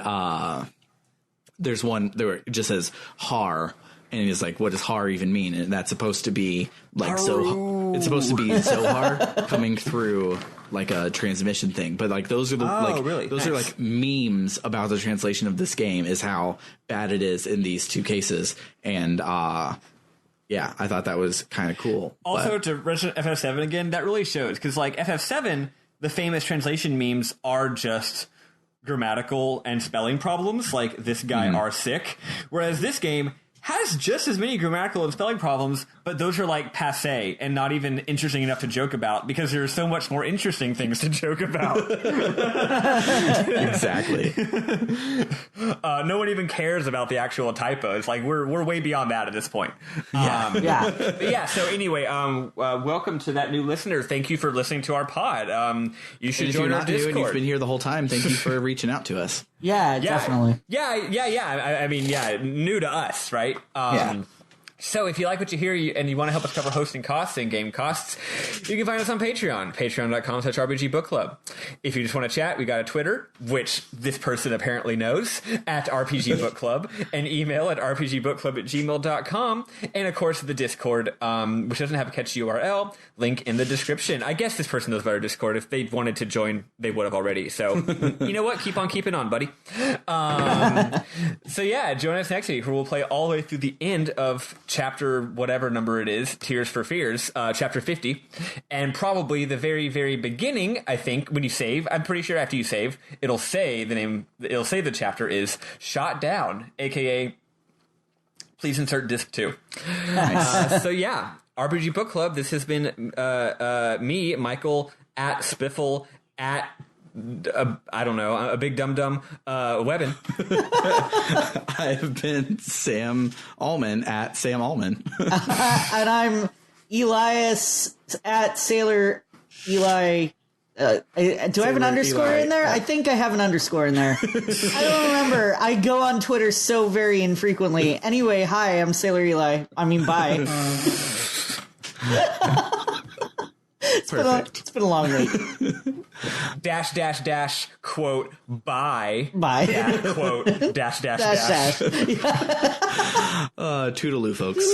there's one there it just says har. And he's like, what does har even mean? And that's supposed to be like it's supposed to be Zohar coming through like a transmission thing. But like those are the are like memes about the translation of this game, is how bad it is in these two cases. And I thought that was kind of cool. Also, to mention FF7 again, that really shows, because like FF7, the famous translation memes are just grammatical and spelling problems, like this guy are sick, whereas this game has just as many grammatical and spelling problems, but those are like passé and not even interesting enough to joke about, because there are so much more interesting things to joke about. Exactly. No one even cares about the actual typos. Like we're way beyond that at this point. So anyway, welcome to that new listener. Thank you for listening to our pod. You should join our Discord. And you've been here the whole time. Thank you for reaching out to us. Yeah, definitely. Yeah. I mean, new to us, right? So if you like what you hear and you want to help us cover hosting costs and game costs, you can find us on Patreon, patreon.com/RPG Book Club. If you just want to chat, we got a Twitter, which this person apparently knows, at RPG Book Club, and email at rpgbookclub@gmail.com, and of course the Discord, which doesn't have a catchy URL, link in the description. I guess this person knows about our Discord. If they wanted to join, they would have already. So you know what? Keep on keeping on, buddy. So yeah, join us next week where we'll play all the way through the end of chapter whatever number it is, Tears for Fears, chapter 50, and probably the very, very beginning. I think when you save, I'm pretty sure after you save, it'll say the chapter is Shot Down, aka please insert disc 2. Nice. So yeah, RPG Book Club. This has been me, Michael, at Spiffle, at I don't know, a big dum-dum Webbin. I've been Sam Allman at Sam Allman. And I'm Elias at Sailor Eli. Do I have an underscore Eli. in there? I think I have an underscore in there. I don't remember. I go on Twitter so very infrequently. Anyway, hi, I'm Sailor Eli. I mean, bye. It's been a long week. -- quote bye. Bye. Quote -- Dash. Toodaloo, folks.